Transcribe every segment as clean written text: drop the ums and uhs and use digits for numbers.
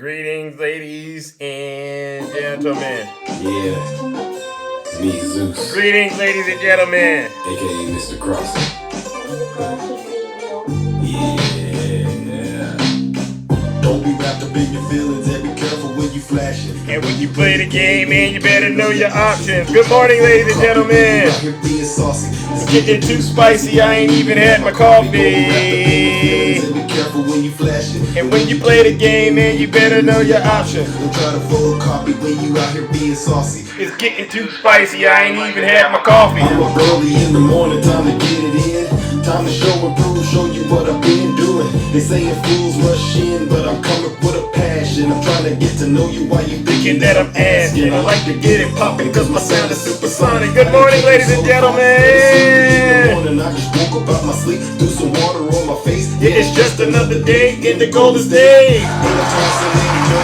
Greetings, ladies and gentlemen. Yeah, me, Zeus, Greetings, ladies and gentlemen. aka Mr. Cross. Yeah. Don't be wrapped up in your feelings and be careful when you flash it. And when you play the game, man, you better know your options. Good morning, ladies and gentlemen. It's getting too spicy, I ain't even had my coffee. And when you play the game, man, you better know your options. Don't try to photocopy when you out here being saucy. It's getting too spicy, I ain't even had my coffee. I'm up early in the morning, time to get it in. Time to show and prove, show you what I've been doing. They saying fools rush in, but I'm coming with a passion. I'm trying to get to know you while you Thinking that I'm asking. I like to get it popping cause my sound is supersonic. Good morning, ladies and gentlemen. I just woke up out my sleep, threw some water on my face. Yeah, it's just another day in the Golden State.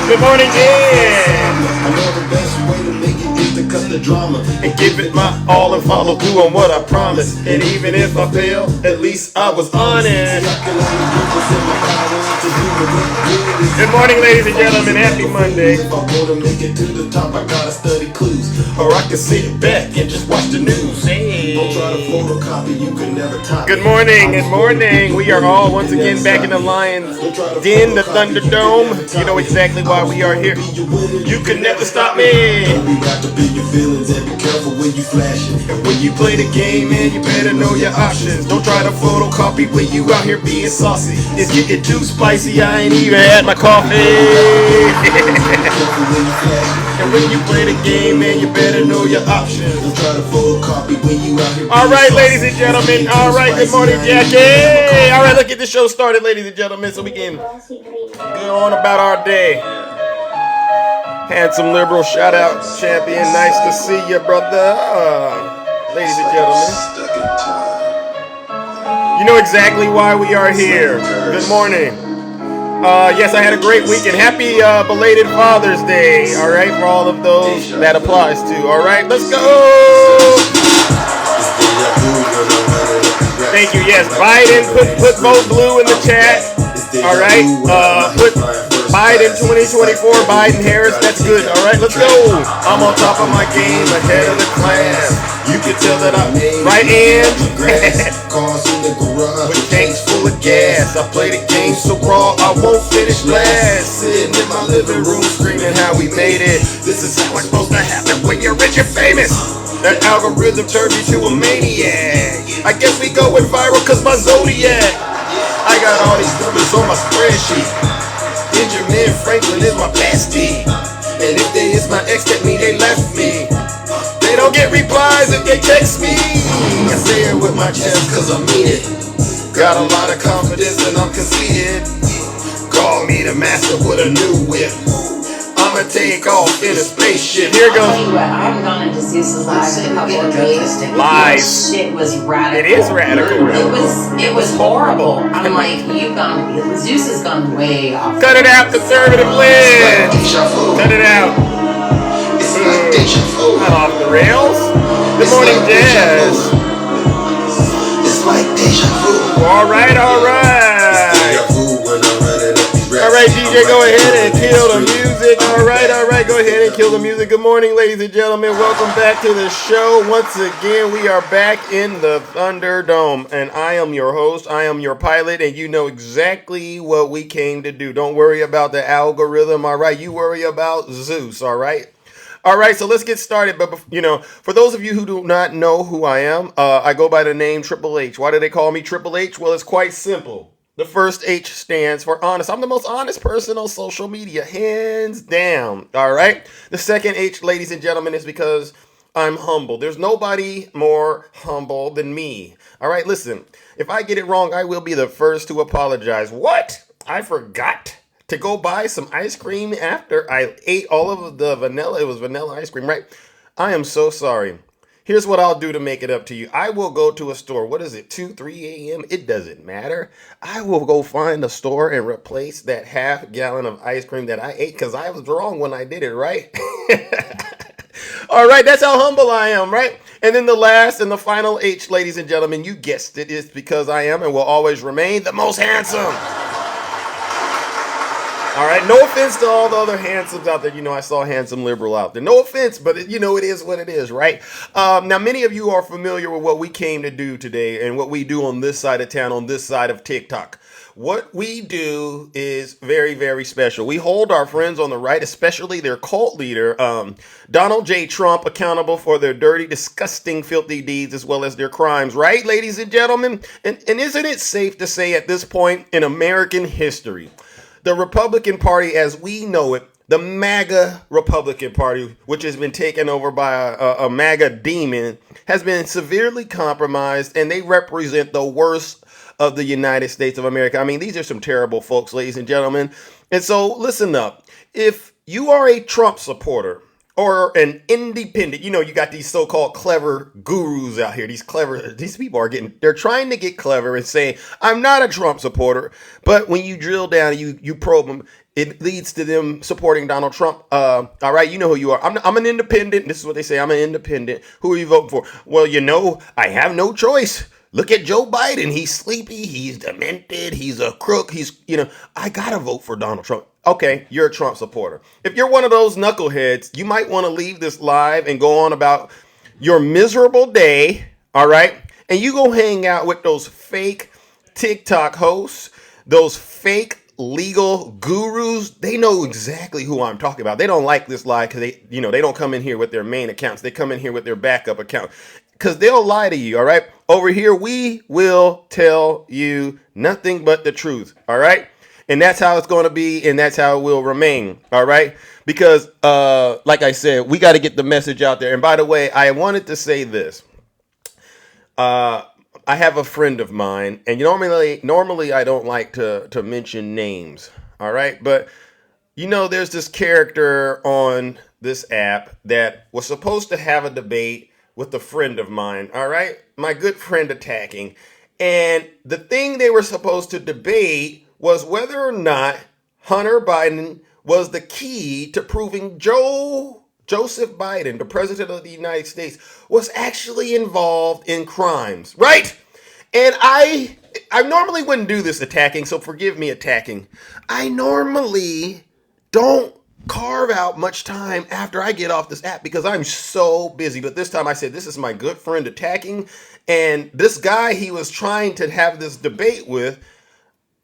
Good morning, yeah. I know the best way to make it is to cut the drama And give it my all and follow through on what I promised. And even if I fail, at least I was honest. Good morning, ladies and gentlemen. Happy Monday. If I wanna make it to the top, I gotta study clues, or I can sit back and just watch the news. Don't try to photocopy, you can never top. Good morning, good morning. We are all once again back in the Lions Den, the Thunderdome. You know exactly why we are here. You can never stop me. Don't be wrapped up in your feelings and be careful when you flashing. And when you play the game, man, you better know your options. Don't try to photocopy when you out here being saucy. It's getting too spicy, I ain't even had my coffee. And when you play the game, man, you better know your options. Don't try to photocopy when you out here. All right, ladies and gentlemen. All right, good morning, Jackie. All right, let's get this show started, ladies and gentlemen, so we can go on about our day. Handsome liberal, shout out, champion. Nice to see you, brother. Ladies and gentlemen, you know exactly why we are here. Good morning. Yes, I had a great weekend. Happy belated Father's Day. All right, for all of those that applies to. All right, let's go. Thank you. Yes, Biden, put vote blue in the chat. All right, put Biden 2024, Biden Harris. That's good. All right, let's go. I'm on top of my game, ahead of the class. You can tell that I'm right in. With tanks full of gas. I play the game so raw, I won't finish last. Sitting in my living room, screaming how we made it. This is how it's supposed to happen when you're rich and famous. That algorithm turned me to a maniac. I guess we go with viral cause my zodiac. I got all these numbers on my spreadsheet. Benjamin Franklin is my bestie. And if they is my ex, that mean they left me. They don't get replies if they text me. I say it with my chest cause I mean it. Got a lot of confidence and I'm conceited. Call me the master with a new whip. I'ma take off in a spaceship. Here goes. I'll tell you what, I've gone into Zeus's live in a couple of days. Live. Shit was radical. It is radical. It was horrible. I'm like, Zeus has gone way off. Cut it out, conservative lid. Cut it out. Not off the rails. Good morning, Jazz. It's like deja vu. All right, all right. All right, DJ, go ahead and kill the music. All right, go ahead and kill the music. Good morning, ladies and gentlemen. Welcome back to the show. Once again, we are back in the Thunderdome, and I am your host. I am your pilot, and you know exactly what we came to do. Don't worry about the algorithm, all right? You worry about Zeus, all right? All right, so let's get started. But, you know, for those of you who do not know who I am, I go by the name Triple H. Why do they call me Triple H? Well, it's quite simple. The first H stands for honest. I'm the most honest person on social media, hands down. All right. The second H, ladies and gentlemen, is because I'm humble. There's nobody more humble than me. All right. Listen, if I get it wrong, I will be the first to apologize. What? I forgot to go buy some ice cream after I ate all of the vanilla. It was vanilla ice cream, right? I am so sorry. Here's what I'll do to make it up to you. I will go to a store. What is it, 2, 3 a.m.? It doesn't matter. I will go find a store and replace that half gallon of ice cream that I ate because I was wrong when I did it, right? All right, that's how humble I am, right? And then the last and the final H, ladies and gentlemen, you guessed it, is because I am and will always remain the most handsome. All right, no offense to all the other handsomes out there. You know, I saw a handsome liberal out there. No offense, but it is what it is, right? Now, many of you are familiar with what we came to do today and what we do on this side of town, on this side of TikTok. What we do is very, very special. We hold our friends on the right, especially their cult leader, Donald J. Trump, accountable for their dirty, disgusting, filthy deeds as well as their crimes, right, ladies and gentlemen? And isn't it safe to say at this point in American history, the Republican Party as we know it, the MAGA Republican Party, which has been taken over by a MAGA demon, has been severely compromised, and they represent the worst of the United States of America. I mean, these are some terrible folks, ladies and gentlemen. And so listen up. If you are a Trump supporter or an independent, you know, you got these so-called clever gurus out here. These people they're trying to get clever and say, I'm not a Trump supporter. But when you drill down, you probe them, it leads to them supporting Donald Trump. All right, you know who you are. I'm an independent. This is what they say. I'm an independent. Who are you voting for? Well, you know, I have no choice. Look at Joe Biden. He's sleepy. He's demented. He's a crook. I got to vote for Donald Trump. Okay, you're a Trump supporter. If you're one of those knuckleheads, you might want to leave this live and go on about your miserable day, all right? And you go hang out with those fake TikTok hosts, those fake legal gurus. They know exactly who I'm talking about. They don't like this lie because they don't come in here with their main accounts. They come in here with their backup account because they'll lie to you, all right? Over here, we will tell you nothing but the truth, all right? And that's how it's going to be, and that's how it will remain, all right? Because, like I said, we got to get the message out there. And by the way, I wanted to say this. I have a friend of mine, and normally I don't like to mention names, all right? But, there's this character on this app that was supposed to have a debate with a friend of mine, all right? My good friend Attacking. And the thing they were supposed to debate was whether or not Hunter Biden was the key to proving Joseph Biden, the president of the United States, was actually involved in crimes, right? And I normally wouldn't do this, Attacking, so forgive me, Attacking. I normally don't carve out much time after I get off this app because I'm so busy. But this time I said, this is my good friend Attacking. And this guy he was trying to have this debate with,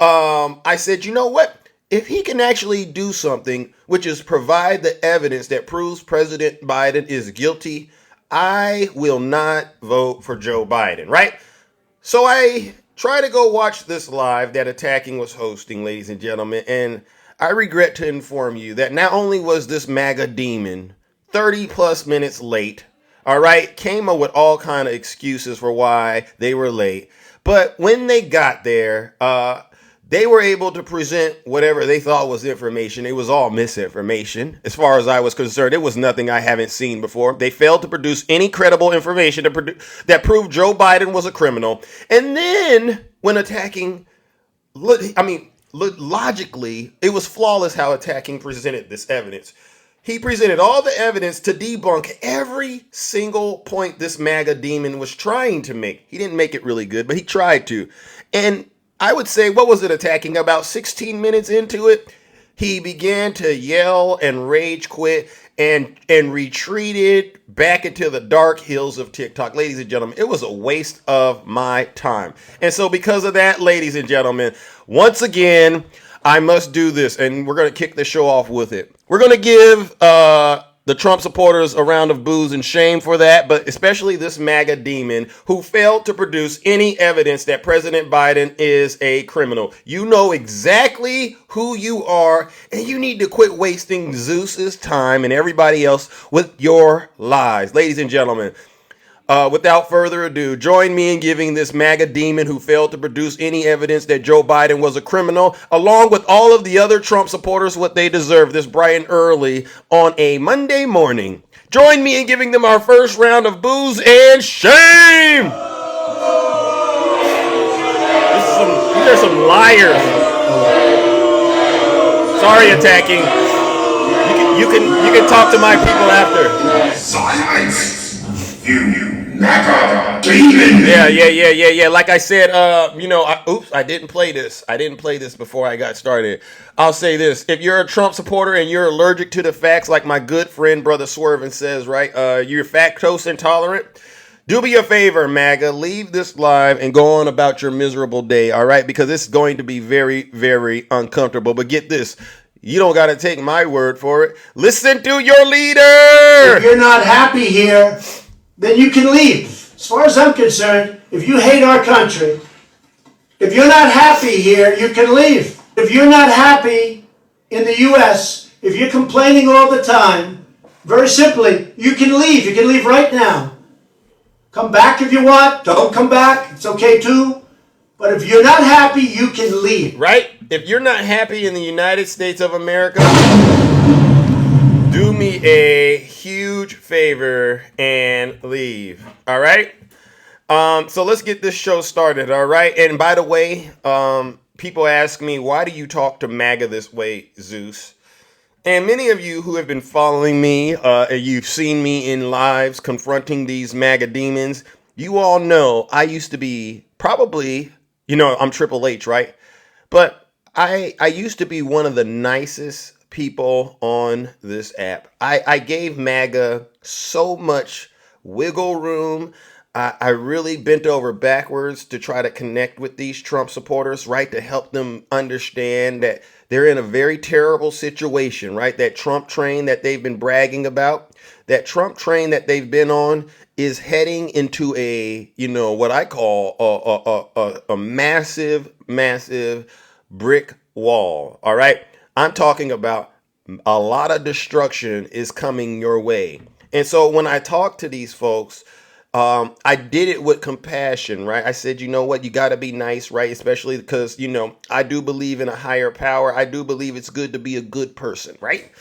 I said, you know what? If he can actually do something, which is provide the evidence that proves President Biden is guilty, I will not vote for Joe Biden, right? So I try to go watch this live that Attacking was hosting, ladies and gentlemen, and I regret to inform you that not only was this MAGA demon 30 plus minutes late, all right, came up with all kind of excuses for why they were late, but when they got there, they were able to present whatever they thought was information. It was all misinformation. As far as I was concerned, it was nothing I haven't seen before. They failed to produce any credible information that proved Joe Biden was a criminal. And then when Attacking, logically, it was flawless how Attacking presented this evidence. He presented all the evidence to debunk every single point this MAGA demon was trying to make. He didn't make it really good, but he tried to. And I would say, what was it, Attacking? About 16 minutes into it, he began to yell and rage quit and retreated back into the dark hills of TikTok. Ladies and gentlemen, it was a waste of my time. And so because of that, ladies and gentlemen, once again, I must do this, and we're going to kick the show off with it. We're going to give the Trump supporters a round of boos and shame for that, but especially this MAGA demon who failed to produce any evidence that President Biden is a criminal. You know exactly who you are, and you need to quit wasting Zeus's time and everybody else with your lies. Ladies and gentlemen, without further ado, join me in giving this MAGA demon who failed to produce any evidence that Joe Biden was a criminal, along with all of the other Trump supporters, what they deserve this bright and early on a Monday morning. Join me in giving them our first round of boos and shame. These are some liars. Sorry, Attacking. You can talk to my people after. Silence! You MAGA demon. Yeah. Like I said, I didn't play this. I didn't play this before I got started. I'll say this. If you're a Trump supporter and you're allergic to the facts, like my good friend, Brother Swervin says, right? You're lactose intolerant. Do me a favor, MAGA. Leave this live and go on about your miserable day, all right? Because it's going to be very, very uncomfortable. But get this. You don't got to take my word for it. Listen to your leader. If you're not happy here, then you can leave. As far as I'm concerned, if you hate our country, if you're not happy here, you can leave. If you're not happy in the U.S., if you're complaining all the time, very simply, you can leave. You can leave right now. Come back if you want. Don't come back. It's okay too. But if you're not happy, you can leave. Right? If you're not happy in the United States of America, do me a huge favor and leave. All right? So let's get this show started. All right? And by the way, people ask me, why do you talk to MAGA this way, Zeus? And many of you who have been following me, you've seen me in lives confronting these MAGA demons. You all know I used to be probably, I'm Triple H, right? But I used to be one of the nicest people on this app. I gave MAGA so much wiggle room. I really bent over backwards to try to connect with these Trump supporters, right? To help them understand that they're in a very terrible situation, right? That Trump train that they've been bragging about, that Trump train that they've been on is heading into a, what I call a massive, massive brick wall. All right. I'm talking about a lot of destruction is coming your way. And so when I talk to these folks, I did it with compassion, right? I said, you know what? You got to be nice, right? Especially because, I do believe in a higher power. I do believe it's good to be a good person, right?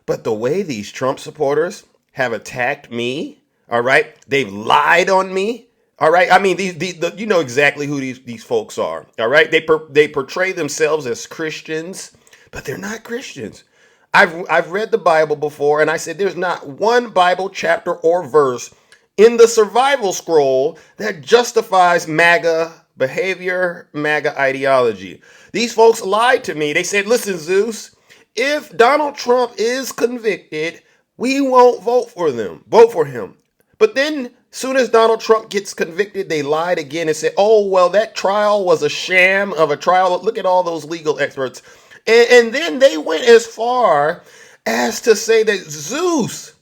But the way these Trump supporters have attacked me, all right? They've lied on me, all right? I mean, you know exactly who these folks are, all right? They portray themselves as Christians, but they're not Christians. I've read the Bible before, and I said there's not one Bible chapter or verse in the survival scroll that justifies MAGA behavior, MAGA ideology. These folks lied to me. They said, listen, Zeus, if Donald Trump is convicted, we won't vote for him. But then, soon as Donald Trump gets convicted, they lied again and said, oh, well, that trial was a sham of a trial. Look at all those legal experts. And then they went as far as to say that Zeus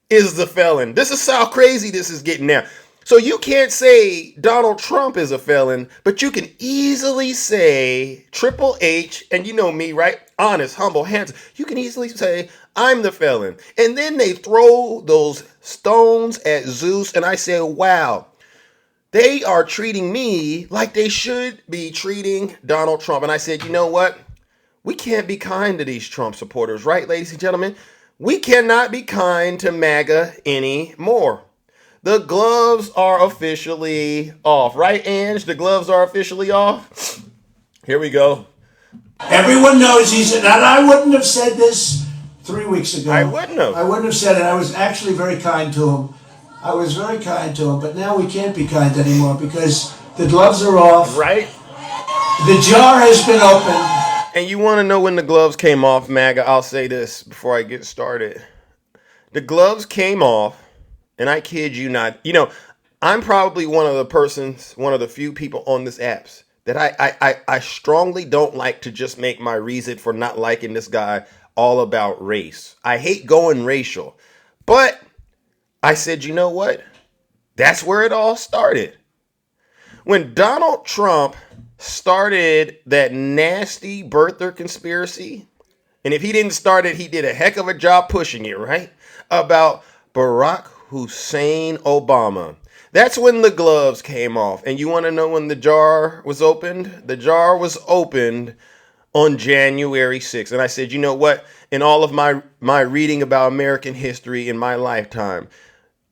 is the felon. This is how crazy this is getting now. So you can't say Donald Trump is a felon, but you can easily say Triple H, and you know me, right? Honest, humble, handsome. You can easily say I'm the felon. And then they throw those stones at Zeus, and I say, wow, they are treating me like they should be treating Donald Trump. And I said, you know what? We can't be kind to these Trump supporters, right, ladies and gentlemen? We cannot be kind to MAGA anymore. The gloves are officially off. Right, Ange? The gloves are officially off. Here we go. Everyone knows he's, and I wouldn't have said this 3 weeks ago. I wouldn't have said it. I was actually very kind to him. But now we can't be kind anymore because the gloves are off. Right? The jar has been opened. And you want to know when the gloves came off, MAGA? I'll say this before I get started. The gloves came off, and I kid you not. I'm probably one of the few people on this apps that I strongly don't like to just make my reason for not liking this guy all about race. I hate going racial. But I said, you know what? That's where it all started. When Donald Trump started that nasty birther conspiracy, and if he didn't start it, he did a heck of a job pushing it, right? About Barack Hussein Obama. That's when the gloves came off. And you want to know when the jar was opened? The jar was opened on January 6th. And I said, you know what? In all of my reading about American history in my lifetime,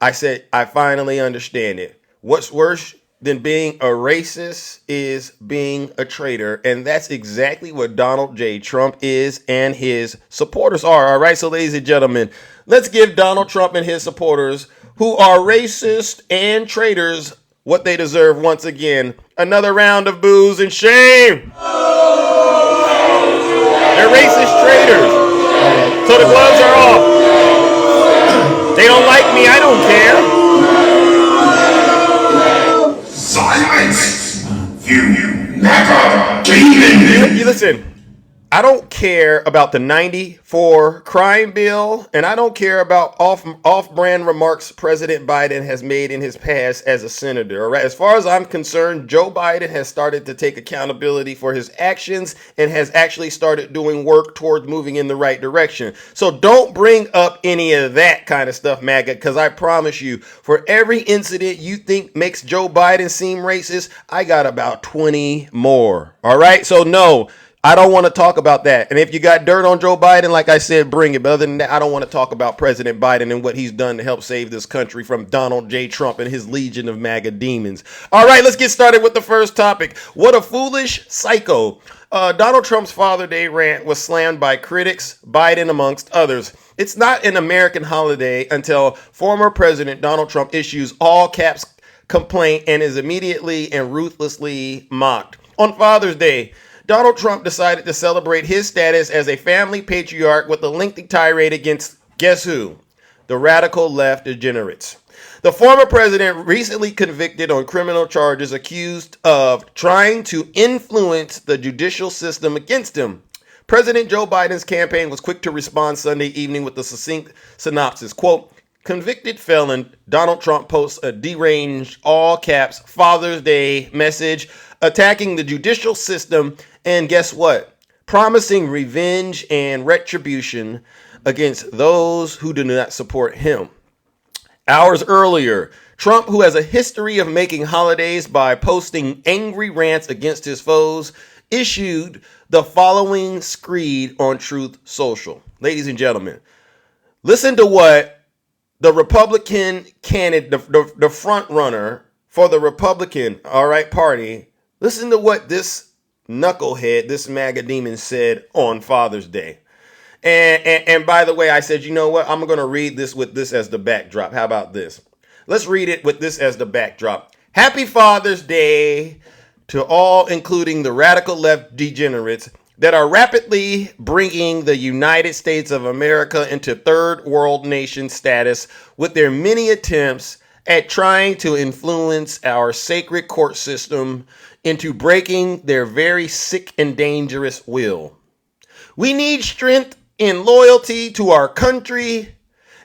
I said, I finally understand it. What's worse than being a racist is being a traitor. And that's exactly what Donald J. Trump is and his supporters are. All right. So ladies and gentlemen, let's give Donald Trump and his supporters, who are racist and traitors what they deserve once again. Another round of boos and shame. They're racist traitors. So the gloves are off. They don't like me. I don't care. Silence! You MAGA demon! You listen. I don't care about the 94 crime bill, and I don't care about off-brand remarks President Biden has made in his past as a senator. All right, as far as I'm concerned, Joe Biden has started to take accountability for his actions and has actually started doing work towards moving in the right direction. So don't bring up any of that kind of stuff, MAGA, because I promise you, for every incident you think makes Joe Biden seem racist, I got about 20 more. All right, so no. I don't want to talk about that. And if you got dirt on Joe Biden, like I said, bring it. But other than that, I don't want to talk about President Biden and what he's done to help save this country from Donald J. Trump and his legion of MAGA demons. All right, let's get started with the first topic. What a foolish psycho. Donald Trump's Father's Day rant was slammed by critics, Biden amongst others. It's not an American holiday until former President Donald Trump issues all caps complaint and is immediately and ruthlessly mocked. On Father's Day, Donald Trump decided to celebrate his status as a family patriarch with a lengthy tirade against, guess who? The radical left degenerates. The former president recently convicted on criminal charges accused of trying to influence the judicial system against him. President Joe Biden's campaign was quick to respond Sunday evening with the succinct synopsis. Quote, convicted felon Donald Trump posts a deranged, all caps, Father's Day message attacking the judicial system and guess what? Promising revenge and retribution against those who do not support him. Hours earlier, Trump, who has a history of making holidays by posting angry rants against his foes, issued the following screed on Truth Social. Ladies and gentlemen, listen to what the Republican candidate, the front runner for the Republican, party, listen to what this knucklehead, this MAGA demon said on Father's Day. And by the way, I said, you know what? I'm going to read this with this as the backdrop. How about this? Let's read it with this as the backdrop. Happy Father's Day to all, including the radical left degenerates that are rapidly bringing the United States of America into third world nation status with their many attempts at trying to influence our sacred court system into breaking their very sick and dangerous will. We need strength and loyalty to our country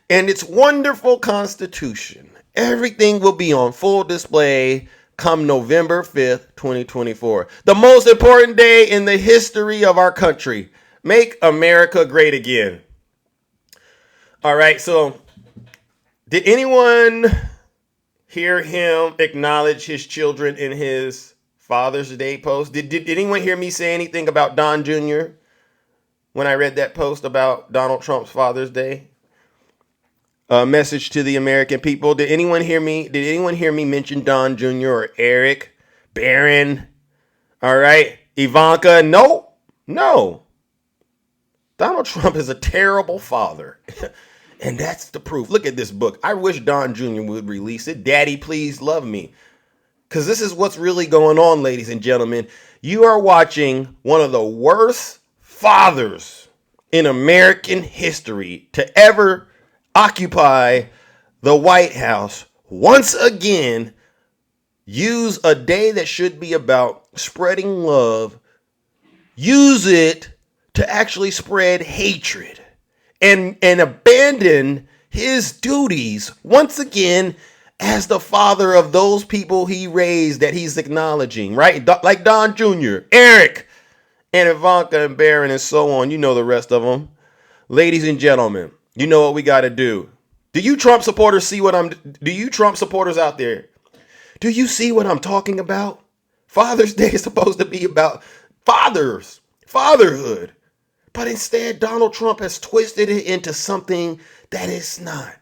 and its wonderful Constitution. Everything will be on full display come November 5th, 2024. The most important day in the history of our country. Make America great again. All right, so did anyone hear him acknowledge his children in his Father's Day post? Did anyone hear me say anything about Don Jr. when I read that post about Donald Trump's Father's Day message to the American people? Did anyone hear me mention Don Jr. or Eric, Barron? All right, Ivanka? No. Donald Trump is a terrible father. And that's the proof. Look at this book. I wish Don Jr. would release it. Daddy, please love me. Because this is what's really going on, ladies and gentlemen. You are watching one of the worst fathers in American history to ever occupy the White House once again use a day that should be about spreading love, use it to actually spread hatred and abandon his duties once again as the father of those people he raised that he's acknowledging, right? Like Don Jr., Eric, and Ivanka and Barron and so on. You know the rest of them. Ladies and gentlemen, you know what we got to do. Do you Trump supporters do you Trump supporters out there? Do you see what I'm talking about? Father's Day is supposed to be about fatherhood. But instead, Donald Trump has twisted it into something that is not.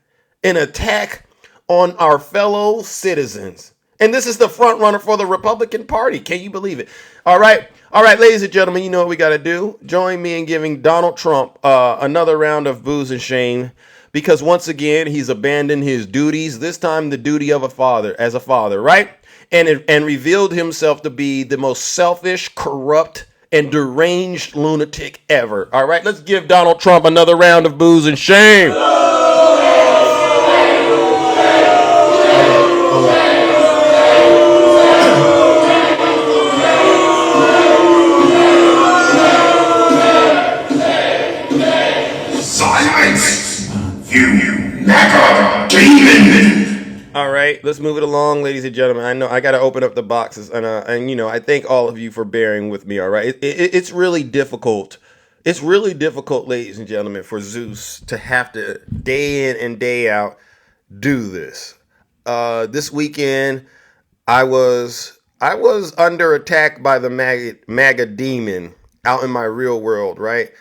An attack on our fellow citizens. And this is the front runner for the Republican Party. Can you believe it? All right, ladies and gentlemen, you know what we got to do. Join me in giving Donald Trump another round of booze and shame because once again, he's abandoned his duties, this time the duty of a father, as a father, right? And revealed himself to be the most selfish, corrupt, and deranged lunatic ever. All right, let's give Donald Trump another round of boos and shame. Silence! You MAGA demon! All right, let's move it along, ladies and gentlemen. I know I got to open up the boxes, and I thank all of you for bearing with me. All right, it's really difficult. It's really difficult, ladies and gentlemen, for Zeus to have to day in and day out do this. This weekend, I was under attack by the MAGA demon out in my real world, right?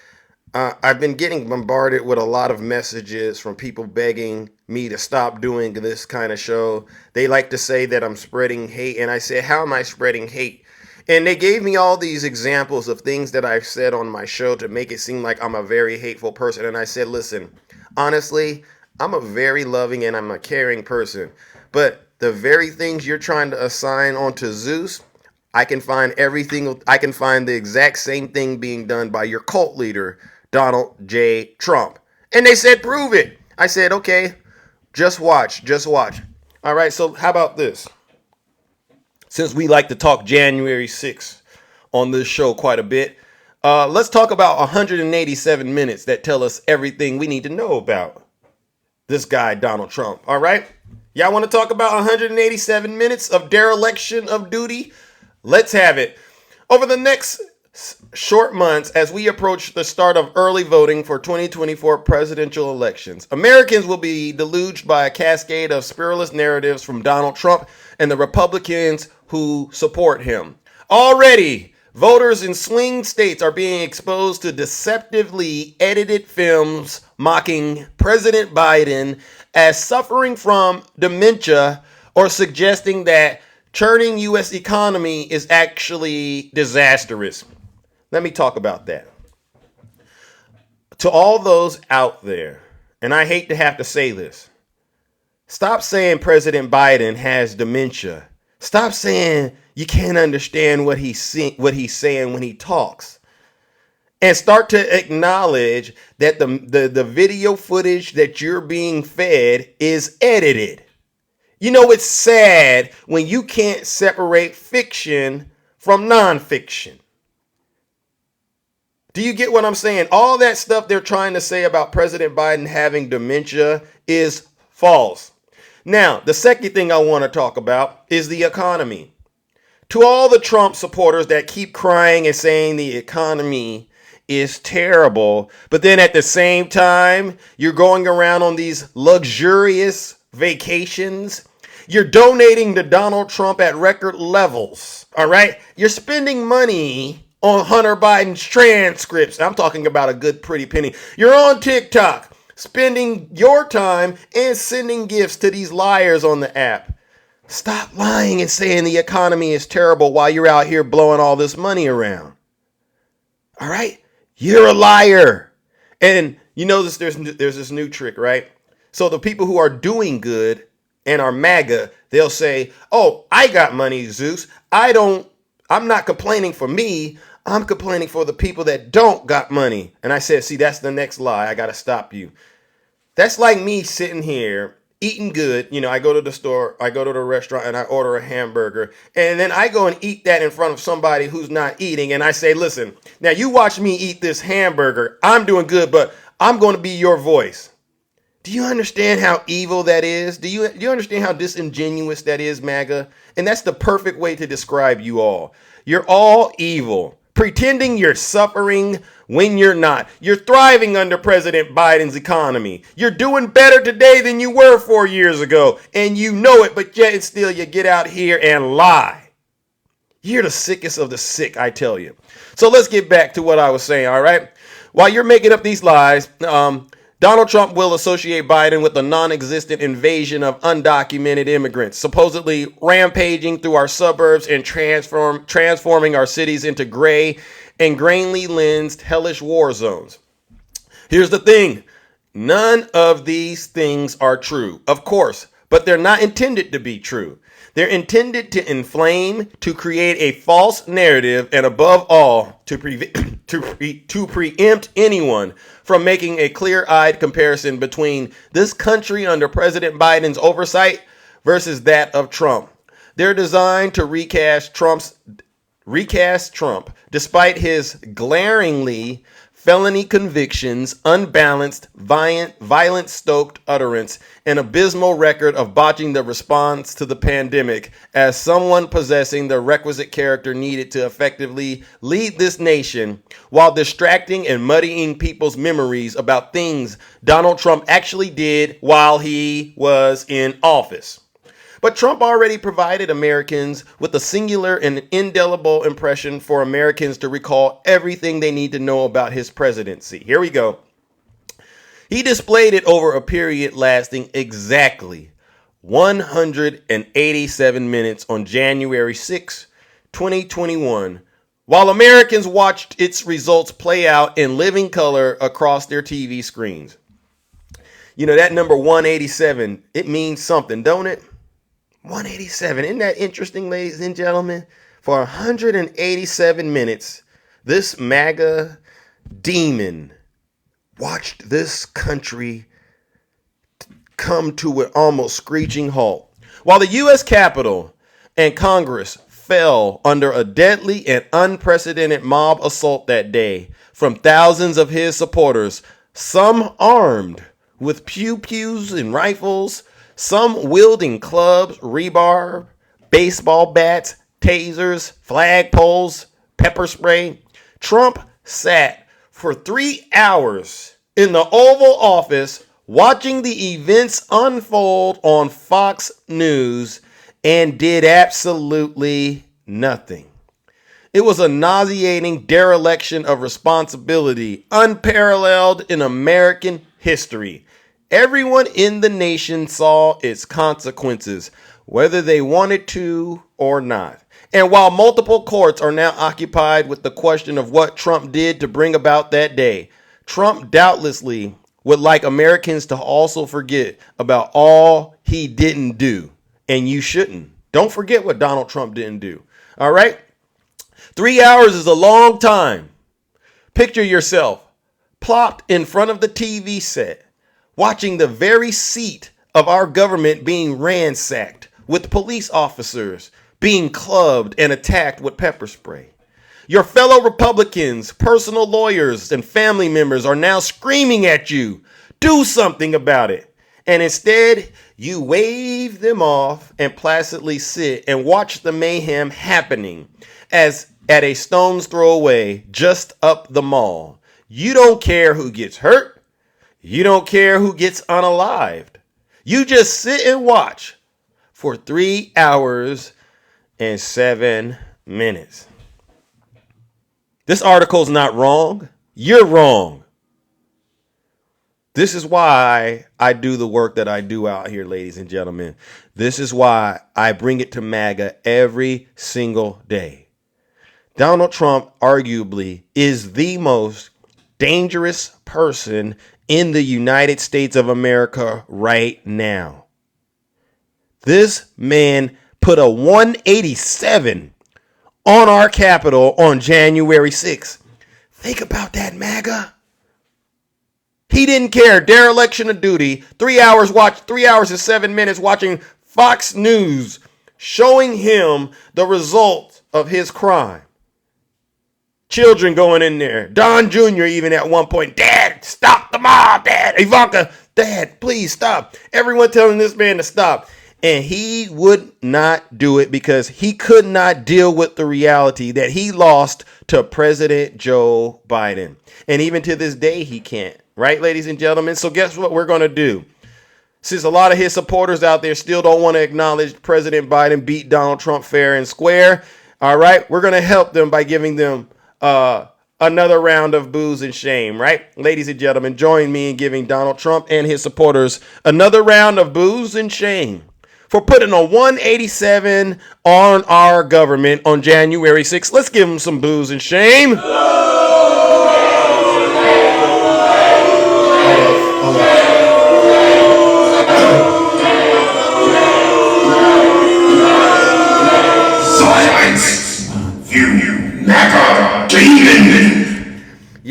I've been getting bombarded with a lot of messages from people begging me to stop doing this kind of show. They like to say that I'm spreading hate, and I said, how am I spreading hate? And they gave me all these examples of things that I've said on my show to make it seem like I'm a very hateful person. And I said, listen, honestly, I'm a very loving and I'm a caring person. But the very things you're trying to assign onto Zeus, I can find everything. I can find the exact same thing being done by your cult leader, Donald J. Trump. And they said, prove it. I said, okay, just watch. All right, so how about this? Since we like to talk January 6th on this show quite a bit, let's talk about 187 minutes that tell us everything we need to know about this guy, Donald Trump. All right? Y'all want to talk about 187 minutes of dereliction of duty? Let's have it. Over the next short months, as we approach the start of early voting for 2024 presidential elections, Americans will be deluged by a cascade of spurious narratives from Donald Trump and the Republicans who support him. Already, voters in swing states are being exposed to deceptively edited films mocking President Biden as suffering from dementia or suggesting that churning U.S. economy is actually disastrous. Let me talk about that. To all those out there, and I hate to have to say this, stop saying President Biden has dementia. Stop saying you can't understand what he's saying when he talks. And start to acknowledge that the video footage that you're being fed is edited. You know, it's sad when you can't separate fiction from nonfiction. Do you get what I'm saying? All that stuff they're trying to say about President Biden having dementia is false. Now, the second thing I want to talk about is the economy. To all the Trump supporters that keep crying and saying the economy is terrible, but then at the same time, you're going around on these luxurious vacations. You're donating to Donald Trump at record levels. All right. You're spending money on Hunter Biden's transcripts. I'm talking about a good pretty penny. You're on TikTok, spending your time and sending gifts to these liars on the app. Stop lying and saying the economy is terrible while you're out here blowing all this money around. All right? You're a liar. And you know this, there's this new trick, right? So the people who are doing good and are MAGA, they'll say, oh, I got money, Zeus. I'm not complaining for me. I'm complaining for the people that don't got money. And I said, see, that's the next lie. I got to stop you. That's like me sitting here eating good. You know, I go to the store, I go to the restaurant and I order a hamburger. And then I go and eat that in front of somebody who's not eating. And I say, listen, now you watch me eat this hamburger. I'm doing good, but I'm going to be your voice. Do you understand how evil that is? Do you understand how disingenuous that is, MAGA? And that's the perfect way to describe you all. You're all evil. Pretending you're suffering when you're not. You're thriving under President Biden's economy. You're doing better today than you were 4 years ago. And you know it, but yet still you get out here and lie. You're the sickest of the sick, I tell you. So let's get back to what I was saying, all right? While you're making up these lies, Donald Trump will associate Biden with the non-existent invasion of undocumented immigrants, supposedly rampaging through our suburbs and transforming our cities into gray and grainly lensed hellish war zones. Here's the thing. None of these things are true, of course, but they're not intended to be true. They're intended to inflame, to create a false narrative, and above all, to preempt anyone from making a clear-eyed comparison between this country under President Biden's oversight versus that of Trump. They're designed to recast Trump despite his glaringly felony convictions, unbalanced, violence-stoked utterance, and abysmal record of botching the response to the pandemic as someone possessing the requisite character needed to effectively lead this nation while distracting and muddying people's memories about things Donald Trump actually did while he was in office. But Trump already provided Americans with a singular and indelible impression for Americans to recall everything they need to know about his presidency. Here we go. He displayed it over a period lasting exactly 187 minutes on January 6, 2021, while Americans watched its results play out in living color across their TV screens. You know, that number 187, it means something, don't it? 187. Isn't that interesting, ladies and gentlemen? For 187 minutes, this MAGA demon watched this country come to an almost screeching halt. While the U.S. Capitol and Congress fell under a deadly and unprecedented mob assault that day from thousands of his supporters, some armed with pew-pews and rifles, some wielding clubs, rebar, baseball bats, tasers, flagpoles, pepper spray. Trump sat for 3 hours in the Oval Office watching the events unfold on Fox News and did absolutely nothing. It was a nauseating dereliction of responsibility, unparalleled in American history. Everyone in the nation saw its consequences, whether they wanted to or not. And while multiple courts are now occupied with the question of what Trump did to bring about that day, Trump doubtlessly would like Americans to also forget about all he didn't do. And you shouldn't. Don't forget what Donald Trump didn't do. All right? 3 hours is a long time. Picture yourself plopped in front of the TV set, watching the very seat of our government being ransacked, with police officers being clubbed and attacked with pepper spray. Your fellow Republicans, personal lawyers, and family members are now screaming at you, do something about it. And instead, you wave them off and placidly sit and watch the mayhem happening as at a stone's throw away just up the mall. You don't care who gets hurt. You don't care who gets unalived. You just sit and watch for 3 hours and 7 minutes. This article's not wrong. You're wrong. This is why I do the work that I do out here, ladies and gentlemen. This is why I bring it to MAGA every single day. Donald Trump arguably is the most dangerous person in the United States of America right now. This man put a 187 on our Capitol on January 6th. Think about that, MAGA. He didn't care. Dereliction of duty. 3 hours and 7 minutes watching Fox News, showing him the result of his crime. Children going in there. Don Jr. even at one point, Dad, stop the mob, Dad. Ivanka, Dad, please stop. Everyone telling this man to stop. And he would not do it because he could not deal with the reality that he lost to President Joe Biden. And even to this day, he can't. Right, ladies and gentlemen? So guess what we're going to do? Since a lot of his supporters out there still don't want to acknowledge President Biden beat Donald Trump fair and square, all right, we're going to help them by giving them another round of booze and shame, right? Ladies and gentlemen, join me in giving Donald Trump and his supporters another round of booze and shame for putting a 187 on our government on January 6th. Let's give them some booze and shame. Hold on.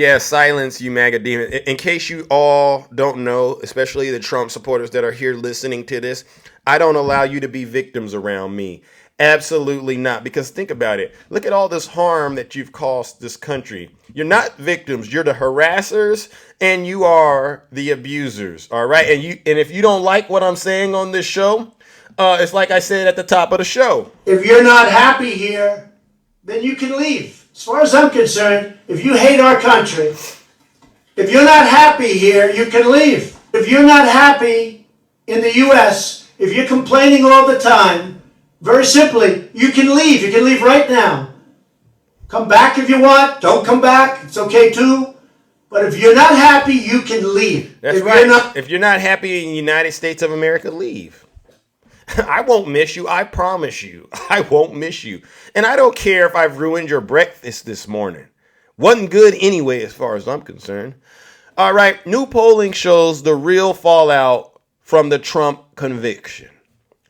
Yeah, silence, you MAGA demon. In case you all don't know, especially the Trump supporters that are here listening to this, I don't allow you to be victims around me. Absolutely not. Because think about it. Look at all this harm that you've caused this country. You're not victims. You're the harassers and you are the abusers. All right. And if you don't like what I'm saying on this show, it's like I said at the top of the show. If you're not happy here, then you can leave. As far as I'm concerned, if you hate our country, if you're not happy here, you can leave. If you're not happy in the U.S., if you're complaining all the time, very simply, you can leave. You can leave right now. Come back if you want. Don't come back. It's okay too. But if you're not happy, you can leave. That's right. If you're not happy in the United States of America, leave. I won't miss you. I promise you. I won't miss you. And I don't care if I've ruined your breakfast this morning. Wasn't good anyway, as far as I'm concerned. All right. New polling shows the real fallout from the Trump conviction.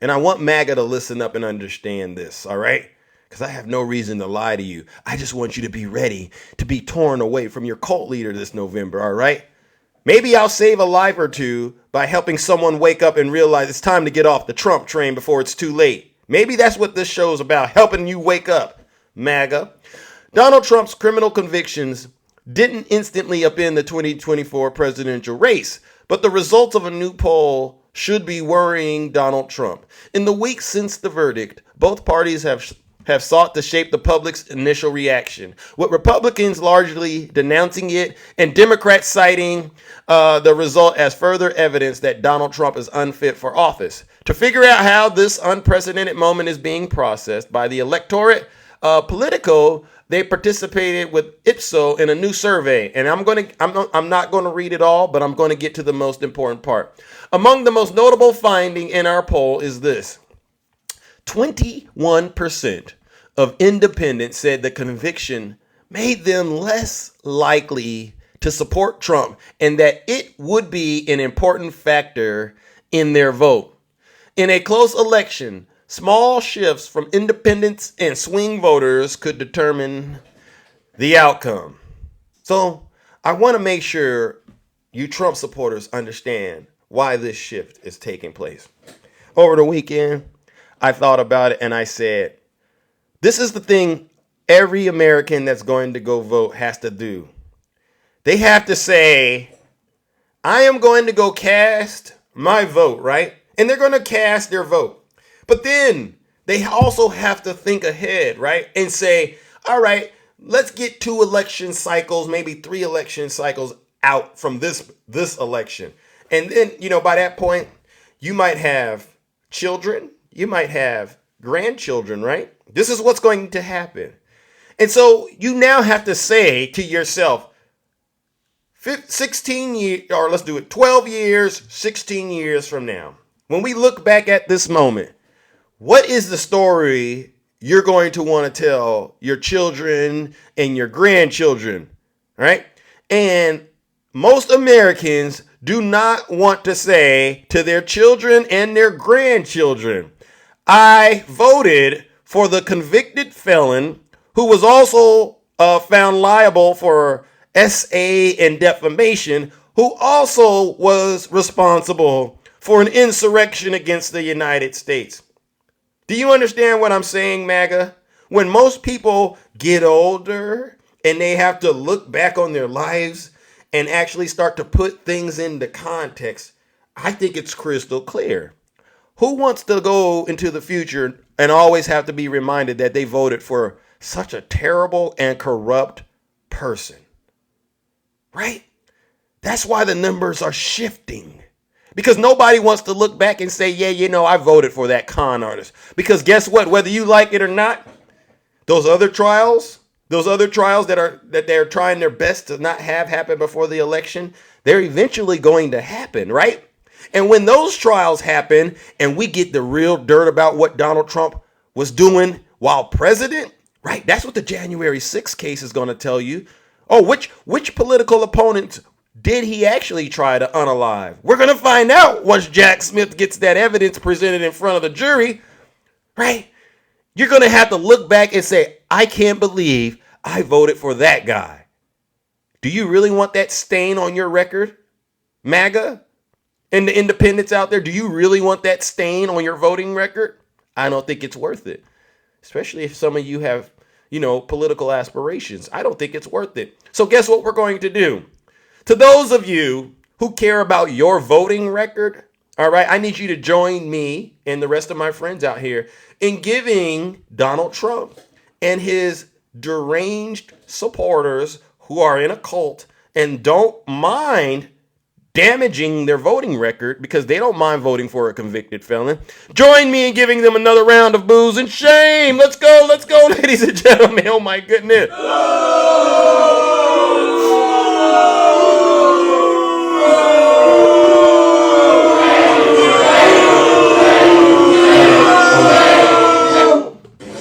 And I want MAGA to listen up and understand this. All right. Because I have no reason to lie to you. I just want you to be ready to be torn away from your cult leader this November. All right. Maybe I'll save a life or two by helping someone wake up and realize it's time to get off the Trump train before it's too late. Maybe that's what this show is about, helping you wake up, MAGA. Donald Trump's criminal convictions didn't instantly upend the 2024 presidential race, but the results of a new poll should be worrying Donald Trump. In the weeks since the verdict, both parties have sought to shape the public's initial reaction, with Republicans largely denouncing it and Democrats citing the result as further evidence that Donald Trump is unfit for office. To figure out how this unprecedented moment is being processed by the electorate, Politico, they participated with Ipsos in a new survey, and I'm not going to read it all, but I'm going to get to the most important part. Among the most notable finding in our poll is this: 21% of independents said the conviction made them less likely to support Trump and that it would be an important factor in their vote. In a close election, small shifts from independents and swing voters could determine the outcome. So I want to make sure you Trump supporters understand why this shift is taking place. Over the weekend, I thought about it and I said, this is the thing every American that's going to go vote has to do. They have to say, I am going to go cast my vote, right? And they're going to cast their vote. But then they also have to think ahead, right? And say, all right, let's get 2 election cycles, maybe 3 election cycles out from this election. And then, by that point, you might have children, you might have grandchildren, right? This is what's going to happen. And so you now have to say to yourself, 16 years, or let's do it, 12 years, 16 years from now, when we look back at this moment, what is the story you're going to want to tell your children and your grandchildren, right? And most Americans do not want to say to their children and their grandchildren, I voted for the convicted felon who was also found liable for SA and defamation, who also was responsible for an insurrection against the United States. Do you understand what I'm saying, MAGA? When most people get older and they have to look back on their lives and actually start to put things into context, I think it's crystal clear. Who wants to go into the future and always have to be reminded that they voted for such a terrible and corrupt person? Right? That's why the numbers are shifting. Because nobody wants to look back and say, yeah, I voted for that con artist. Because guess what? Whether you like it or not, those other trials that they're trying their best to not have happen before the election, they're eventually going to happen, right? And when those trials happen and we get the real dirt about what Donald Trump was doing while president, right? That's what the January 6th case is going to tell you. Oh, which political opponents did he actually try to unalive? We're going to find out once Jack Smith gets that evidence presented in front of the jury, right? You're going to have to look back and say, I can't believe I voted for that guy. Do you really want that stain on your record? MAGA and the independents out there, do you really want that stain on your voting record? I don't think it's worth it. Especially if some of you have, political aspirations. I don't think it's worth it. So guess what we're going to do? To those of you who care about your voting record, all right, I need you to join me and the rest of my friends out here in giving Donald Trump and his deranged supporters who are in a cult and don't mind damaging their voting record because they don't mind voting for a convicted felon. Join me in giving them another round of booze and shame. Let's go, ladies and gentlemen. Oh my goodness.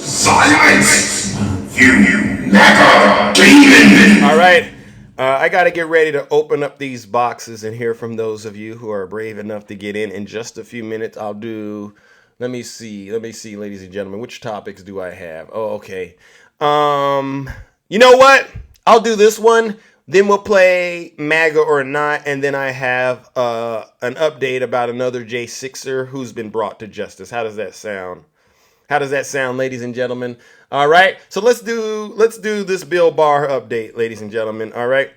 Silence! You MAGA demon! All right. I got to get ready to open up these boxes and hear from those of you who are brave enough to get in just a few minutes. I'll do, let me see, ladies and gentlemen, which topics do I have? Oh, okay. You know what? I'll do this one. Then we'll play MAGA or not. And then I have an update about another J6er who's been brought to justice. How does that sound? How does that sound, ladies and gentlemen? All right. So let's do this Bill Barr update, ladies and gentlemen. All right.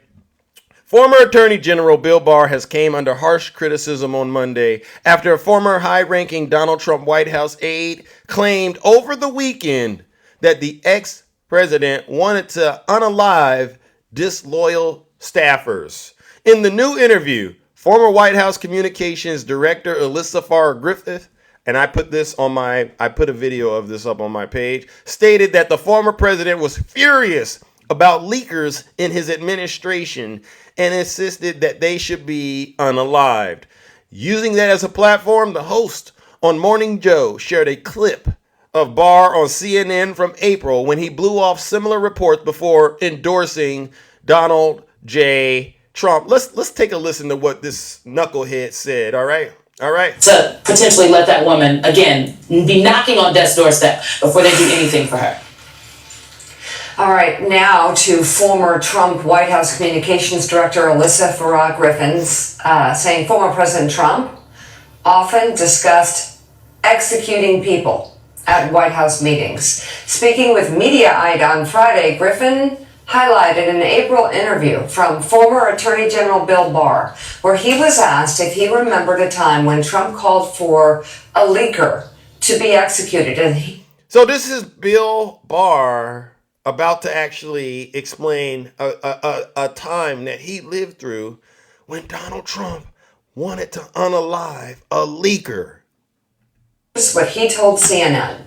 Former Attorney General Bill Barr has came under harsh criticism on Monday after a former high-ranking Donald Trump White House aide claimed over the weekend that the ex-president wanted to unalive disloyal staffers. In the new interview, former White House Communications Director Alyssa Farr Griffith, and I put a video of this up on my page, stated that the former president was furious about leakers in his administration and insisted that they should be unalived. Using that as a platform, the host on Morning Joe shared a clip of Barr on CNN from April when he blew off similar reports before endorsing Donald J. Trump. Let's take a listen to what this knucklehead said, all right? All right. To potentially let that woman, again, be knocking on death's doorstep before they do anything for her. All right, now to former Trump White House Communications Director Alyssa Farah Griffins, saying former President Trump often discussed executing people at White House meetings. Speaking with Mediaite on Friday, Griffin highlighted an April interview from former Attorney General Bill Barr, where he was asked if he remembered a time when Trump called for a leaker to be executed. So this is Bill Barr about to actually explain a time that he lived through when Donald Trump wanted to unalive a leaker. This is what he told CNN.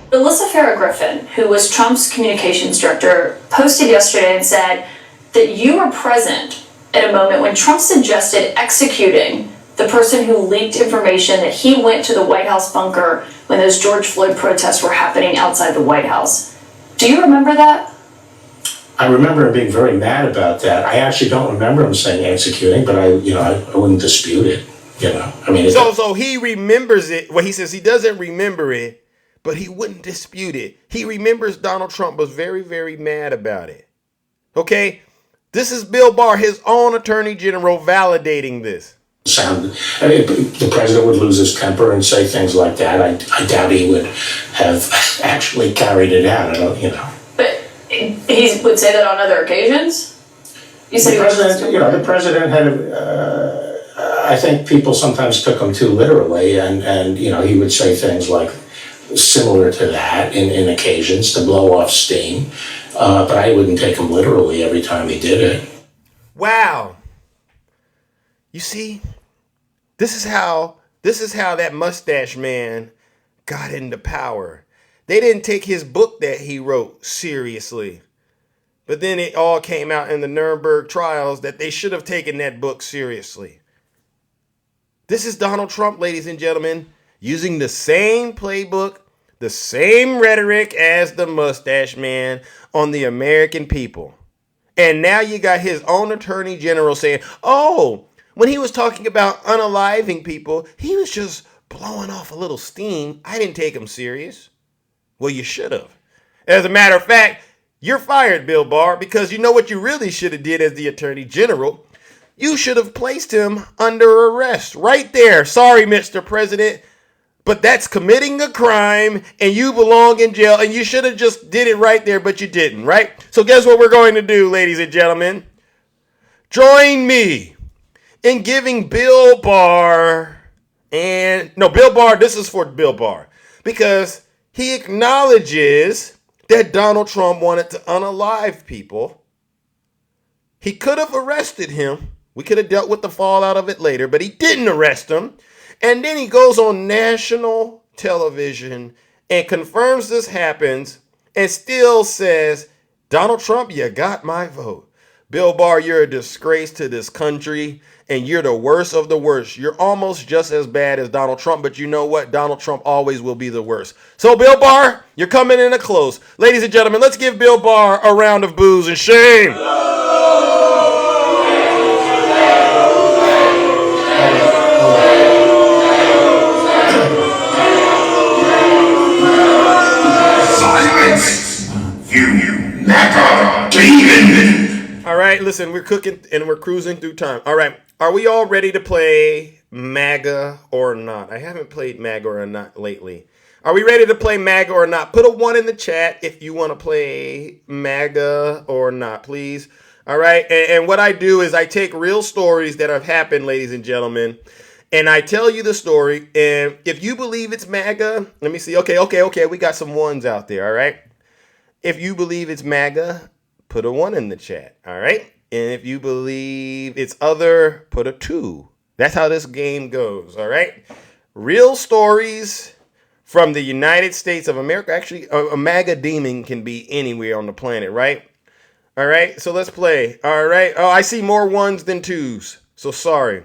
Alyssa Farah Griffin, who was Trump's communications director, posted yesterday and said that you were present at a moment when Trump suggested executing the person who leaked information that he went to the White House bunker when those George Floyd protests were happening outside the White House. Do you remember that? I remember him being very mad about that. I actually don't remember him saying executing, but I wouldn't dispute it. So he remembers it. Well, he says he doesn't remember it, but he wouldn't dispute it. He remembers Donald Trump was very, very mad about it. Okay? This is Bill Barr, his own attorney general, validating this. The president would lose his temper and say things like that. I doubt he would have actually carried it out. But he would say that on other occasions? You said the president had I think people sometimes took him too literally, and he would say things like similar to that in occasions to blow off steam. But I wouldn't take him literally every time he did it. Wow. You see, this is how that mustache man got into power. They didn't take his book that he wrote seriously. But then it all came out in the Nuremberg trials that they should have taken that book seriously. This is Donald Trump, ladies and gentlemen, using the same playbook, the same rhetoric as the mustache man on the American people. And now you got his own attorney general saying, oh, when he was talking about unaliving people, he was just blowing off a little steam. I didn't take him serious. Well, you should have. As a matter of fact, You're fired, Bill Barr, because you know what you really should have did as the Attorney General? You should have placed him under arrest right there. Sorry, Mr. President, but that's committing a crime and you belong in jail, and you should have just did it right there, but you didn't, right? So guess what we're going to do, ladies and gentlemen? Join me in giving Bill Barr this is for Bill Barr, because he acknowledges that Donald Trump wanted to unalive people. He could have arrested him. We could have dealt with the fallout of it later, but he didn't arrest him. And then he goes on national television and confirms this happens and still says, Donald Trump, you got my vote. Bill Barr, you're a disgrace to this country, and you're the worst of the worst. You're almost just as bad as Donald Trump, but you know what? Donald Trump always will be the worst. So, Bill Barr, you're coming in a close. Ladies and gentlemen, let's give Bill Barr a round of boos and shame. Silence! You MAGA demon! All right, listen, we're cooking and we're cruising through time. All right, are we all ready to play MAGA or not? I haven't played MAGA or not lately. Are we ready to play MAGA or not? Put a 1 in the chat if you want to play MAGA or not, please. All right, and what I do is I take real stories that have happened, ladies and gentlemen, and I tell you the story. And if you believe it's MAGA, let me see. Okay. We got some 1s out there, all right? If you believe it's MAGA, put a 1 in the chat, all right? And if you believe it's other, put a 2. That's how this game goes, all right? Real stories from the United States of America. Actually, a MAGA demon can be anywhere on the planet, right? All right, so let's play. All right. Oh, I see more 1s than 2s, so sorry.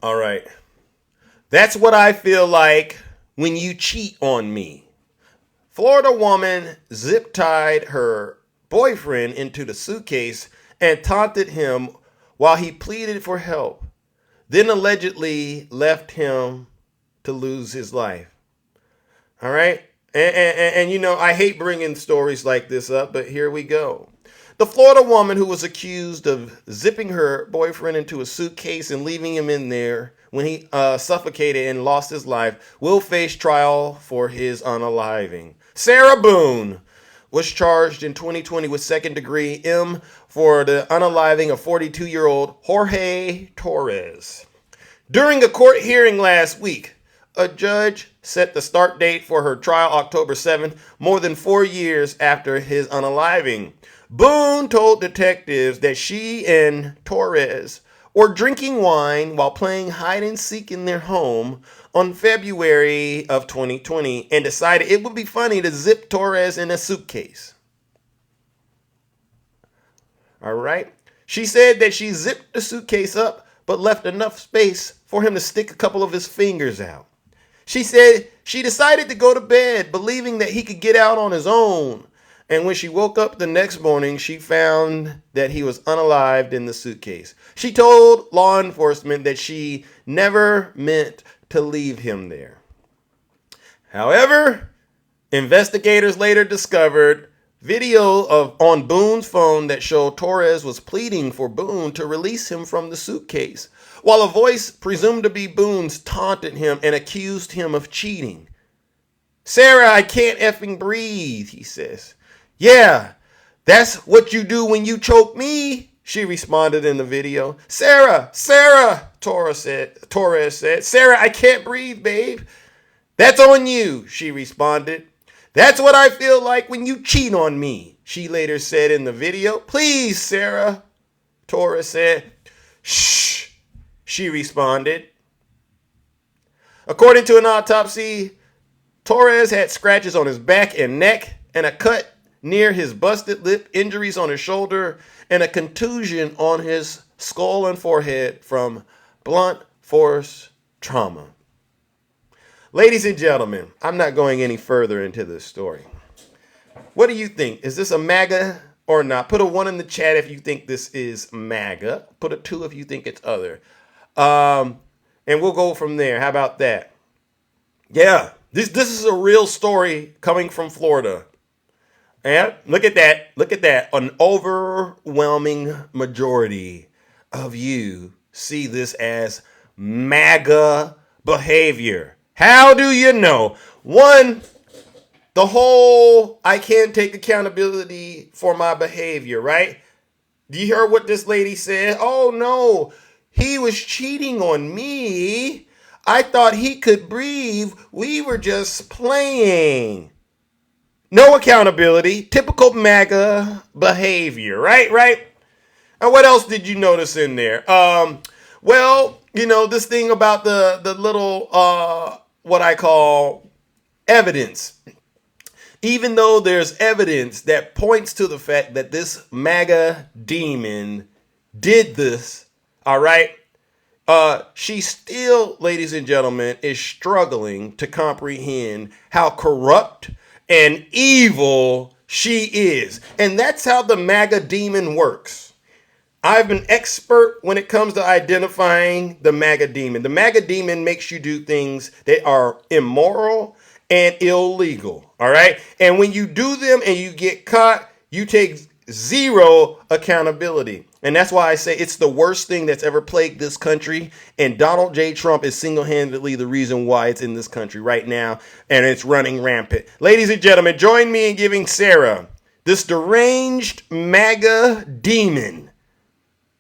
All right. That's what I feel like when you cheat on me. Florida woman zip-tied her boyfriend into the suitcase and taunted him while he pleaded for help, then allegedly left him to lose his life. All right? And you know, I hate bringing stories like this up, but here we go. The Florida woman who was accused of zipping her boyfriend into a suitcase and leaving him in there when he suffocated and lost his life will face trial for his unaliving. Sarah Boone was charged in 2020 with second-degree M for the unaliving of 42-year-old Jorge Torres. During a court hearing last week, a judge set the start date for her trial October 7th, more than 4 years after his unaliving. Boone told detectives that she and Torres were drinking wine while playing hide and seek in their home on February of 2020 and decided it would be funny to zip Torres in a suitcase. All right. She said that she zipped the suitcase up but left enough space for him to stick a couple of his fingers out. She said she decided to go to bed believing that he could get out on his own. And when she woke up the next morning, she found that he was unalived in the suitcase. She told law enforcement that she never meant to leave him there. However, investigators later discovered video on Boone's phone that showed Torres was pleading for Boone to release him from the suitcase, while a voice presumed to be Boone's taunted him and accused him of cheating. Sarah, I can't effing breathe, he says. Yeah, that's what you do when you choke me, she responded in the video. Sarah, Torres said. Sarah, I can't breathe, babe. That's on you, she responded. That's what I feel like when you cheat on me, she later said in the video. Please, Sarah, Torres said. Shh, she responded. According to an autopsy, Torres had scratches on his back and neck and a cut near his busted lip, injuries on his shoulder, and a contusion on his skull and forehead from blunt force trauma. Ladies and gentlemen, I'm not going any further into this story. What do you think? Is this a MAGA or not? Put a 1 in the chat if you think this is MAGA. Put a 2 if you think it's other. And we'll go from there. How about that? Yeah, this is a real story coming from Florida. Yeah, look at that. Look at that. An overwhelming majority of you see this as MAGA behavior. How do you know? One, the whole I can't take accountability for my behavior, right? Do you hear what this lady said? Oh no, he was cheating on me. I thought he could breathe. We were just playing. No accountability. Typical MAGA behavior, right? Right? And what else did you notice in there? Well, this thing about the little what I call evidence. Even though there's evidence that points to the fact that this MAGA demon did this, all right, she still, ladies and gentlemen, is struggling to comprehend how corrupt and evil she is. And that's how the MAGA demon works. I've been expert when it comes to identifying the MAGA demon. The MAGA demon makes you do things that are immoral and illegal. All right. And when you do them and you get caught, you take zero accountability. And that's why I say it's the worst thing that's ever plagued this country. And Donald J. Trump is single-handedly the reason why it's in this country right now. And it's running rampant. Ladies and gentlemen, join me in giving Sarah, this deranged MAGA demon,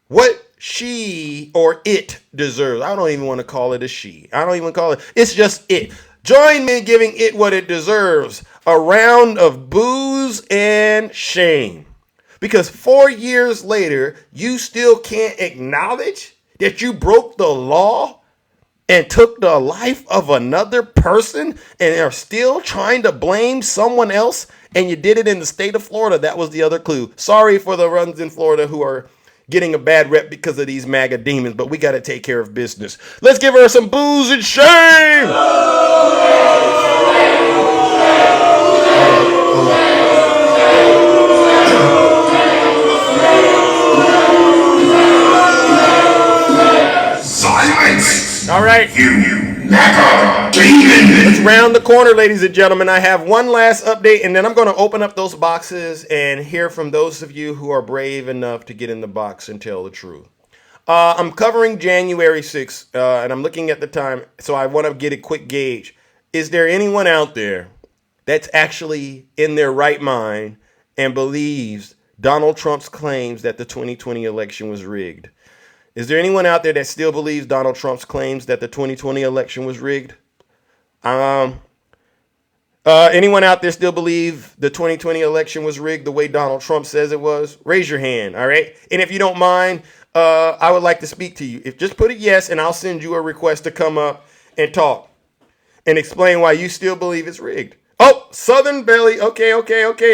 what she or it deserves. I don't even want to call it a she. I don't even call it. It's just it. Join me in giving it what it deserves. A round of booze and shame. Because 4 years later, you still can't acknowledge that you broke the law and took the life of another person and are still trying to blame someone else. And you did it in the state of Florida. That was the other clue. Sorry for the runs in Florida who are getting a bad rep because of these MAGA demons, but we got to take care of business. Let's give her some booze and shame. Silence! All right. You MAGA demon! Let's round the corner, ladies and gentlemen. I have one last update, and then I'm going to open up those boxes and hear from those of you who are brave enough to get in the box and tell the truth. I'm covering January 6th, and I'm looking at the time, so I want to get a quick gauge. Is there anyone out there that's actually in their right mind and believes Donald Trump's claims that the 2020 election was rigged? Is there anyone out there that still believes Donald Trump's claims that the 2020 election was rigged? Anyone out there still believe the 2020 election was rigged the way Donald Trump says it was? Raise your hand, all right? And if you don't mind, I would like to speak to you. If just put a yes, and I'll send you a request to come up and talk and explain why you still believe it's rigged. Oh, Southern Belly. Okay.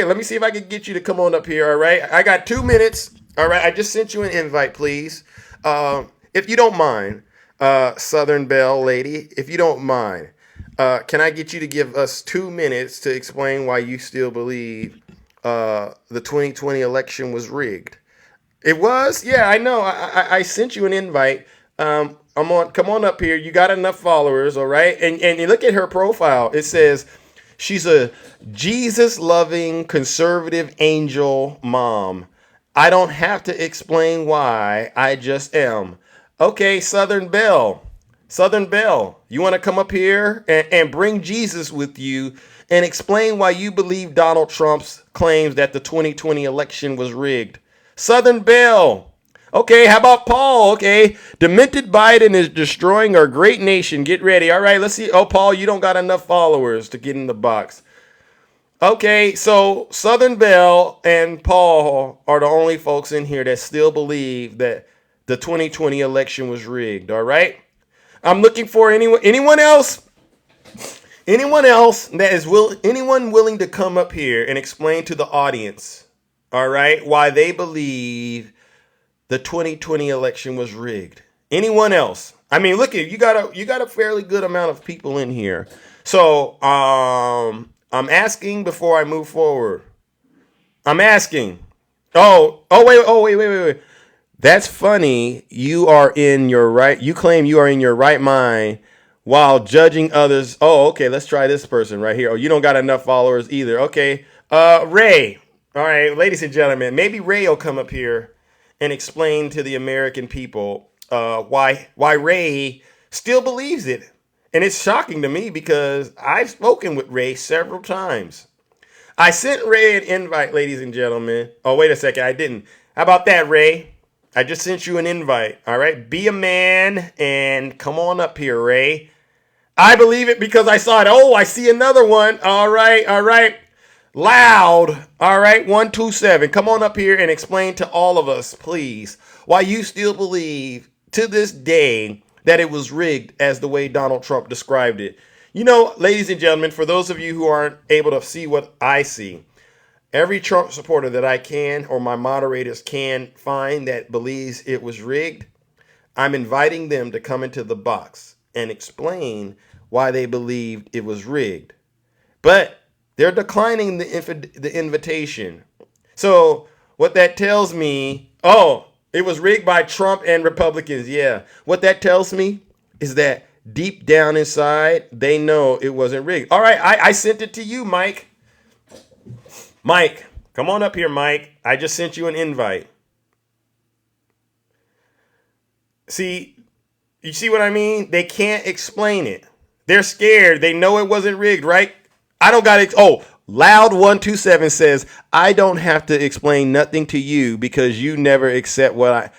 Let me see if I can get you to come on up here, all right? I got 2 minutes, all right? I just sent you an invite, please. If you don't mind, Southern Belle lady, if you don't mind, can I get you to give us 2 minutes to explain why you still believe the 2020 election was rigged? It was? Yeah, I know. I sent you an invite. Come on up here. You got enough followers, all right? And you look at her profile. It says she's a Jesus-loving conservative angel mom. I don't have to explain why. I just am. Okay, Southern Belle, you want to come up here and bring Jesus with you and explain why you believe Donald Trump's claims that the 2020 election was rigged? Southern Belle. Okay, how about Paul? Okay, demented Biden is destroying our great nation. Get ready. All right, let's see. Oh, Paul, you don't got enough followers to get in the box. Okay, so Southern Belle and Paul are the only folks in here that still believe that the 2020 election was rigged, all right? I'm looking for anyone else that is anyone willing to come up here and explain to the audience, all right, why they believe the 2020 election was rigged. Anyone else? I mean, look at you got a fairly good amount of people in here. So, I'm asking before I move forward. I'm asking. Wait. That's funny. You are in your right. You claim you are in your right mind while judging others. Oh, okay. Let's try this person right here. Oh, you don't got enough followers either. Okay. Ray. All right, ladies and gentlemen, maybe Ray will come up here and explain to the American people why Ray still believes it. And it's shocking to me because I've spoken with Ray several times. I sent Ray an invite, ladies and gentlemen. Oh, wait a second, I didn't. How about that, Ray? I just sent you an invite. All right, be a man and come on up here, Ray. I believe it because I saw it. Oh, I see another one. All right, all right. Loud. All right, 127. Come on up here and explain to all of us, please, why you still believe to this day that it was rigged as the way Donald Trump described it. You know, ladies and gentlemen, for those of you who aren't able to see what I see, every Trump supporter that I can or my moderators can find that believes it was rigged, I'm inviting them to come into the box and explain why they believed it was rigged. But they're declining the invitation. So what that tells me, oh, it was rigged by Trump and Republicans. Yeah. What that tells me is that deep down inside, they know it wasn't rigged. All right, I sent it to you, Mike. Mike, come on up here, Mike. I just sent you an invite. See, you see what I mean? They can't explain it. They're scared. They know it wasn't rigged, right? I don't got it. Oh, Loud 127 says, I don't have to explain nothing to you because you never accept what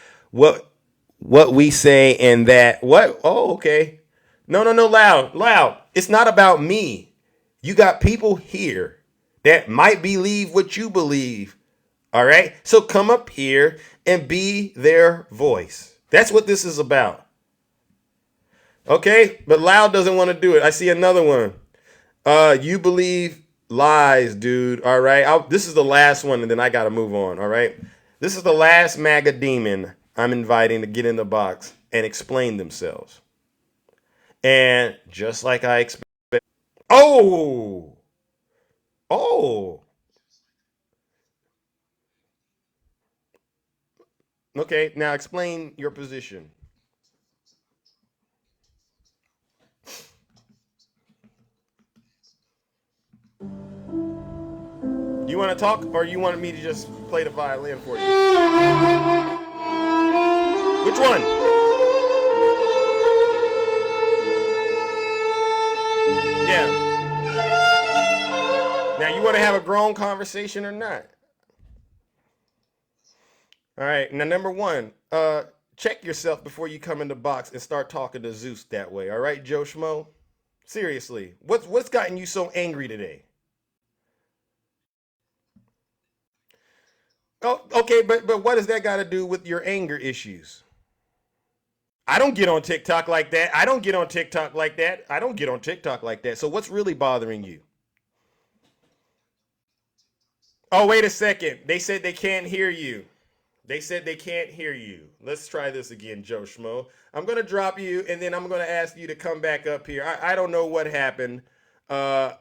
we say and that. What? Oh, okay. No, Loud. It's not about me. You got people here that might believe what you believe. All right. So come up here and be their voice. That's what this is about. Okay. But Loud doesn't want to do it. I see another one. You believe lies, dude. All right. This is the last one, and then I got to move on. All right. This is the last MAGA demon I'm inviting to get in the box and explain themselves. And just like I expect. Oh. Okay. Now explain your position. You want to talk, or you want me to just play the violin for you? Which one? Yeah. Now, you want to have a grown conversation or not? All right. Now, number one, check yourself before you come in the box and start talking to Zeus that way. All right, Joe Schmo? Seriously, what's gotten you so angry today? Oh, okay, but what does that got to do with your anger issues? I don't get on TikTok like that. I don't get on TikTok like that. I don't get on TikTok like that. So what's really bothering you? Oh, wait a second. They said they can't hear you. They said they can't hear you. Let's try this again, Joe Schmo. I'm going to drop you, and then I'm going to ask you to come back up here. I don't know what happened. Joe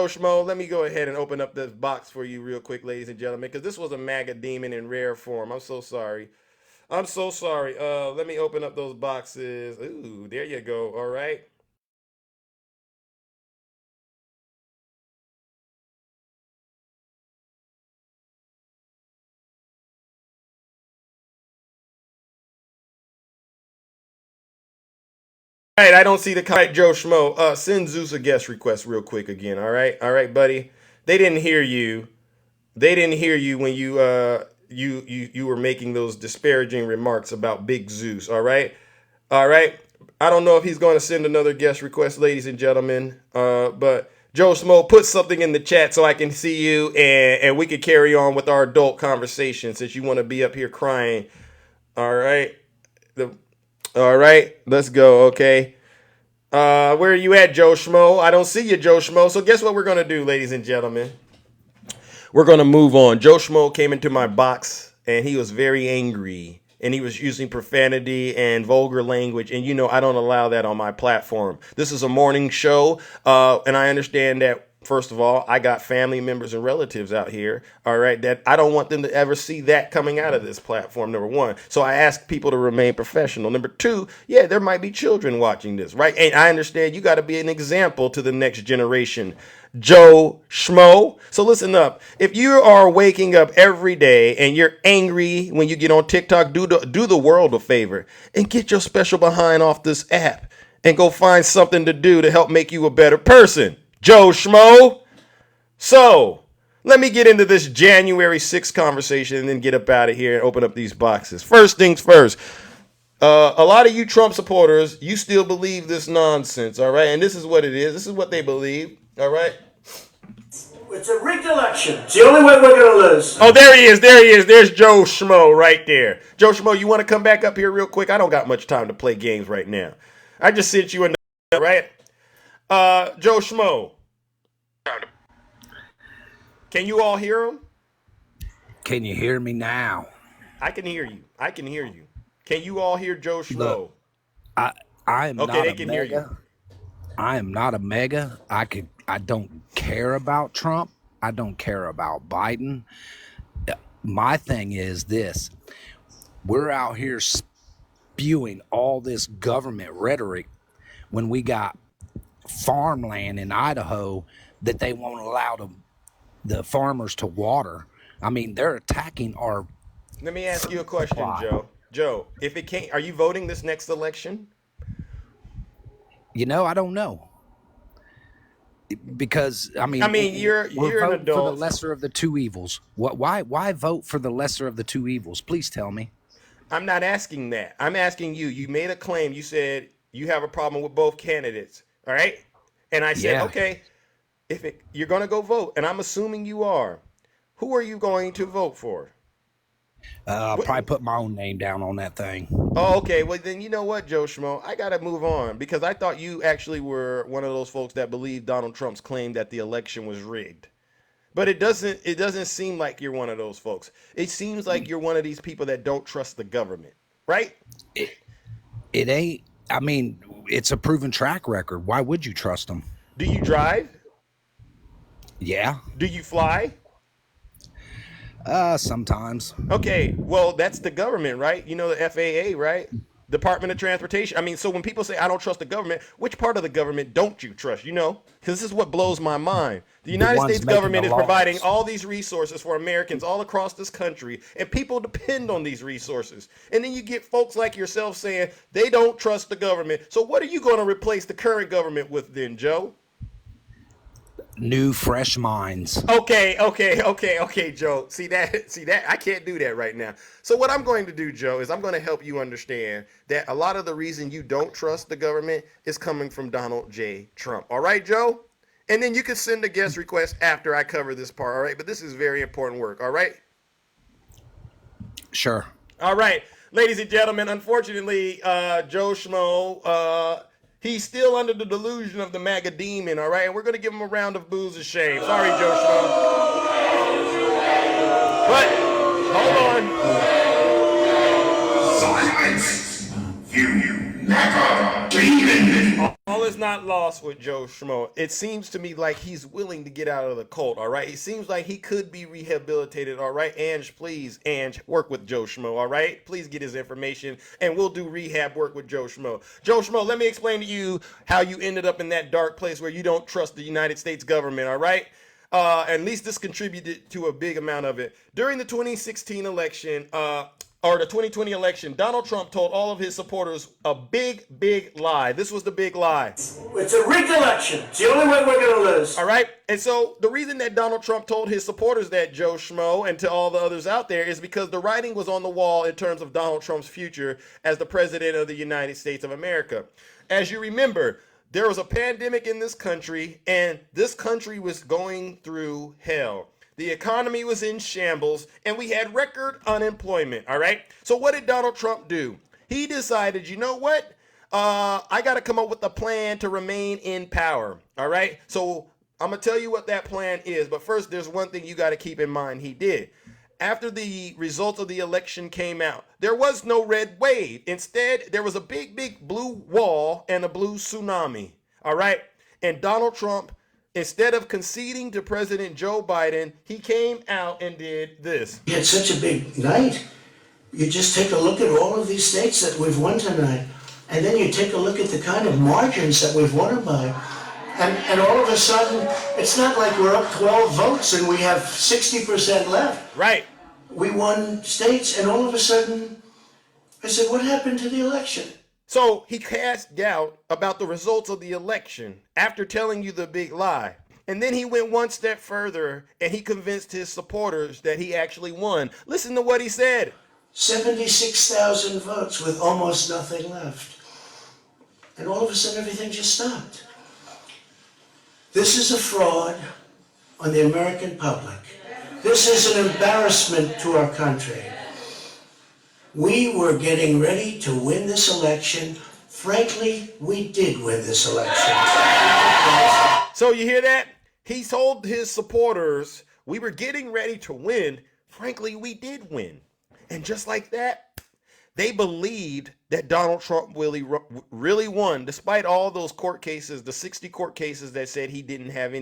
Schmo, let me go ahead and open up this box for you real quick, ladies and gentlemen, because this was a MAGA demon in rare form. I'm so sorry. I'm so sorry. Let me open up those boxes. Ooh, there you go. All right. All right, I don't see the kite, Joe Schmo. Send Zeus a guest request real quick again. All right, buddy. They didn't hear you. They didn't hear you when you were making those disparaging remarks about Big Zeus. All right, all right. I don't know if he's going to send another guest request, ladies and gentlemen. But Joe Schmo, put something in the chat so I can see you and we can carry on with our adult conversation since you want to be up here crying. All right. All right, let's go, okay? Where are you at, Joe Schmo? I don't see you, Joe Schmo. So guess what we're going to do, ladies and gentlemen? We're going to move on. Joe Schmo came into my box, and he was very angry, and he was using profanity and vulgar language, and you know I don't allow that on my platform. This is a morning show, and I understand that First of all, I got family members and relatives out here, all right, that I don't want them to ever see that coming out of this platform, number one. So I ask people to remain professional. Number two, yeah, there might be children watching this, right? And I understand you got to be an example to the next generation. Joe Schmo. So listen up. If you are waking up every day and you're angry when you get on TikTok, do the world a favor and get your special behind off this app and go find something to do to help make you a better person. Joe Schmo. So let me get into this January 6th conversation and then get up out of here and open up these boxes. First things first. A lot of you Trump supporters, you still believe this nonsense, all right? And this is what it is. This is what they believe, all right? It's a rigged election. It's the only way we're going to lose. Oh, there he is. There he is. There's Joe Schmo right there. Joe Schmo, you want to come back up here real quick? I don't got much time to play games right now. I just sent you a right? Joe Schmo. Can you all hear him? Can you hear me now? I can hear you. I can hear you. Can you all hear Joe Schmo? Look, I am okay, not they a can mega. hear you. I am not a mega. I don't care about Trump. I don't care about Biden. My thing is this. We're out here spewing all this government rhetoric when we got farmland in Idaho that they won't allow the farmers to water. I mean, they're attacking our. Let me ask you a question, supply. Joe. Joe, if it can't, are you voting this next election? You know, I don't know. Because I mean, you're an voting adult. for the lesser of the two evils. Why vote for the lesser of the two evils? Please tell me. I'm not asking that. I'm asking you. You made a claim. You said you have a problem with both candidates. All right. And I said, Yeah. okay, you're going to go vote, and I'm assuming you are. Who are you going to vote for? I'll probably put my own name down on that thing. Oh, okay. Well, then you know what, Joe Schmo? I got to move on because I thought you actually were one of those folks that believed Donald Trump's claim that the election was rigged. But it doesn't seem like you're one of those folks. It seems like you're one of these people that don't trust the government, right? It ain't. I mean, it's a proven track record. Why would you trust them? Do you drive? Yeah. Do you fly? Sometimes. Okay, well, that's the government, right? You know, the FAA, right? Department of Transportation. I mean, so when people say I don't trust the government, which part of the government don't you trust? You know, because this is what blows my mind. The United ones States making government the is laws. providing all these resources for Americans all across this country, and people depend on these resources. And then you get folks like yourself saying they don't trust the government. So what are you going to replace the current government with then, Joe? New, fresh minds. Okay, Joe. See that? I can't do that right now. So what I'm going to do, Joe, is I'm going to help you understand that a lot of the reason you don't trust the government is coming from Donald J. Trump. All right, Joe? And then you can send a guest request after I cover this part, all right? But this is very important work, all right? Sure. All right. Ladies and gentlemen, unfortunately, Joe Schmo, he's still under the delusion of the MAGA demon, all right? And we're going to give him a round of boos of shame. Sorry, Joe Schmo. But, hold on. Silence! You never demon! All is not lost with Joe Schmo. It seems to me like he's willing to get out of the cult, all right? It seems like he could be rehabilitated, all right? Ange, please, work with Joe Schmo, all right? Please get his information, and we'll do rehab work with Joe Schmo. Joe Schmo, let me explain to you how you ended up in that dark place where you don't trust the United States government, all right? At least this contributed to a big amount of it. During the 2016 election, or the 2020 election, Donald Trump told all of his supporters a big, big lie. This was the big lie. It's a rigged election. It's the only way we're going to lose. All right. And so the reason that Donald Trump told his supporters that, Joe Schmo, and to all the others out there, is because the writing was on the wall in terms of Donald Trump's future as the president of the United States of America. As you remember, there was a pandemic in this country, and this country was going through hell. The economy was in shambles, and we had record unemployment, all right? So what did Donald Trump do? He decided, you know what? I got to come up with a plan to remain in power, all right? So I'm going to tell you what that plan is, but first, there's one thing you got to keep in mind he did. After the results of the election came out, there was no red wave. Instead, there was a big, big blue wall and a blue tsunami, all right? And Donald Trump instead of conceding to President Joe Biden, he came out and did this. We had such a big night. You just take a look at all of these states that we've won tonight, and then you take a look at the kind of margins that we've won them by. And all of a sudden, it's not like we're up 12 votes and we have 60% left. Right. We won states, and all of a sudden, I said, what happened to the election? So he cast doubt about the results of the election after telling you the big lie. And then he went one step further and he convinced his supporters that he actually won. Listen to what he said. 76,000 votes with almost nothing left. And all of a sudden, everything just stopped. This is a fraud on the American public. This is an embarrassment to our country. We were getting ready to win this election. Frankly, we did win this election. So you hear that? He told his supporters, we were getting ready to win. Frankly, we did win. And just like that, they believed that Donald Trump really won, despite all those court cases, the 60 court cases that said he didn't have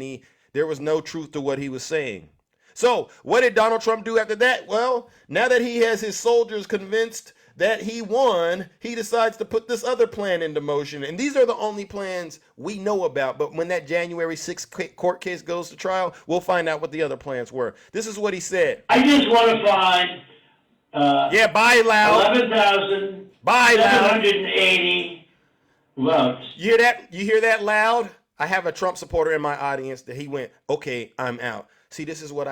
there was no truth to what he was saying. So what did Donald Trump do after that? Well, now that he has his soldiers convinced that he won, he decides to put this other plan into motion. And these are the only plans we know about. But when that January 6th court case goes to trial, we'll find out what the other plans were. This is what he said. I just want to find buy loud. 11,780 votes. You hear that? You hear that loud? I have a Trump supporter in my audience that he went, okay, I'm out. See, this is what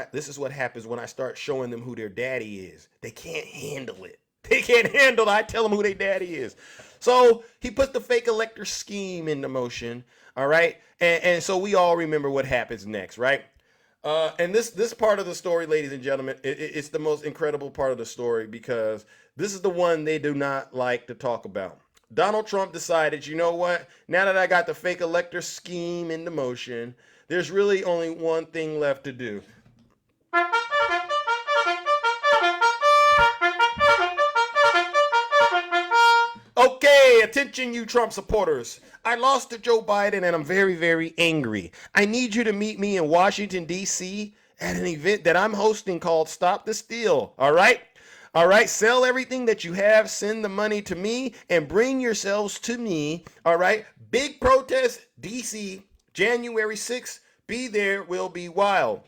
happens when I start showing them who their daddy is. They can't handle it. They can't handle it. I tell them who their daddy is. So he put the fake elector scheme into motion. All right. And so we all remember what happens next, right? And this part of the story, ladies and gentlemen, it's the most incredible part of the story because this is the one they do not like to talk about. Donald Trump decided, you know what? Now that I got the fake elector scheme into motion, there's really only one thing left to do. Okay, attention you Trump supporters. I lost to Joe Biden and I'm very, very angry. I need you to meet me in Washington, D.C. at an event that I'm hosting called Stop the Steal. All right? All right, sell everything that you have, send the money to me, and bring yourselves to me. All right, big protest, D.C., January 6th. Be there, will be wild.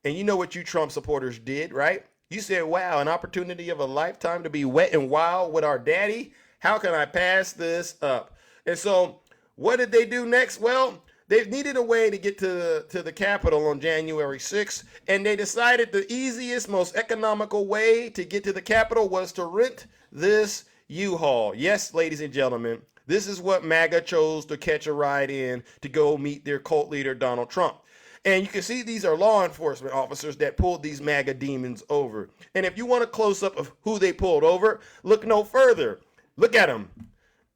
And you know what you Trump supporters did, right? You said, wow, an opportunity of a lifetime to be wet and wild with our daddy. How can I pass this up? And so what did they do next? Well, they needed a way to get to the Capitol on January 6th, and they decided the easiest, most economical way to get to the Capitol was to rent this U-Haul. Yes, ladies and gentlemen, this is what MAGA chose to catch a ride in to go meet their cult leader, Donald Trump. And you can see these are law enforcement officers that pulled these MAGA demons over. And if you want a close-up of who they pulled over, look no further. Look at them.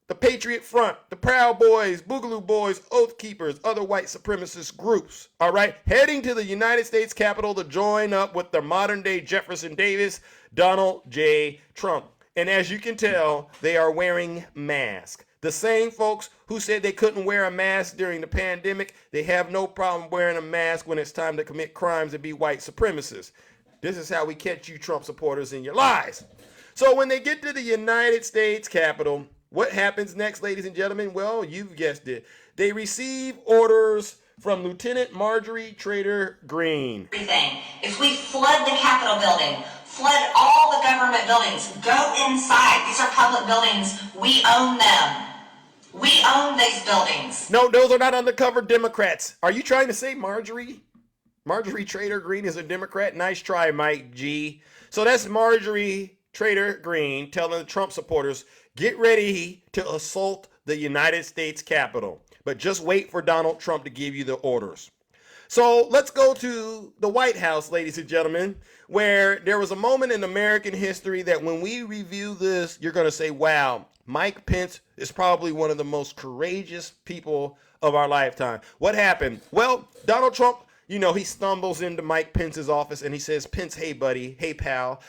The Patriot Front, the Proud Boys, Boogaloo Boys, Oath Keepers, other white supremacist groups, all right, heading to the United States Capitol to join up with the modern-day Jefferson Davis, Donald J. Trump. And as you can tell, they are wearing masks. The same folks who said they couldn't wear a mask during the pandemic, they have no problem wearing a mask when it's time to commit crimes and be white supremacists. This is how we catch you Trump supporters in your lies. So when they get to the United States Capitol, what happens next, ladies and gentlemen? Well, you've guessed it. They receive orders from Lieutenant Marjorie Trader Greene. Everything. If we flood the Capitol building, flood all the government buildings, go inside. These are public buildings. We own them. We own these buildings. No, those are not undercover Democrats. Are you trying to say Marjorie Trader Greene is a Democrat? Nice try, Mike G. So that's Marjorie Trader Greene telling the Trump supporters, get ready to assault the United States Capitol. But just wait for Donald Trump to give you the orders. So let's go to the White House, ladies and gentlemen, where there was a moment in American history that when we review this, you're going to say, wow, Mike Pence is probably one of the most courageous people of our lifetime. What happened? Well, Donald Trump, you know, he stumbles into Mike Pence's office and he says, Pence, hey, buddy, hey, pal,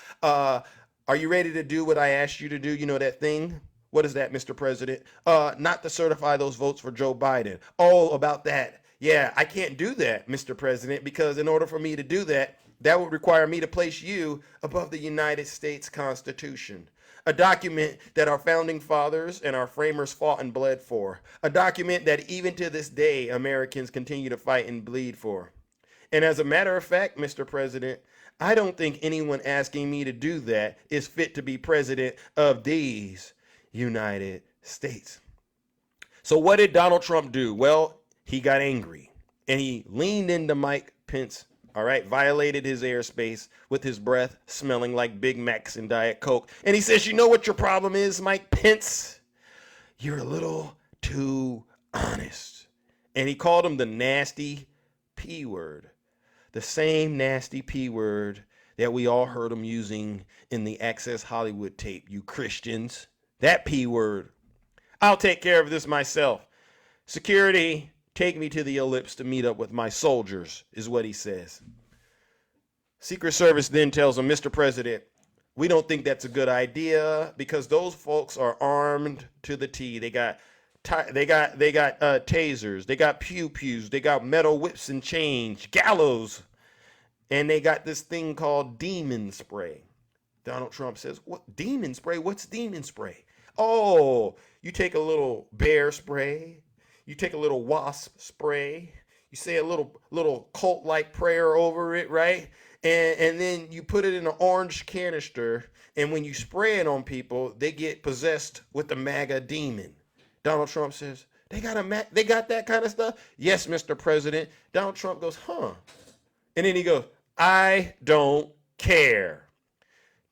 are you ready to do what I asked you to do? You know that thing? What is that, Mr. President? Not to certify those votes for Joe Biden. Oh, about that. Yeah, I can't do that, Mr. President, because in order for me to do that, that would require me to place you above the United States Constitution, a document that our founding fathers and our framers fought and bled for, a document that even to this day Americans continue to fight and bleed for. And as a matter of fact, Mr. President, I don't think anyone asking me to do that is fit to be president of these United States. So what did Donald Trump do? Well, he got angry and he leaned into Mike Pence, all right, violated his airspace with his breath smelling like Big Macs and Diet Coke. And he says, you know what your problem is, Mike Pence? You're a little too honest. And he called him the nasty P word, the same nasty P word that we all heard him using in the Access Hollywood tape, you Christians. That P word. I'll take care of this myself. Security, take me to the ellipse to meet up with my soldiers, is what he says. Secret Service then tells him, Mr. President, we don't think that's a good idea because those folks are armed to the T. They got tasers, they got pew-pews, they got metal whips and chains, gallows, and they got this thing called demon spray. Donald Trump says, what demon spray? What's demon spray? Oh, you take a little bear spray, you take a little wasp spray, you say a little cult-like prayer over it, right? And then you put it in an orange canister, and when you spray it on people, they get possessed with the MAGA demon. Donald Trump says, they got that kind of stuff? Yes, Mr. President. Donald Trump goes, huh? And then he goes, I don't care.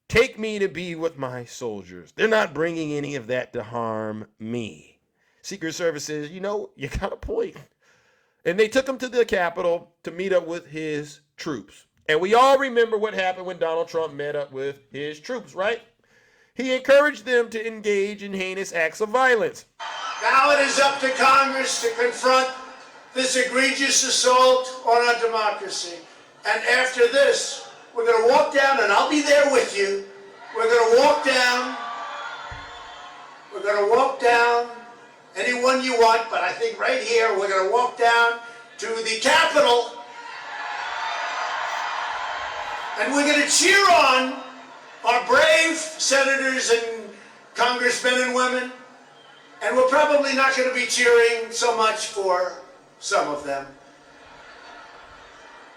Take me to be with my soldiers. They're not bringing any of that to harm me. Secret Service says, you know, you got a point. And they took him to the Capitol to meet up with his troops. And we all remember what happened when Donald Trump met up with his troops, right? He encouraged them to engage in heinous acts of violence. Now it is up to Congress to confront this egregious assault on our democracy. And after this, we're going to walk down, and I'll be there with you. We're going to walk down. We're going to walk down anyone you want, but I think right here we're going to walk down to the Capitol. And we're going to cheer on our brave senators and congressmen and women. And we're probably not going to be cheering so much for some of them.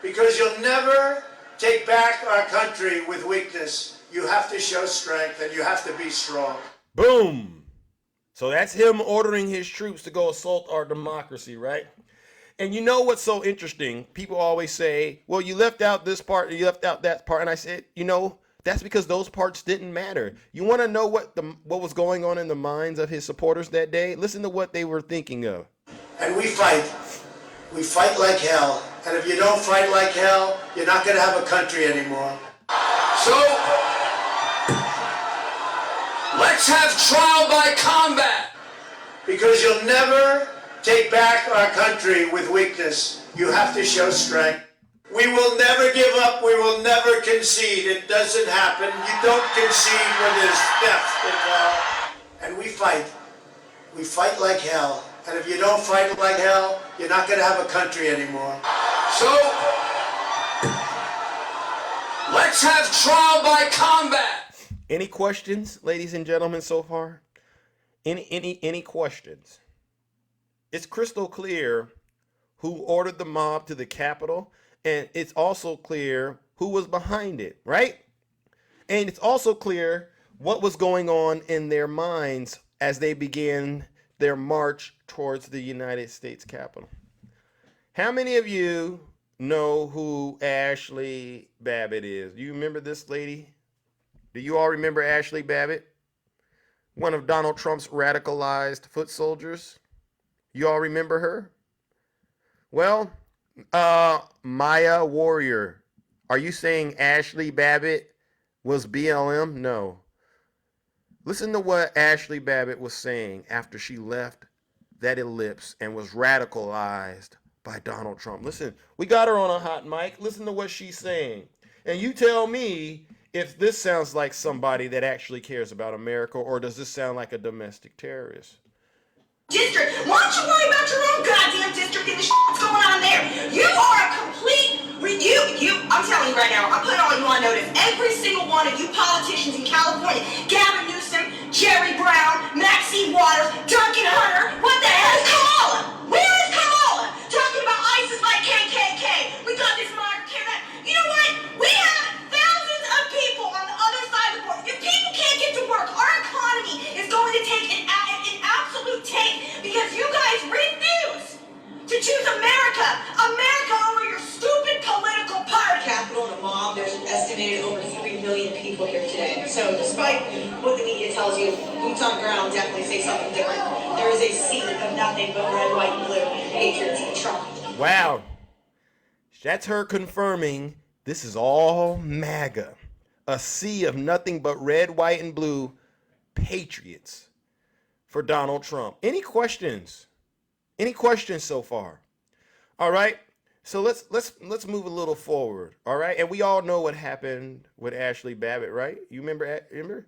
Because you'll never take back our country with weakness. You have to show strength and you have to be strong. Boom. So that's him ordering his troops to go assault our democracy, right? And you know what's so interesting? People always say, well, you left out this part, you left out that part. And I said, you know, that's because those parts didn't matter. You want to know what was going on in the minds of his supporters that day? Listen to what they were thinking of. And we fight. We fight like hell. And if you don't fight like hell, you're not going to have a country anymore. So, let's have trial by combat. Because you'll never take back our country with weakness. You have to show strength. We will never give up. We will never concede. It doesn't happen. You don't concede when there's death involved. And we fight. We fight like hell. And if you don't fight like hell, you're not going to have a country anymore. So, let's have trial by combat. Any questions, ladies and gentlemen, so far? Any questions? It's crystal clear who ordered the mob to the Capitol, and it's also clear who was behind it, right? And it's also clear what was going on in their minds as they began their march towards the United States Capitol. How many of you know who Ashley Babbitt is? Do you remember this lady? Do you all remember Ashley Babbitt? One of Donald Trump's radicalized foot soldiers. You all remember her? Well, Maya Warrior. Are you saying Ashley Babbitt was BLM? No. Listen to what Ashley Babbitt was saying after she left that ellipse and was radicalized by Donald Trump. Listen, we got her on a hot mic. Listen to what she's saying. And you tell me if this sounds like somebody that actually cares about America, or does this sound like a domestic terrorist? district. Why don't you worry about your own goddamn district and the shit that's going on there? You are a complete, I'm telling you right now, I'm putting all you on notice. Every single one of you politicians in California, Gavin Newsom, Jerry Brown, Maxine Waters, Duncan Hunter, what the hell is Kamala? Where is Kamala? Talking about ISIS like KKK. We got this MAGA that. You know what? We have thousands of people on the other side of the border. If people can't get to work, our economy is going to take an absolute tank because you guys refuse to choose America over your stupid political party. Capital and a mob, there's an estimated over 3 million people here today. So despite what the media tells you, boots on the ground definitely say something different. There is a sea of nothing but red, white, and blue, patriots and Trump. Wow. That's her confirming this is all MAGA. A sea of nothing but red, white, and blue patriots for Donald Trump. Any questions? Any questions so far? All right. So let's move a little forward. All right. And we all know what happened with Ashley Babbitt, right? You remember?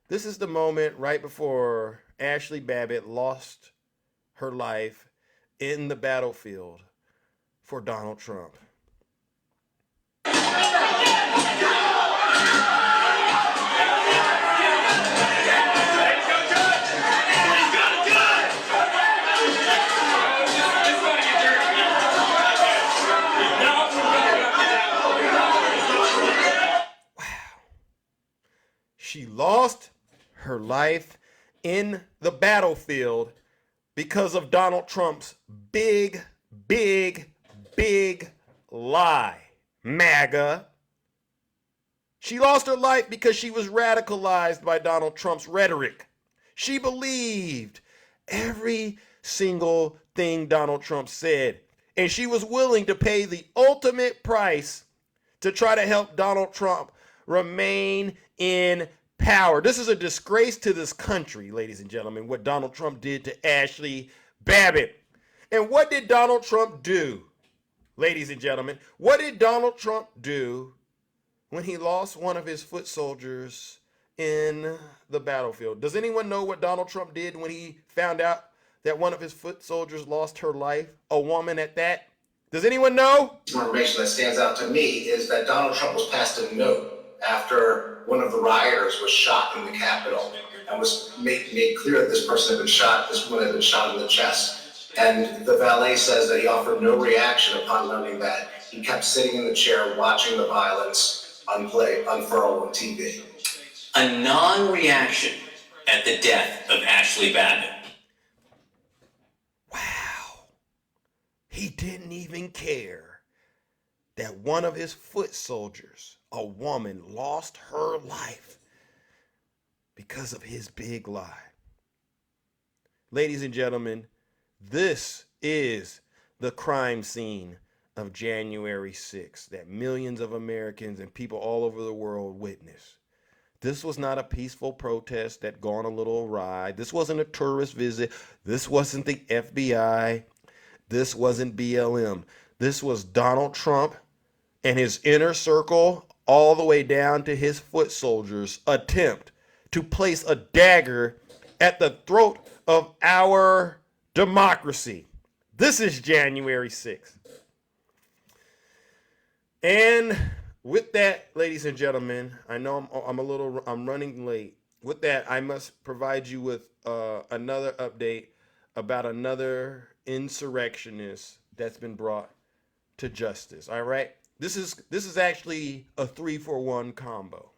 This is the moment right before Ashley Babbitt lost her life in the battlefield for Donald Trump. She lost her life in the battlefield because of Donald Trump's big lie. MAGA. She lost her life because she was radicalized by Donald Trump's rhetoric. She believed every single thing Donald Trump said, and she was willing to pay the ultimate price to try to help Donald Trump remain in power. This is a disgrace to this country, ladies and gentlemen, what Donald Trump did to Ashley Babbitt. And what did Donald Trump do, ladies and gentlemen? What did Donald Trump do when he lost one of his foot soldiers in the battlefield? Does anyone know what Donald Trump did when he found out that one of his foot soldiers lost her life? A woman at that? Does anyone know? Information that stands out to me is that Donald Trump was passed a note after one of the rioters was shot in the Capitol and was made clear that this person had been shot, this woman had been shot in the chest. And the valet says that he offered no reaction upon learning that. He kept sitting in the chair watching the violence unfurl on TV. A non-reaction at the death of Ashley Babbitt. Wow. He didn't even care that one of his foot soldiers, a woman, lost her life because of his big lie. Ladies and gentlemen, this is the crime scene of January 6th that millions of Americans and people all over the world witnessed. This was not a peaceful protest that gone a little awry. This wasn't a tourist visit. This wasn't the FBI. This wasn't BLM. This was Donald Trump and his inner circle, all the way down to his foot soldiers' attempt to place a dagger at the throat of our democracy. This is January 6th. And with that, ladies and gentlemen, I know I'm running late. With that, I must provide you with another update about another insurrectionist that's been brought to justice. All right. This is actually a 3-for-1 combo.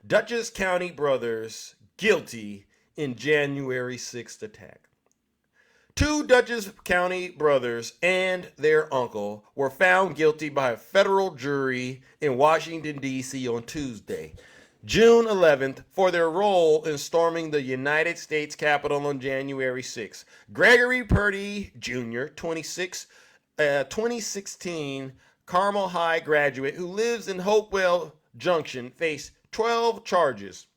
Dutchess County brothers guilty in January 6th attack. 2 Dutchess County brothers and their uncle were found guilty by a federal jury in Washington, D.C. on Tuesday, June 11th, for their role in storming the United States Capitol on January 6th. Gregory Purdy Jr., 26, 2016 Carmel High graduate who lives in Hopewell Junction, faced 12 charges.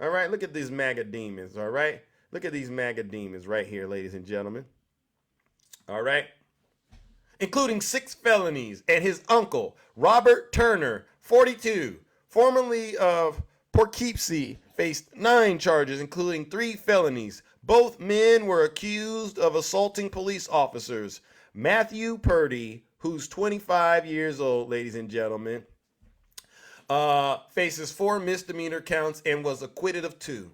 All right, look at these MAGA demons, all right? Look at these MAGA demons right here, ladies and gentlemen. All right? Including 6 felonies, and his uncle, Robert Turner, 42, formerly of Poughkeepsie, faced 9 charges, including 3 felonies. Both men were accused of assaulting police officers. Matthew Purdy, who's 25 years old, ladies and gentlemen, faces 4 misdemeanor counts and was acquitted of 2.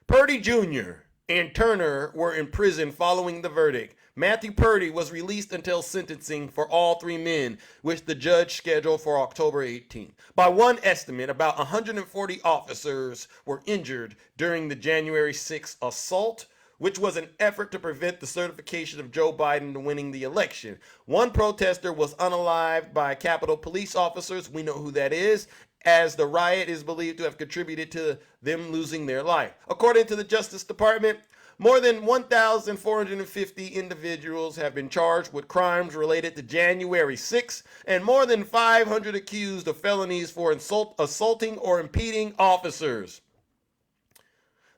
Purdy Jr. and Turner were in prison following the verdict. Matthew Purdy was released until sentencing for all 3 men, which the judge scheduled for October 18th. By one estimate, about 140 officers were injured during the January 6th assault, which was an effort to prevent the certification of Joe Biden winning the election. One protester was unalived by Capitol police officers. We know who that is, as the riot is believed to have contributed to them losing their life. According to the Justice Department, more than 1,450 individuals have been charged with crimes related to January 6th, and more than 500 accused of felonies for assaulting or impeding officers.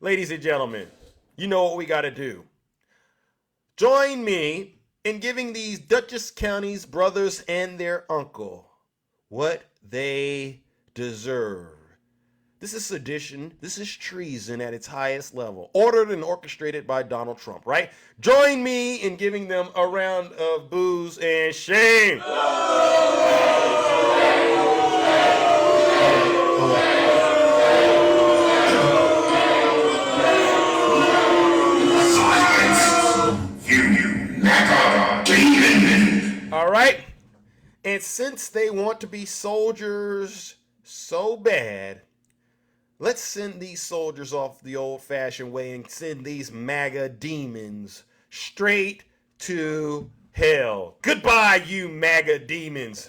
Ladies and gentlemen, you know what we got to do. Join me in giving these Dutchess County's brothers and their uncle what they deserve. This is sedition. This is treason at its highest level, ordered and orchestrated by Donald Trump, right? Join me in giving them a round of boos and shame. All right. And since they want to be soldiers so bad, let's send these soldiers off the old-fashioned way and send these MAGA demons straight to hell. Goodbye, you MAGA demons.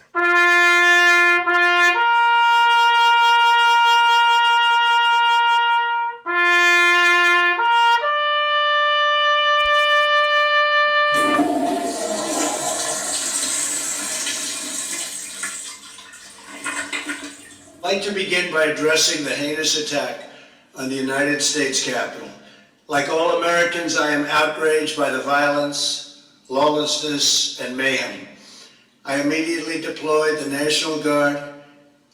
I'd like to begin by addressing the heinous attack on the United States Capitol. Like all Americans, I am outraged by the violence, lawlessness, and mayhem. I immediately deployed the National Guard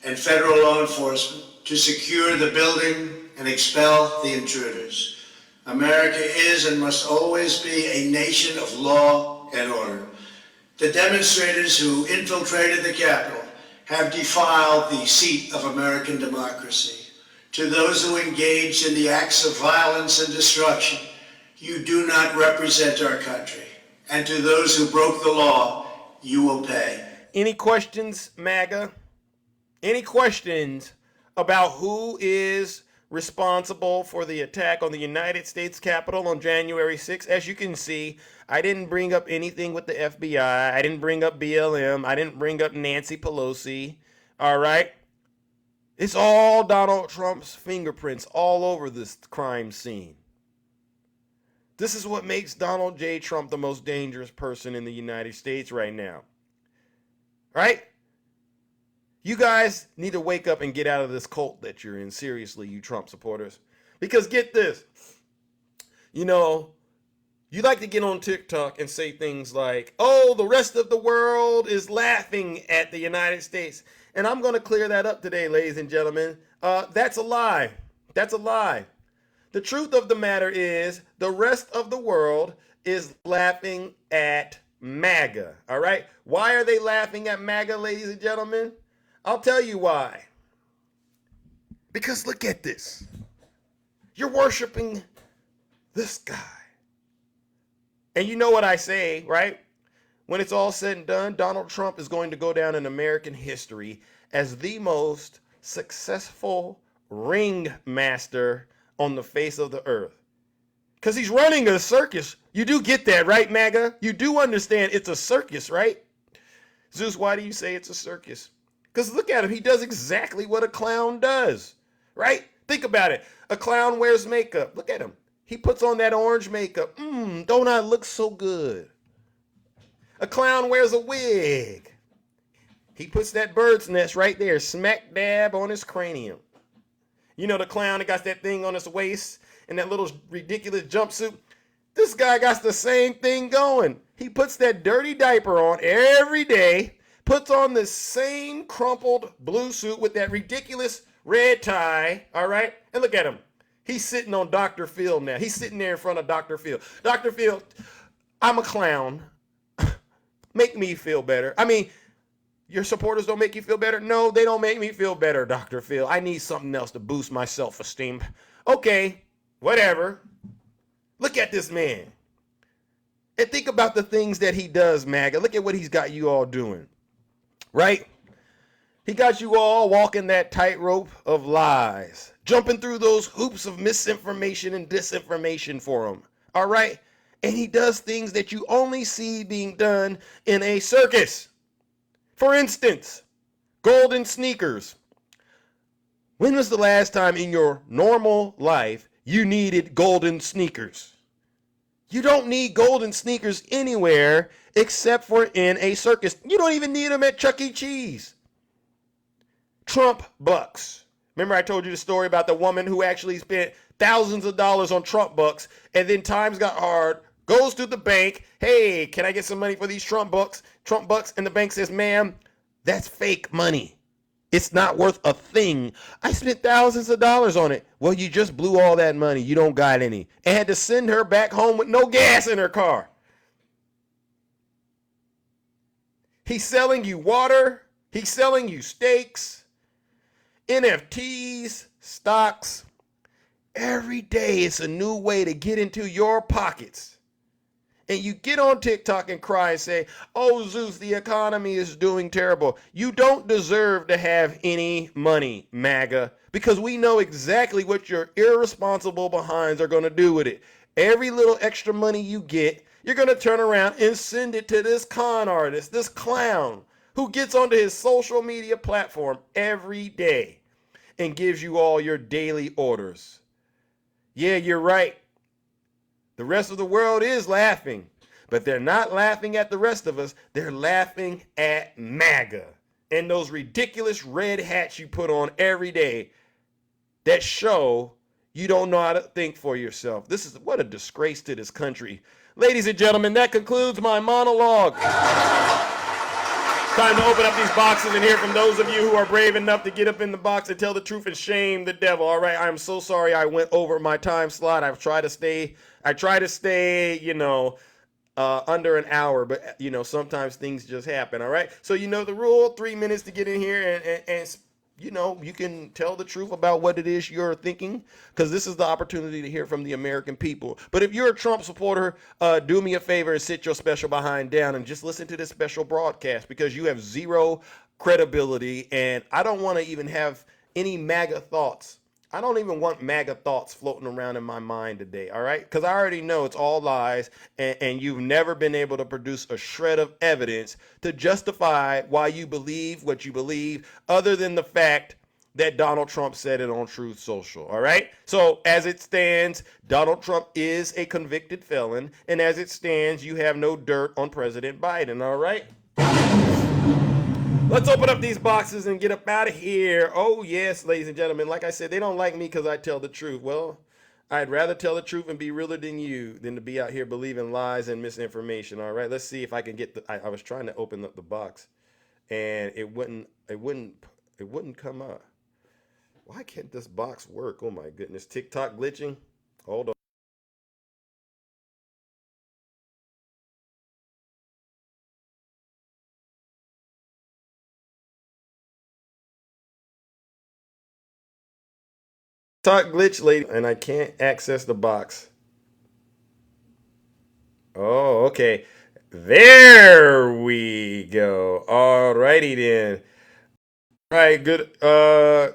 and federal law enforcement to secure the building and expel the intruders. America is and must always be a nation of law and order. The demonstrators who infiltrated the Capitol have defiled the seat of American democracy. To those who engaged in the acts of violence and destruction, you do not represent our country. And to those who broke the law, you will pay. Any questions, MAGA? Any questions about who is responsible for the attack on the United States Capitol on January 6th? As you can see, I didn't bring up anything with the FBI. I didn't bring up BLM. I didn't bring up Nancy Pelosi. All right? It's all Donald Trump's fingerprints all over this crime scene. This is what makes Donald J. Trump the most dangerous person in the United States right now. Right? You guys need to wake up and get out of this cult that you're in. Seriously, you Trump supporters. Because get this. You know, you like to get on TikTok and say things like, oh, the rest of the world is laughing at the United States. And I'm going to clear that up today, ladies and gentlemen. That's a lie. That's a lie. The truth of the matter is the rest of the world is laughing at MAGA. All right? Why are they laughing at MAGA, ladies and gentlemen? I'll tell you why. Because look at this. You're worshiping this guy. And you know what I say, right? When it's all said and done, Donald Trump is going to go down in American history as the most successful ringmaster on the face of the earth. Because he's running a circus. You do get that, right, MAGA? You do understand it's a circus, right? Zeus, why do you say it's a circus? Because look at him. He does exactly what a clown does, right? Think about it. A clown wears makeup. Look at him. He puts on that orange makeup. Don't I look so good? A clown wears a wig. He puts that bird's nest right there, smack dab on his cranium. You know the clown that got that thing on his waist and that little ridiculous jumpsuit? This guy got the same thing going. He puts that dirty diaper on every day, puts on the same crumpled blue suit with that ridiculous red tie, all right? And look at him. He's sitting on Dr. Phil now. He's sitting there in front of Dr. Phil. Dr. Phil, I'm a clown. Make me feel better. I mean, your supporters don't make you feel better? No, they don't make me feel better, Dr. Phil. I need something else to boost my self-esteem. Okay, whatever. Look at this man. And think about the things that he does, MAGA. Look at what he's got you all doing, right? He got you all walking that tightrope of lies, jumping through those hoops of misinformation and disinformation for him, all right? And he does things that you only see being done in a circus. For instance, golden sneakers. When was the last time in your normal life you needed golden sneakers? You don't need golden sneakers anywhere except for in a circus. You don't even need them at Chuck E. Cheese. Trump bucks. Remember I told you the story about the woman who actually spent thousands of dollars on Trump bucks, and then times got hard, goes to the bank, hey, can I get some money for these Trump bucks? And the bank says, ma'am, that's fake money. It's not worth a thing. I spent thousands of dollars on it. Well, you just blew all that money. You don't got any. And had to send her back home with no gas in her car. He's selling you water. He's selling you steaks, NFTs, stocks. Every day it's a new way to get into your pockets. And you get on TikTok and cry and say, oh, Zeus, the economy is doing terrible. You don't deserve to have any money, MAGA, because we know exactly what your irresponsible behinds are going to do with it. Every little extra money you get, you're going to turn around and send it to this con artist, this clown, who gets onto his social media platform every day and gives you all your daily orders. Yeah, you're right. The rest of the world is laughing, but they're not laughing at the rest of us. They're laughing at MAGA and those ridiculous red hats you put on every day that show you don't know how to think for yourself. This is what a disgrace to this country. Ladies and gentlemen, that concludes my monologue. Time to open up these boxes and hear from those of you who are brave enough to get up in the box and tell the truth and shame the devil. All right, I'm so sorry I went over my time slot. I try to stay, under an hour, but sometimes things just happen. All right, so you know the rule: 3 minutes to get in here and you can tell the truth about what it is you're thinking, because this is the opportunity to hear from the American people. But if you're a Trump supporter, do me a favor and sit your special behind down and just listen to this special broadcast, because you have zero credibility, and I don't want to even have any MAGA thoughts. I don't even want MAGA thoughts floating around in my mind today, all right? Because I already know it's all lies, and you've never been able to produce a shred of evidence to justify why you believe what you believe, other than the fact that Donald Trump said it on Truth Social, all right? So as it stands, Donald Trump is a convicted felon, and as it stands, you have no dirt on President Biden, all right? Let's open up these boxes and get up out of here. Oh, yes, ladies and gentlemen. Like I said, they don't like me because I tell the truth. Well, I'd rather tell the truth and be realer than you than to be out here believing lies and misinformation. All right, let's see if I can get I was trying to open up the box, and it wouldn't come up. Why can't this box work? Oh my goodness, TikTok glitching. Hold on. TikTok glitch, lady, and I can't access the box. Oh, okay. There we go. Alrighty then. All right,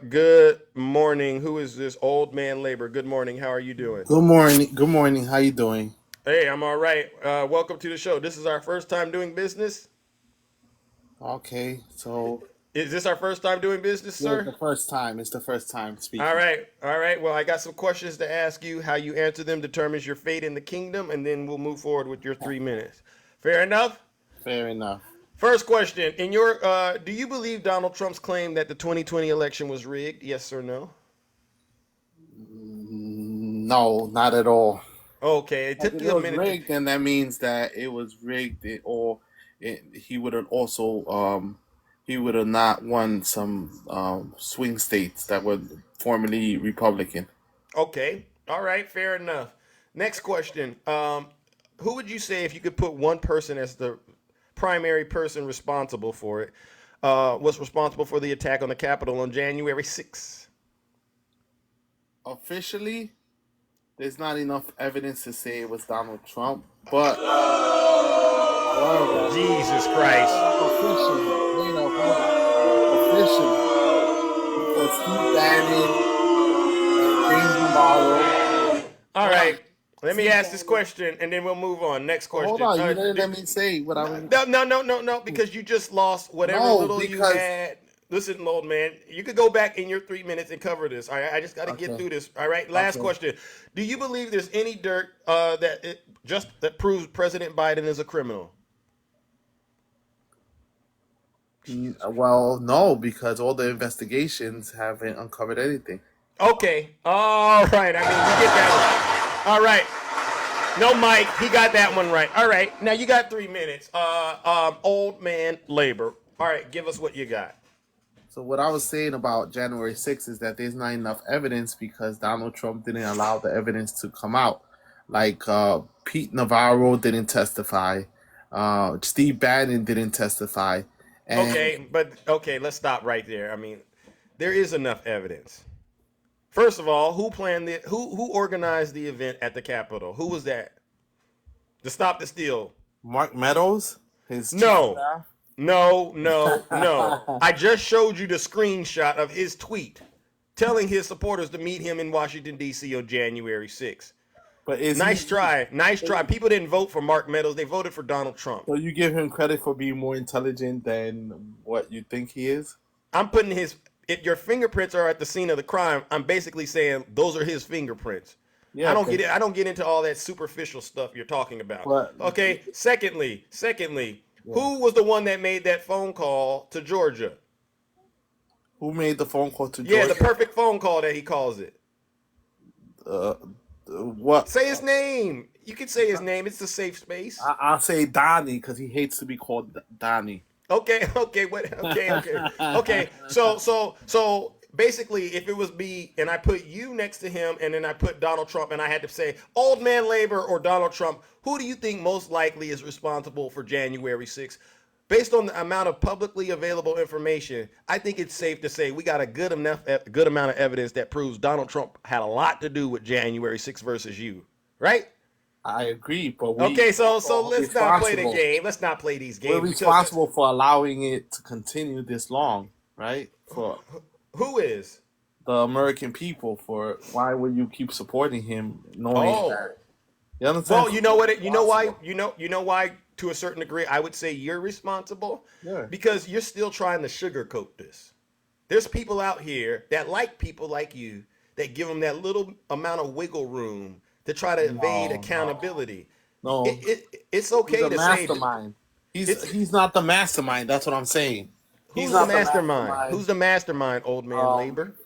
good morning. Who is this old man labor? Good morning. How are you doing? Good morning. Good morning. How you doing? Hey, I'm all right. Welcome to the show. This is our first time doing business. Okay, so Is this our first time doing business, yeah, it's sir? the first time. It's the first time All speaking. right, all right. Well, I got some questions to ask you. How you answer them determines your fate in the kingdom, and then we'll move forward with your 3 minutes. Fair enough? Fair enough. First question. Do you believe Donald Trump's claim that the 2020 election was rigged? Yes or no? No, not at all. Okay, it If took it you a was minute to. rigged, then that means that it was rigged, he would have also he would have not won some swing states that were formerly Republican. Okay. All right. Fair enough. Next question. Who would you say if you could put one person as the primary person responsible for it? Was responsible for the attack on the Capitol on January 6th? Officially, there's not enough evidence to say it was Donald Trump, but however, Jesus Christ. officially, wait up, hold on. Officially, because Steve Bannon and James Navarro. All Hold on. right. Let me Steve ask this Bannon. question and then we'll move on. Next Well, hold question. on. You didn't let me say what I was. No, because you just lost whatever No, little you because had. Listen, old man, you could go back in your 3 minutes and cover this. All right, I just got to get okay, through this. All right, last okay. question. Do you believe there's any dirt that proves President Biden is a criminal? Well, no, because all the investigations haven't uncovered anything. Okay, all right. I mean, you get that one. All right. No, Mike, he got that one right. All right, now you got 3 minutes. Old man labor. All right, give us what you got. So what I was saying about January 6th is that there's not enough evidence because Donald Trump didn't allow the evidence to come out. Like Pete Navarro didn't testify, Steve Bannon didn't testify, and Okay, let's stop right there. I mean, there is enough evidence. First of all, who planned the who organized the event at the Capitol? Who was that? To stop the steal. Mark Meadows, his chief of No. staff. No. I just showed you the screenshot of his tweet telling his supporters to meet him in Washington D.C. on January 6th. But is Nice he? try. People didn't vote for Mark Meadows; they voted for Donald Trump. So you give him credit for being more intelligent than what you think he is? I'm putting if your fingerprints are at the scene of the crime, I'm basically saying those are his fingerprints. Yeah, I don't get into all that superficial stuff you're talking about. But Okay. Secondly, who was the one that made that phone call to Georgia? who made the phone call to Yeah, Georgia? the perfect phone call that he calls it. What? Say his name. You can say his name. It's a safe space. I'll say Donnie because he hates to be called Donnie. Okay. So basically, if it was me and I put you next to him and then I put Donald Trump and I had to say old man labor or Donald Trump, who do you think most likely is responsible for January 6th? Based on the amount of publicly available information, I think it's safe to say we got a good amount of evidence that proves Donald Trump had a lot to do with January 6th versus you, right? I agree, but So let's not play the game. Let's not play these games. We're responsible for allowing it to continue this long, right? For who is the American people? For why would you keep supporting him, knowing that? You understand? Well, you know what? You know why? You know why? To a certain degree, I would say you're responsible. Yeah. Because you're still trying to sugarcoat this. There's people out here that like people like you that give them that little amount of wiggle room to try to evade accountability. No, it's okay to mastermind. He's not the mastermind. That's what I'm saying. Who's the mastermind? Who's the mastermind, old man labor?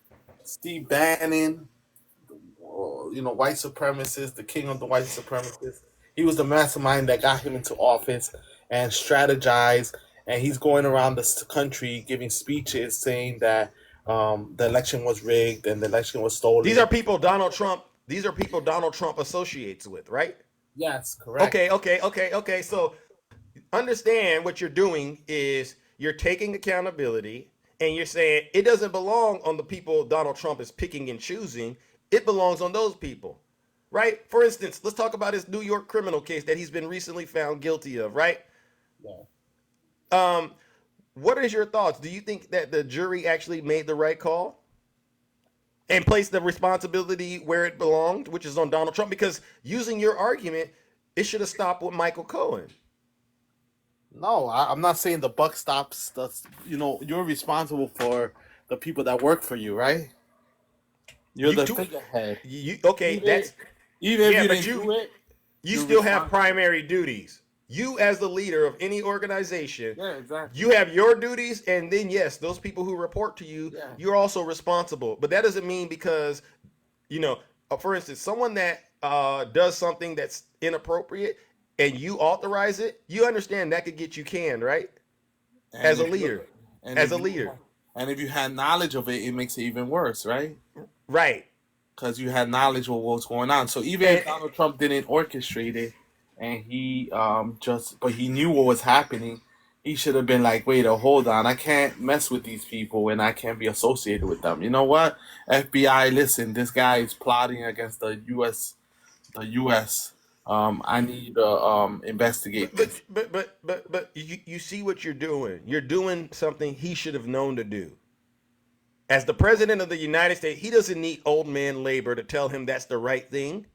Steve Bannon, white supremacist, the king of the white supremacists. He was the mastermind that got him into office and strategized. And he's going around the country giving speeches saying that the election was rigged and the election was stolen. These are people Donald Trump associates with, right? Yes, correct. Okay. So understand what you're doing is you're taking accountability and you're saying it doesn't belong on the people Donald Trump is picking and choosing. It belongs on those people, right? For instance, let's talk about his New York criminal case that he's been recently found guilty of, right? Yeah. What is your thoughts? Do you think that the jury actually made the right call and placed the responsibility where it belonged, which is on Donald Trump? Because using your argument, it should have stopped with Michael Cohen. No, I'm not saying the buck stops. You're responsible for the people that work for you, right? You're the figurehead. You still have primary duties. You as the leader of any organization, yeah, exactly. You have your duties, and then yes, those people who report to you, you're also responsible. But that doesn't mean because, for instance, someone that does something that's inappropriate and you authorize it, you understand that could get you canned, right? As a leader. And if you had knowledge of it, it makes it even worse, right? Right. because you had knowledge of what was going on. So even if Donald Trump didn't orchestrate it, and he but he knew what was happening, he should have been like, wait, hold on, I can't mess with these people and I can't be associated with them. You know what? FBI, listen, this guy is plotting against the U.S. I need to investigate this. But you see what you're doing. You're doing something he should have known to do. As the president of the United States, he doesn't need old man labor to tell him that's the right thing.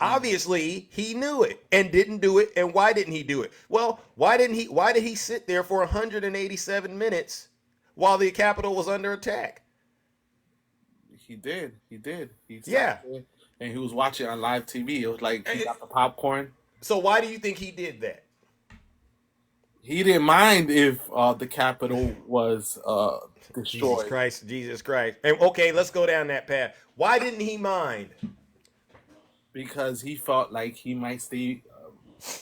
Obviously, he knew it and didn't do it. And why didn't he do it? Well, why did he sit there for 187 minutes while the Capitol was under attack? He did. He sat Yeah. there and he was watching on live TV. It was like he got the popcorn. So why do you think he did that? He didn't mind if the Capitol was destroyed. Jesus Christ. And okay, let's go down that path. Why didn't he mind? Because he felt like he might stay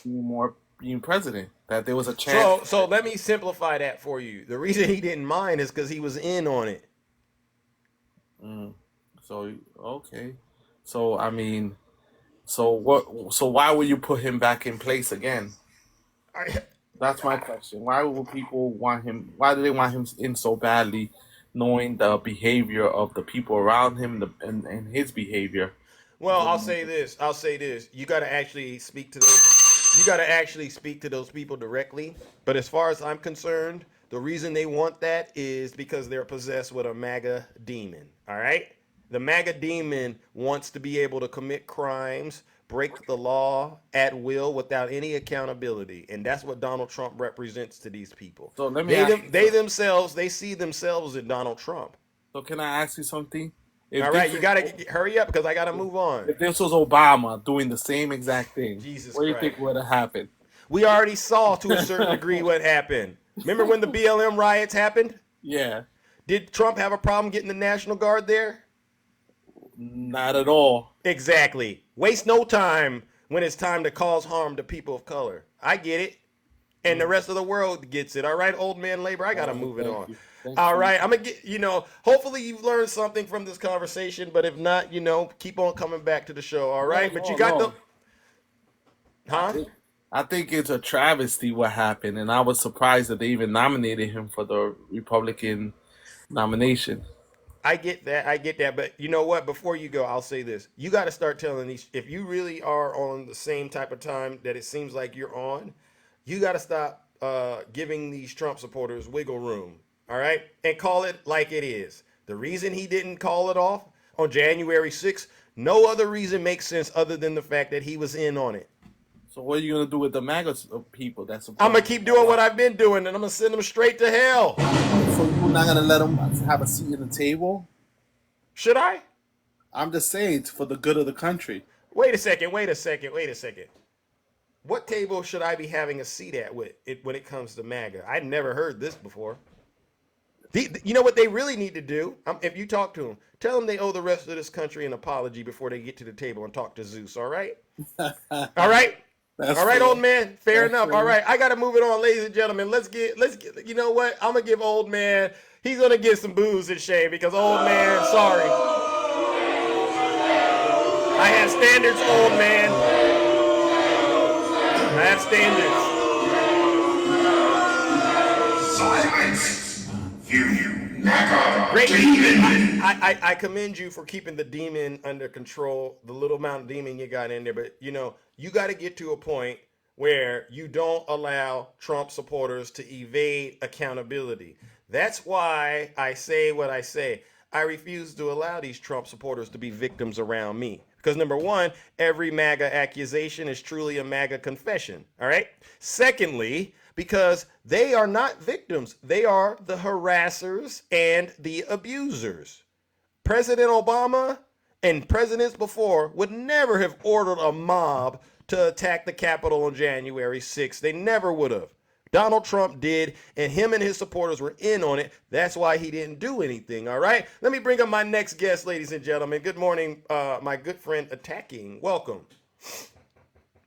being president. That there was a chance. So let me simplify that for you. The reason he didn't mind is because he was in on it. So okay. So I mean, so what? So why would you put him back in place again? That's my question. Why would people want him? Why do they want him in so badly, knowing the behavior of the people around him and his behavior? Well, I'll say this. You got to actually speak to those. You got to actually speak to those people directly. But as far as I'm concerned, the reason they want that is because they're possessed with a MAGA demon. All right. The MAGA demon wants to be able to commit crimes, break the law at will without any accountability, and that's what Donald Trump represents to these people. So let me. They see themselves in Donald Trump. So can I ask you something? All right, you gotta hurry up because I gotta move on. If this was Obama doing the same exact thing, Jesus what do you Christ. think would have happened? We already saw to a certain degree what happened. Remember when the BLM riots happened? Yeah. Did Trump have a problem getting the National Guard there? Not at all. Exactly. Waste no time when it's time to cause harm to people of color. I get it. And the rest of the world gets it. All right, old man labor, I got to move it on. All right, I'm going to get, hopefully you've learned something from this conversation, but if not, keep on coming back to the show, all right? But you got the... Huh? I think it's a travesty what happened, and I was surprised that they even nominated him for the Republican nomination. I get that, but you know what? Before you go, I'll say this. You got to start telling these, if you really are on the same type of time that it seems like you're on, you got to stop giving these Trump supporters wiggle room, all right? And call it like it is. The reason he didn't call it off on January 6th, no other reason makes sense other than the fact that he was in on it. So what are you going to do with the MAGA people? I'm going to keep doing what I've been doing, and I'm going to send them straight to hell. So you're not going to let them have a seat at the table? Should I? I'm just saying, it's for the good of the country. Wait a second. What table should I be having a seat at when it comes to MAGA? I've never heard this before. You know what they really need to do? If you talk to them, tell them they owe the rest of this country an apology before they get to the table and talk to Zeus, all right? All right? That's all right, fair. Old man. Fair enough. Fair. All right, I got to move it on, ladies and gentlemen. Let's get. You know what? I'm gonna give old man. He's gonna get some booze and shame because old man. Sorry, I have standards, old man. I have standards. Silence. You MAGA Great. demon. I commend you for keeping the demon under control, the little amount of demon you got in there. But, you got to get to a point where you don't allow Trump supporters to evade accountability. That's why I say what I say. I refuse to allow these Trump supporters to be victims around me. Because number one, every MAGA accusation is truly a MAGA confession. All right. Secondly, because they are not victims. They are the harassers and the abusers. President Obama and presidents before would never have ordered a mob to attack the Capitol on January 6th. They never would have. Donald Trump did, and him and his supporters were in on it. That's why he didn't do anything, all right? Let me bring up my next guest, ladies and gentlemen. Good morning, my good friend Attacking. Welcome.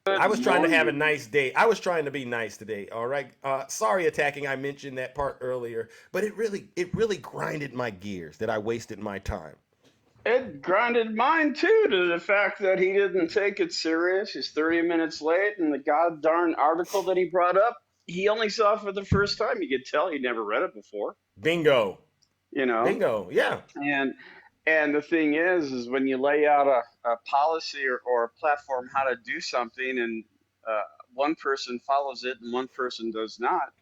I was trying to have a nice day. I was trying to be nice today, all right? Sorry, Attacking, I mentioned that part earlier, but it really grinded my gears that I wasted my time. It grinded mine too to the fact that he didn't take it serious. He's 30 minutes late, and the god darn article that he brought up, he only saw for the first time. You could tell he never read it before. Bingo. You know? Bingo. Yeah. And the thing is when you lay out a policy or a platform how to do something, and one person follows it and one person does not,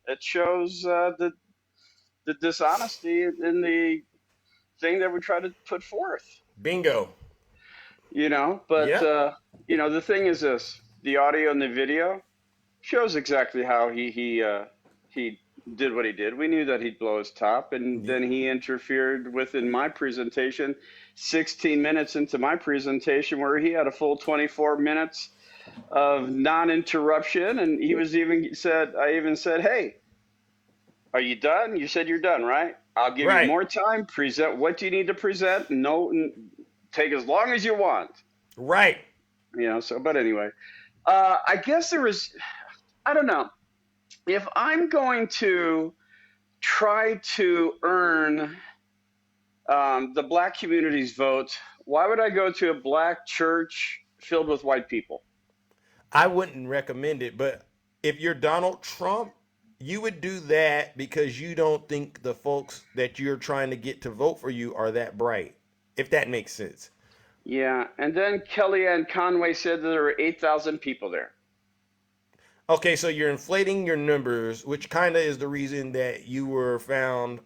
it shows the dishonesty in the thing that we try to put forth. Bingo. But Yep. the thing is this: the audio and the video shows exactly how he did what he did. We knew that he'd blow his top, and then he interfered within my presentation, 16 minutes into my presentation, where he had a full 24 minutes of non-interruption, and I even said, "Hey, are you done? You said you're done, right? I'll give you more time. Present what you need to present. Take as long as you want." Right. But anyway, I guess I don't know. If I'm going to try to earn the black community's vote, why would I go to a black church filled with white people? I wouldn't recommend it, but if you're Donald Trump, you would do that because you don't think the folks that you're trying to get to vote for you are that bright, if that makes sense. Yeah, and then Kellyanne Conway said that there were 8,000 people there. Okay, so you're inflating your numbers, which kind of is the reason that you were found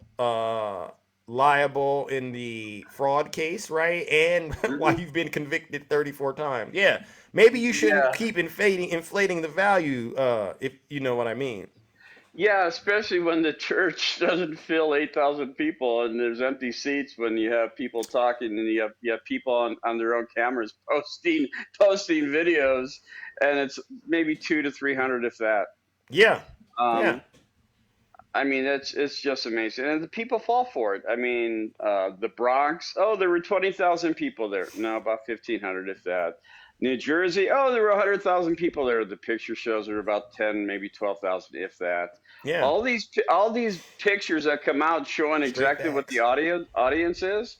liable in the fraud case, right? And why you've been convicted 34 times. Yeah, maybe you shouldn't keep inflating the value, if you know what I mean. Yeah, especially when the church doesn't fill 8,000 people and there's empty seats when you have people talking and you have people on their own cameras posting videos, and it's maybe 200 to 300 if that. Yeah. I mean, it's just amazing, and the people fall for it. I mean, the Bronx, there were 20,000 people there. No, about 1,500 if that. New Jersey, there were 100,000 people there. The picture shows there were about 10, maybe 12,000 if that. Yeah. All these pictures that come out showing exactly what the audience is.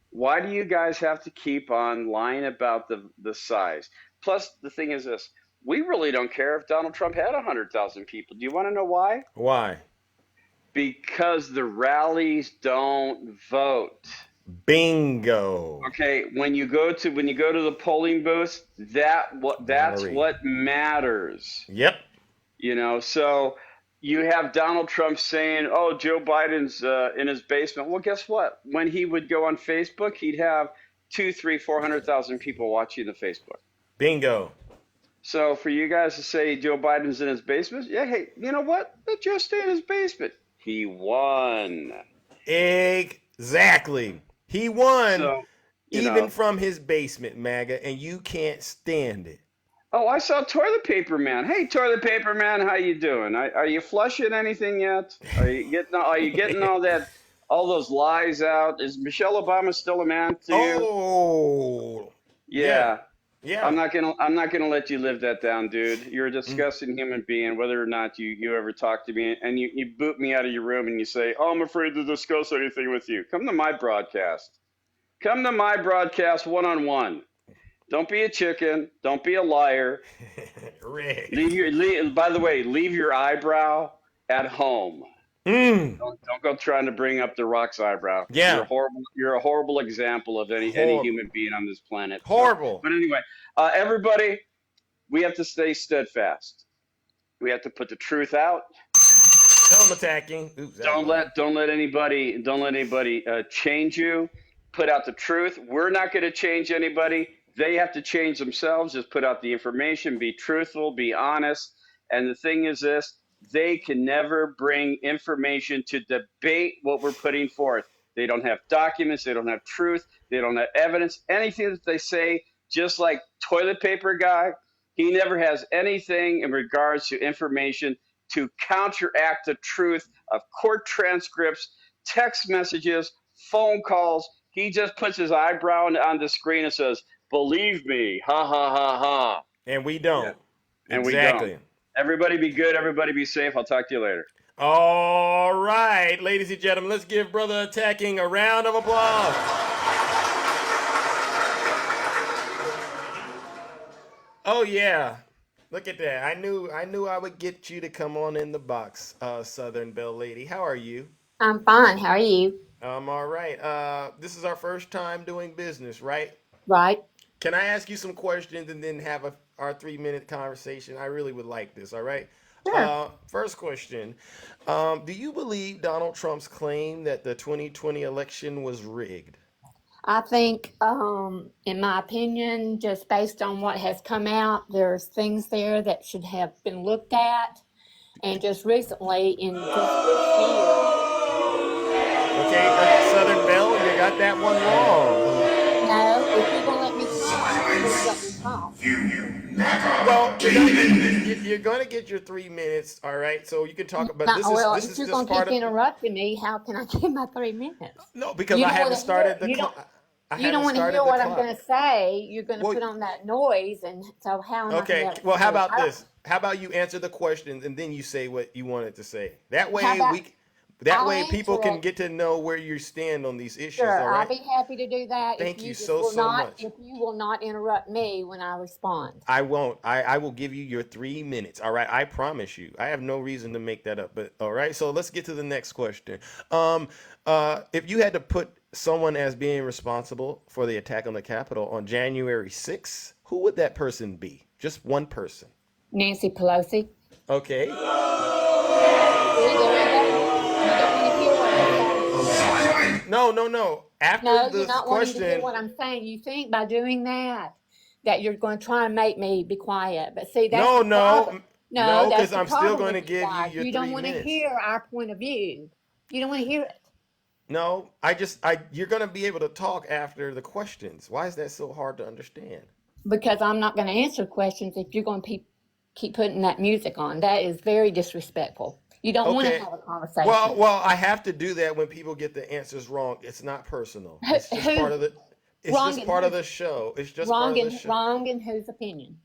Why do you guys have to keep on lying about the size? Plus, the thing is this: we really don't care if Donald Trump had 100,000 people. Do you want to know why? Why? Because the rallies don't vote. Bingo. Okay, when you go to the polling booth, that's what matters. Yep. So you have Donald Trump saying, "Oh, Joe Biden's in his basement." Well, guess what? When he would go on Facebook, he'd have 200,000, 300,000, 400,000 people watching the Facebook. Bingo. So for you guys to say Joe Biden's in his basement, yeah, hey, you know what? Let Joe stay in his basement. He won. Exactly. He won even from his basement, MAGA, and you can't stand it. Oh, I saw Toilet Paper Man. Hey, Toilet Paper Man, how you doing? Are you flushing anything yet? Are you getting all those lies out? Is Michelle Obama still a man to you? Oh, yeah. Yeah. I'm not gonna let you live that down, dude. You're a disgusting human being, whether or not you ever talk to me, and you boot me out of your room and you say, "Oh, I'm afraid to discuss anything with you." Come to my broadcast. Come to my broadcast one-on-one. Don't be a chicken. Don't be a liar. By the way, leave your eyebrow at home. Don't go trying to bring up the Rock's eyebrow. Yeah. You're a horrible example of any human being on this planet. Horrible. But anyway, everybody, we have to stay steadfast. We have to put the truth out. Tell them attacking. Oops, don't let anybody change you. Put out the truth. We're not going to change anybody. They have to change themselves. Just put out the information. Be truthful. Be honest. And the thing is this: they can never bring information to debate what we're putting forth. They don't have documents. They don't have truth. They don't have evidence. Anything that they say, just like Toilet Paper Guy, he never has anything in regards to information to counteract the truth of court transcripts, text messages, phone calls. He just puts his eyebrow on the screen and says, "Believe me, ha ha ha ha." And we don't. Yeah. And exactly. we don't. Everybody be good. Everybody be safe. I'll talk to you later. All right, ladies and gentlemen, let's give Brother Attacking a round of applause. Oh yeah. Look at that. I knew I would get you to come on in the box, Southern Belle Lady. How are you? I'm fine. How are you? I'm all right. This is our first time doing business, right? Right. Can I ask you some questions and then have our 3 minute conversation? I really would like this, all right? Sure. First question. Do you believe Donald Trump's claim that the 2020 election was rigged? I think, in my opinion, just based on what has come out, there's things there that should have been looked at. And just recently, in just this year, Okay, Southern Belle, you got that one wrong. no, if you're going to let me talk, you're going to let me talk. Well, you're gonna get your 3 minutes, all right? So you can talk about this is Well, this if is you're going just to keep part of interrupting me, how can I get my 3 minutes? no because You I don't want haven't to hear, started the you don't, clock. I you don't haven't want to hear started the what I'm clock. going to say. You're going to Well, put on that noise. And so how am I going to be okay. able to Well, how hear? about this? How about you answer the questions and then you say what you wanted to say? That How way about that I'll way people answer can it. get to know where you stand on these issues. Sure, All I'll right. be happy to do that if Thank you you just so will so not, much. if you will not interrupt me when I respond. I won't. I will give you your 3 minutes. All right. I promise you. I have no reason to make that up. But all right. So let's get to the next question. Um, if you had to put someone as being responsible for the attack on the Capitol on January 6th, who would that person be? Just one person. Nancy Pelosi. Okay. See, there you go. You don't want to hear what I'm saying. No, no, no. After No, you're this not wanting to hear question, what I'm saying. You think by doing that you're going to try and make me be quiet. But see, that's no, the problem. no, No, no, that's because the I'm still problem going to with you give you guys. your You don't three want to minutes. hear our point of view. You don't want to hear it No, you're going to be able to talk after the questions. Why is that so hard to understand? because I'm not going to answer questions if you're going to keep putting that music on. That is very disrespectful. You don't want to Okay. have a Well, conversation. I have to do that when people get the answers wrong. It's not personal. Who, It's just part who of the. It's wrong just in part of whose the show. It's just part of the show. wrong in whose opinion?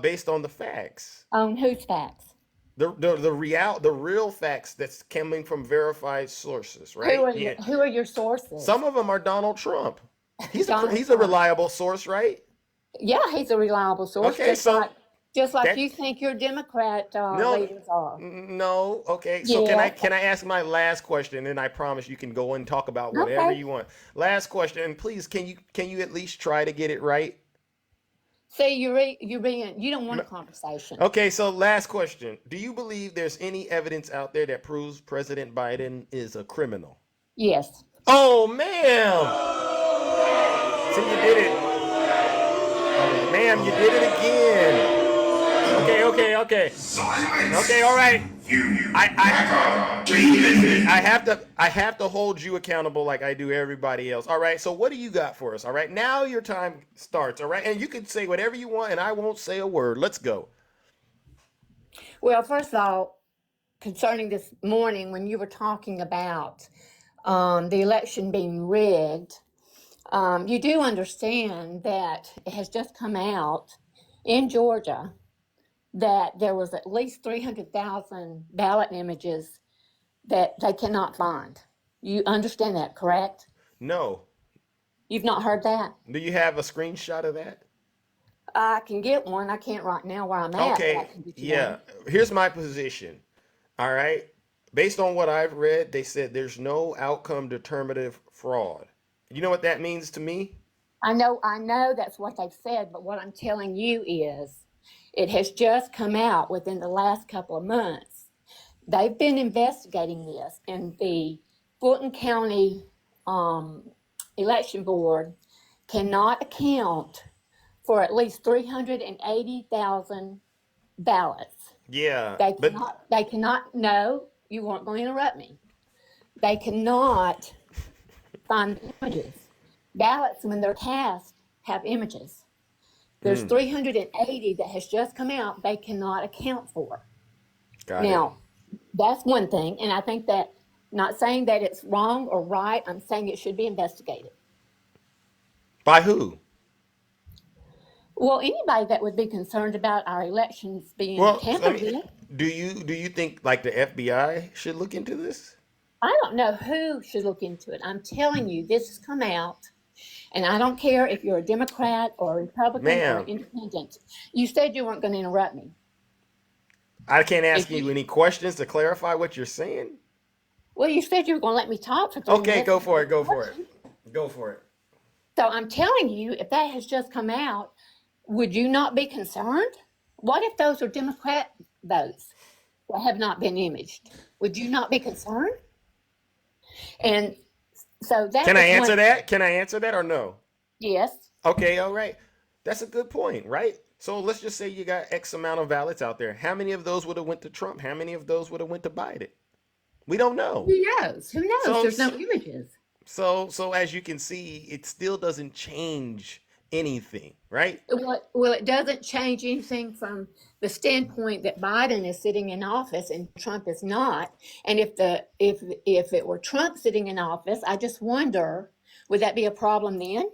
Based on the facts, On whose facts? the real facts that's coming from verified sources, right? Yeah. Who are your Some sources? of them are Donald Trump. Donald He's a Trump. reliable source, right? Yeah, he's a reliable source, Okay, so just like that you think your Democrat no leaders are. no okay. So Yes. can I ask my last question, and I promise you can go and talk about whatever Okay. you want. Last question, and please can you at least try to get it right? See, you don't want a conversation. Okay, so last question. Do you believe there's any evidence out there that proves President Biden is a criminal? Yes. Oh, ma'am. See, you did it. Ma'am, you did it again. Okay, okay, okay. Okay, all right. I have to hold you accountable like I do everybody else. All right. So what do you got for us? All right. Now your time starts. All right. And you can say whatever you want and I won't say a word. Let's go. Well, first of all, concerning this morning when you were talking about the election being rigged, you do understand that it has just come out in Georgia that there was at least 300,000 ballot images that they cannot find. You understand that, correct? No. You've not heard that? Do you have a screenshot of that? I can get one. I can't right now where I'm at, but I Okay. can get you Yeah. one. Here's my position. All right. Based on what I've read, they said there's no outcome determinative fraud. You know what that means to me? I know that's what they've said, but what I'm telling you is it has just come out within the last couple of months. They've been investigating this, and the Fulton County Election Board cannot account for at least 380,000 ballots. Yeah. They cannot, no, you weren't going to interrupt me. They cannot find the images. Ballots, when they're cast, have images. There's 380 that has just come out they cannot account for. Got it. Now, that's one thing, and I think that, not saying that it's wrong or right, I'm saying it should be investigated. By who? Well, anybody that would be concerned about our elections being Well, I tampered mean, with, do you think like the FBI should look into this? I don't know who should look into it. I'm telling you, this has come out And I don't care if you're a Democrat or a Republican or Ma'am, independent. You said you weren't going to interrupt me. I can't ask If you you, any questions to clarify what you're saying. well, you said you were going to let me talk for 3 Okay, minutes. go for it. Go for it. Go for it. So I'm telling you, if that has just come out, would you not be concerned? What if those are Democrat votes that have not been imaged? Would you not be concerned? And so that Can I was answer one. that? Can I answer that or no? Yes. Okay, all right. That's a good point, right? So let's just say you got X amount of ballots out there. How many of those would have went to Trump? How many of those would have went to Biden? We don't know. Who knows? Who knows? So There's no images. so as you can see, it still doesn't change anything, right? Well, it doesn't change anything from the standpoint that Biden is sitting in office and Trump is not. And if it were Trump sitting in office, I just wonder, would that be a problem then?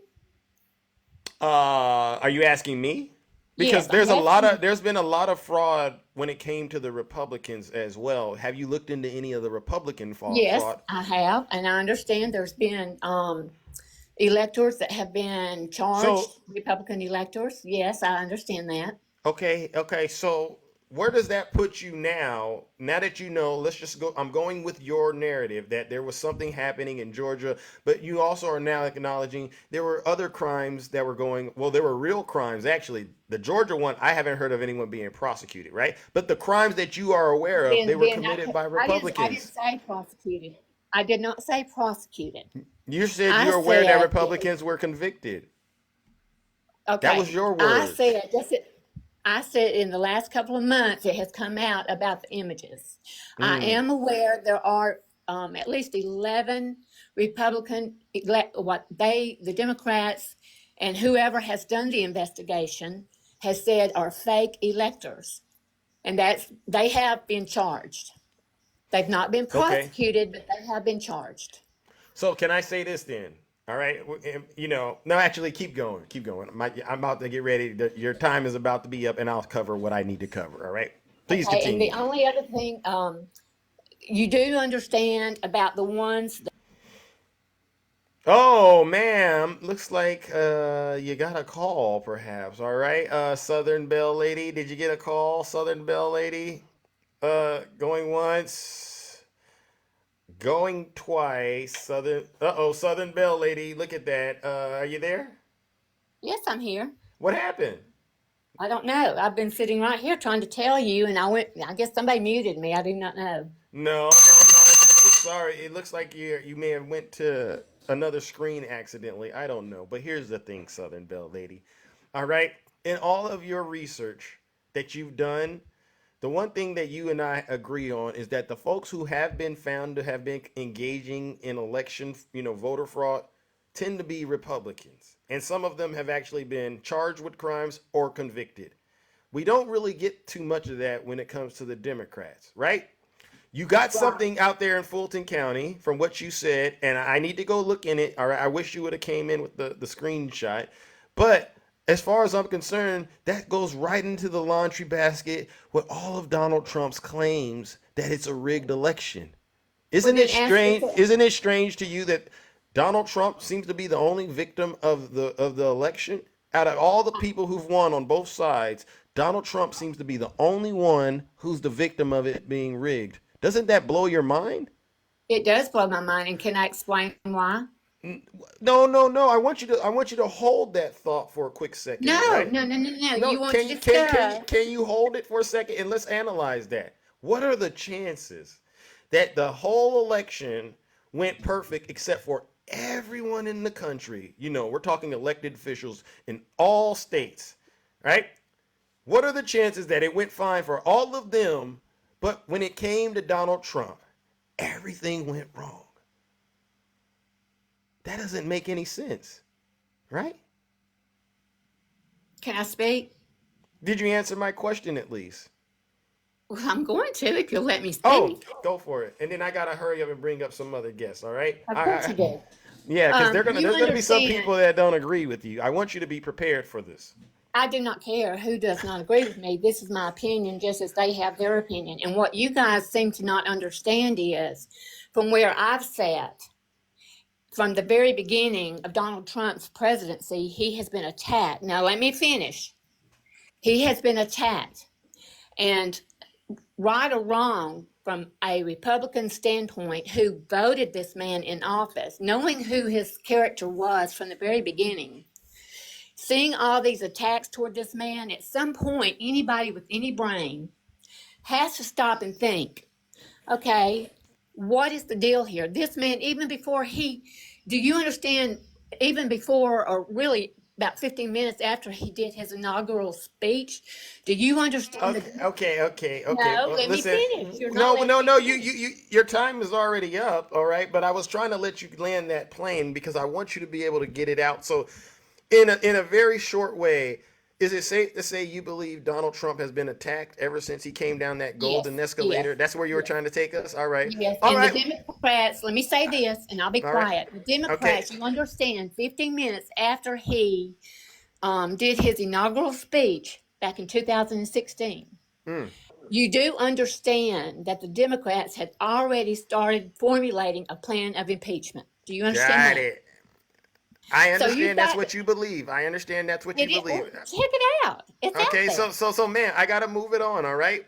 Are you asking me? Because Yes, I'm asking. there's been a lot of fraud when it came to the Republicans as well. Have you looked into any of the Republican Yes, fraud? I have, and I understand there's been electors that have been charged, So Republican electors. Yes, I understand that. okay. So where does that put you now? Now that you know, let's just go. I'm going with your narrative that there was something happening in Georgia, but you also are now acknowledging there were other crimes that were going. Well, there were real crimes actually. The Georgia one, I haven't heard of anyone being prosecuted, right? But the crimes that you are aware of, they were committed by I didn't Republicans. say prosecuted. I did not say prosecuted. You said I you're aware that said, Republicans were convicted. That was okay, your words. I said in the last couple of months it has come out about the images. I Mm. am aware there are at least 11 Republican, the Democrats and whoever has done the investigation has said are fake electors. And they have been charged. They've not been Okay. prosecuted, but they have been charged. So can I say this then? All right, no, actually, keep going, keep going. I'm about to get ready. Your time is about to be up, and I'll cover what I need to cover. All right, please Okay, and the continue. only other thing, you do understand about the ones that Oh, ma'am, looks like you got a call, perhaps. All right, Southern Belle Lady, did you get a call, Southern Belle Lady? Going once, going twice. Southern Belle Lady, look at that. Are you there? yes, I'm here. What happened? I don't know. I've been sitting right here trying to tell you, and I guess somebody muted me. I do not know. No. I'm sorry. It looks like you may have went to another screen accidentally. I don't know. But here's the thing, Southern Belle Lady. All right. In all of your research that you've done, the one thing that you and I agree on is that the folks who have been found to have been engaging in election, voter fraud, tend to be Republicans. And some of them have actually been charged with crimes or convicted. We don't really get too much of that when it comes to the Democrats, right? You got something out there in Fulton County from what you said, and I need to go look in it. All right, I wish you would have came in with the screenshot. But as far as I'm concerned, that goes right into the laundry basket with all of Donald Trump's claims that it's a rigged election. Well, Isn't then it ask strange? yourself. Isn't it strange to you that Donald Trump seems to be the only victim of the election? Out of all the people who've won on both sides, Donald Trump seems to be the only one who's the victim of it being rigged. Doesn't that blow your mind? It does blow my mind, and can I explain why? No. I want you to hold that thought for a quick second, all No, right? no, no, no, no. No, You want to can you hold it for a second and let's analyze that? What are the chances that the whole election went perfect except for everyone in the country? We're talking elected officials in all states, right? What are the chances that it went fine for all of them, but when it came to Donald Trump, everything went wrong? That doesn't make any sense, right? Can I speak? Did you answer my question at least? Well, I'm going to if you'll let me Oh, speak. go for it. And then I gotta hurry up and bring up some other guests. All right? Of course you do. Yeah, because You there's gonna be some understand. people that don't agree with you. I want you to be prepared for this. I do not care who does not agree with me. This is my opinion, just as they have their opinion. And what you guys seem to not understand is, from where I've sat, from the very beginning of Donald Trump's presidency, he has been attacked. Now, let me finish. He has been attacked. And right or wrong, from a Republican standpoint, who voted this man in office, knowing who his character was from the very beginning, seeing all these attacks toward this man, at some point, anybody with any brain has to stop and think, okay, what is the deal here? This man, even before do you understand, even before, or really about 15 minutes after he did his inaugural speech, do you understand? Okay. No, Well, let me listen. finish. You're not No. letting me You. Your time is already up. All right, but I was trying to let you land that plane because I want you to be able to get it out. So, in a very short way, is it safe to say you believe Donald Trump has been attacked ever since he came down that golden escalator? Yes, That's where you were trying to take us. All right. yes. All And the right. Democrats, let me say this, and I'll be All right. quiet. The Okay. Democrats, you understand, 15 minutes after he did his inaugural speech back in 2016, you do understand that the Democrats had already started formulating a plan of impeachment. Do you understand Got that? it. I So you've understand that's got what you believe. I understand that's what you believe. check it out. It's out Okay, there. so man, I gotta move it on, all right?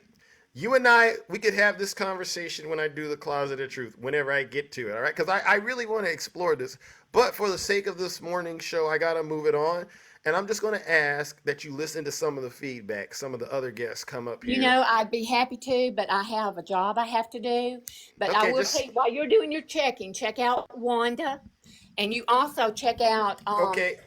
You and I, we could have this conversation when I do the closet of truth, whenever I get to it, all right? Because I really want to explore this. But for the sake of this morning show, I gotta move it on. And I'm just gonna ask that you listen to some of the feedback, some of the other guests come up here. You know, I'd be happy to, but I have a job I have to do. But I Okay, will tell you, while you're doing your checking, check out Wanda, and you also check out. Okay.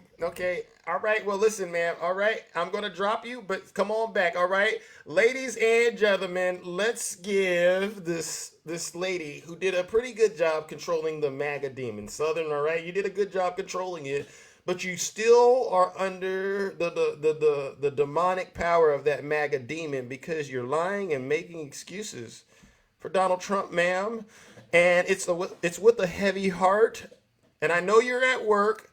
All right. Well, listen, man. All right. I'm going to drop you, but come on back. All right. Ladies and gentlemen, let's give this lady who did a pretty good job controlling the MAGA demon. Southern, all right? You did a good job controlling it, but you still are under the demonic power of that MAGA demon because you're lying and making excuses for Donald Trump, ma'am. And it's with a heavy heart. And I know you're at work.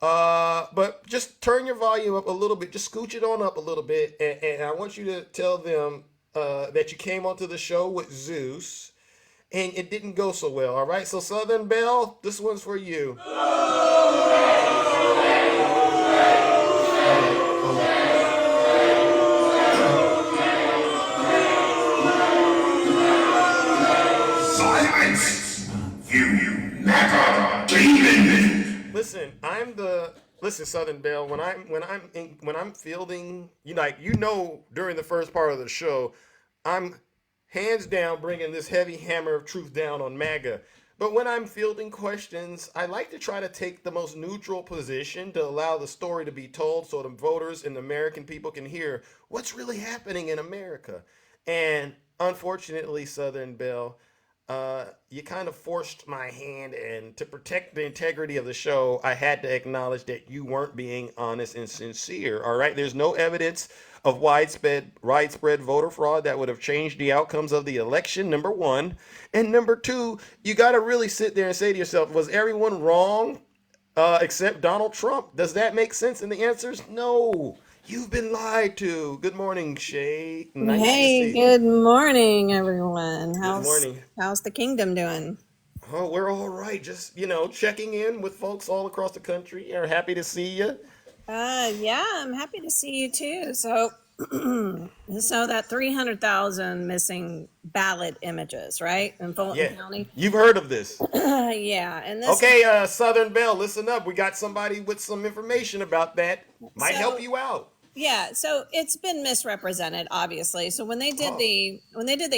But just turn your volume up a little bit. Just scooch it on up a little bit, and I want you to tell them that you came onto the show with Zeus, and it didn't go so well. All right. So Southern Belle, this one's for you. Silence! You MAGA demon! Listen, Southern Belle. When I'm fielding, during the first part of the show, I'm hands down bringing this heavy hammer of truth down on MAGA. But when I'm fielding questions, I like to try to take the most neutral position to allow the story to be told so the voters and the American people can hear what's really happening in America. And unfortunately, Southern Belle, you kind of forced my hand, and to protect the integrity of the show, I had to acknowledge that you weren't being honest and sincere. All right, there's no evidence of widespread voter fraud that would have changed the outcomes of the election. Number one, and number two, you got to really sit there and say to yourself, was everyone wrong except Donald Trump? Does that make sense? And the answer is no. You've been lied to. Good morning, Shay. Nice to Hey, see you. good morning, everyone. Good morning. How's the kingdom doing? Oh, we're all right. Just, checking in with folks all across the country. Are happy to see you. Yeah, I'm happy to see you too. So, so that 300,000 missing ballot images, right, in Fulton County? You've heard of this. Yeah, and this. Okay, Southern Belle, listen up. We got somebody with some information about that. Might help you out. Yeah, so it's been misrepresented, obviously. So when they did the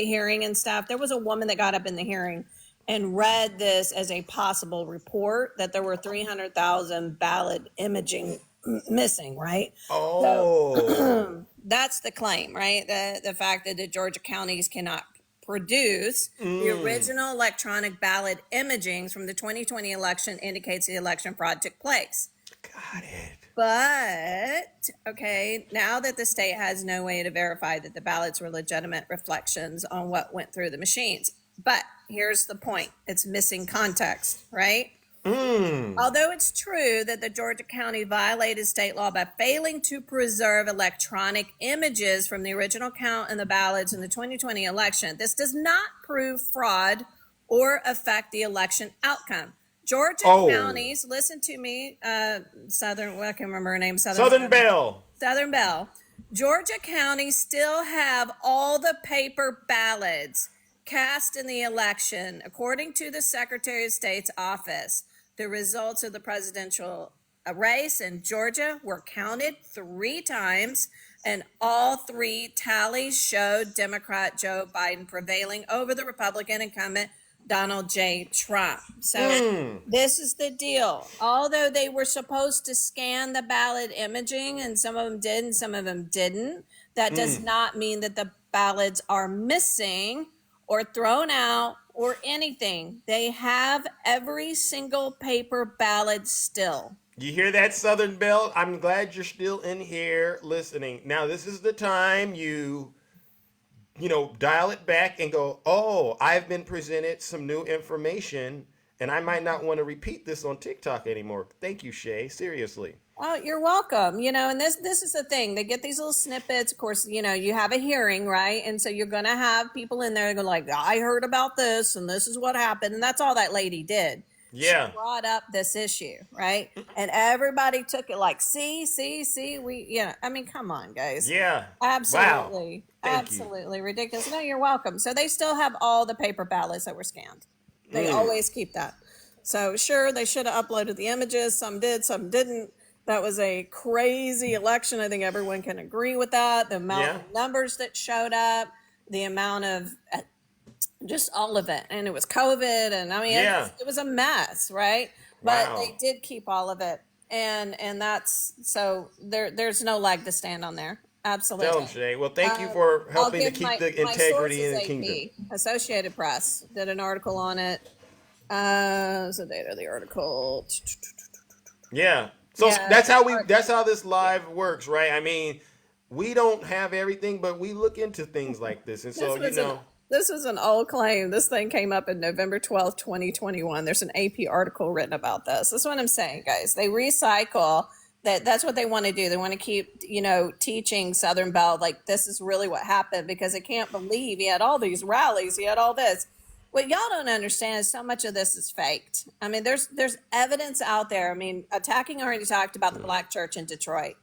hearing and stuff, there was a woman that got up in the hearing and read this as a possible report that there were 300,000 ballot imaging missing, right? Oh, so, that's the claim, right? The fact that the Georgia counties cannot produce the original electronic ballot imagings from the 2020 election indicates the election fraud took place. Got it. But, okay, now that the state has no way to verify that the ballots were legitimate reflections on what went through the machines. But here's the point. It's missing context, right? Although it's true that the Georgia county violated state law by failing to preserve electronic images from the original count and the ballots in the 2020 election, this does not prove fraud or affect the election outcome. Georgia Oh. counties, listen to me, Southern, well, I can remember her name, Southern Belle. Southern Belle. Georgia counties still have all the paper ballots cast in the election. According to the Secretary of State's office, the results of the presidential race in Georgia were counted 3 times, and all 3 tallies showed Democrat Joe Biden prevailing over the Republican incumbent Donald J. Trump. So this is the deal. Although they were supposed to scan the ballot imaging, and some of them did and some of them didn't, that does not mean that the ballots are missing or thrown out or anything. They have every single paper ballot still. You hear that, Southern Belle? I'm glad you're still in here listening. Now, this is the time you dial it back and go, oh, I've been presented some new information, and I might not want to repeat this on TikTok anymore. Thank you, Shay. Seriously. Oh, you're welcome. And this is the thing. They get these little snippets. Of course, you have a hearing, right? And so you're going to have people in there that go like, I heard about this and this is what happened. And that's all that lady did. Yeah. She brought up this issue, right? And everybody took it like, see, I mean, come on, guys. Yeah. Absolutely. Wow. Absolutely ridiculous. No, you're welcome. So they still have all the paper ballots that were scanned. They always keep that. So sure, they should have uploaded the images. Some did, some didn't. That was a crazy election. I think everyone can agree with that. The amount of numbers that showed up, the amount of just all of it. And it was COVID. And I mean, it was a mess, right? But they did keep all of it. And that's, so there's no leg to stand on there. Absolutely. Tell them, Shay. Well, thank you for helping to keep the integrity in the kingdom. Associated Press did an article on it. What's the date of the article? Yeah. So that's how this live works, right? I mean, we don't have everything, but we look into things like this. And so, this was an old claim. This thing came up in November 12th, 2021. There's an AP article written about this. That's what I'm saying, guys. They recycle. That's what they want to do. They want to keep, teaching Southern Belle like this is really what happened, because they can't believe he had all these rallies, he had all this. What y'all don't understand is so much of this is faked. I mean, there's evidence out there. I mean, Attacking already talked about the black church in Detroit,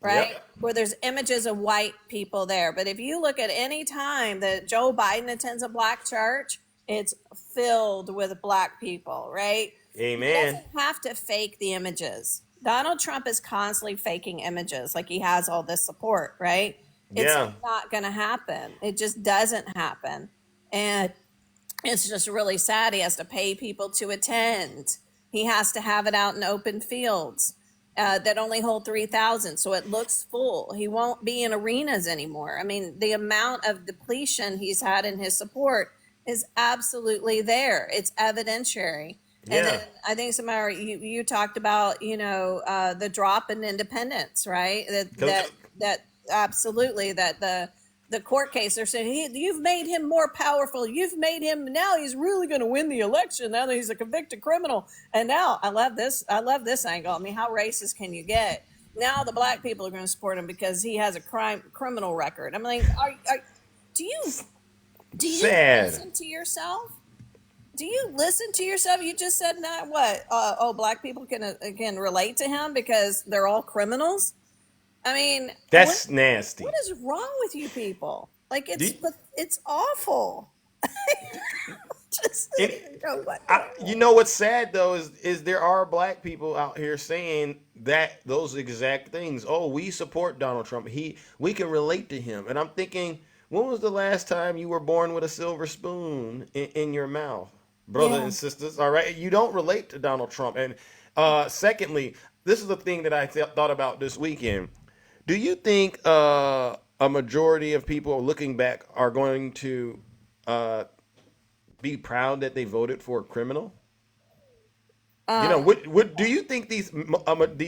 right? Yep. Where there's images of white people there. But if you look at any time that Joe Biden attends a black church, it's filled with black people, right? Amen. He doesn't have to fake the images. Donald Trump is constantly faking images like he has all this support, right? It's not going to happen. It just doesn't happen. And it's just really sad. He has to pay people to attend. He has to have it out in open fields that only hold 3,000. So it looks full. He won't be in arenas anymore. I mean, the amount of depletion he's had in his support is absolutely there. It's evidentiary. And then I think you talked about, the drop in independence, right? That absolutely, that the court case, they're saying, you've made him more powerful. You've made him, now he's really going to win the election. Now that he's a convicted criminal. And now I love this angle. I mean, how racist can you get? Now the black people are going to support him because he has a criminal record. I mean, do you listen to yourself? Do you listen to yourself? You just said not what? Black people can relate to him because they're all criminals. I mean, that's nasty. What is wrong with you people? Like it's awful. What's sad though is there are black people out here saying those exact things. Oh, we support Donald Trump. We can relate to him. And I'm thinking, when was the last time you were born with a silver spoon in your mouth? Brothers and sisters, all right? You don't relate to Donald Trump. And secondly, this is the thing that I thought about this weekend. Do you think a majority of people looking back are going to be proud that they voted for a criminal? What do you think these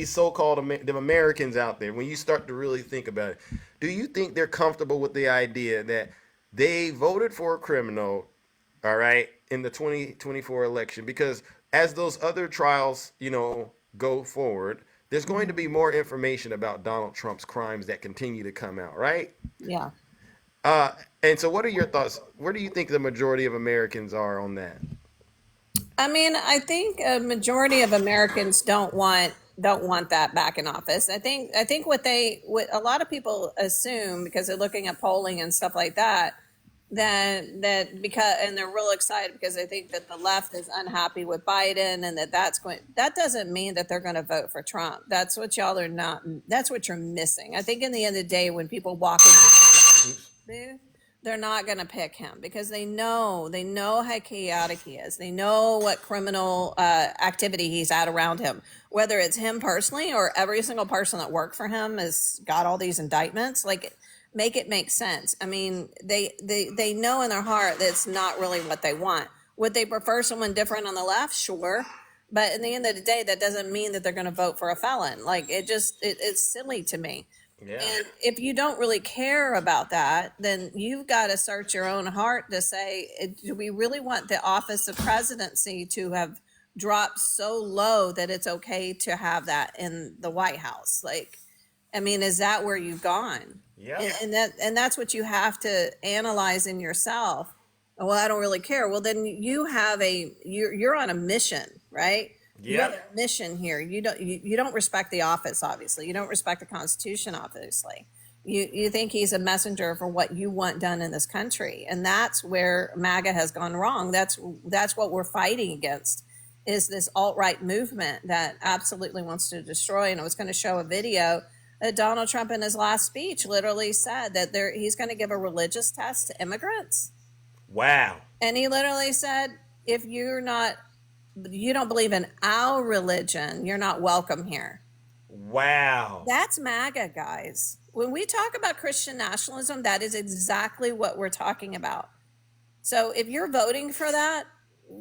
so-called the Americans out there, when you start to really think about it, do you think they're comfortable with the idea that they voted for a criminal, all right, in the 2024 election? Because as those other trials, go forward, there's going to be more information about Donald Trump's crimes that continue to come out, right? Yeah. And so what are your thoughts? Where do you think the majority of Americans are on that? I mean, I think a majority of Americans don't want that back in office. I think what a lot of people assume, because they're looking at polling and stuff like that, that because, and they're real excited because they think that the left is unhappy with Biden, and that doesn't mean that they're going to vote for Trump. That's what y'all are not. That's what you're missing. I think in the end of the day, when people walk into booth, they're not going to pick him because they know how chaotic he is. They know what criminal activity he's had around him, whether it's him personally or every single person that worked for him has got all these indictments. Like, make it make sense. I mean, they know in their heart that it's not really what they want. Would they prefer someone different on the left? Sure. But in the end of the day, that doesn't mean that they're going to vote for a felon. Like, it's silly to me. Yeah. And if you don't really care about that, then you've got to search your own heart to say, do we really want the office of presidency to have dropped so low that it's okay to have that in the White House? Like, I mean, is that where you've gone? Yeah. And that's what you have to analyze in yourself. Well, I don't really care. Well, then you're on a mission, right? You have a mission here. You don't respect the office, obviously. You don't respect the Constitution, obviously. You think he's a messenger for what you want done in this country, and that's where MAGA has gone wrong. That's what we're fighting against, is this alt-right movement that absolutely wants to destroy. And I was going to show a video that Donald Trump in his last speech literally said that he's going to give a religious test to immigrants. Wow. And he literally said, if you don't believe in our religion, you're not welcome here. Wow. That's MAGA, guys. When we talk about Christian nationalism, that is exactly what we're talking about. So if you're voting for that,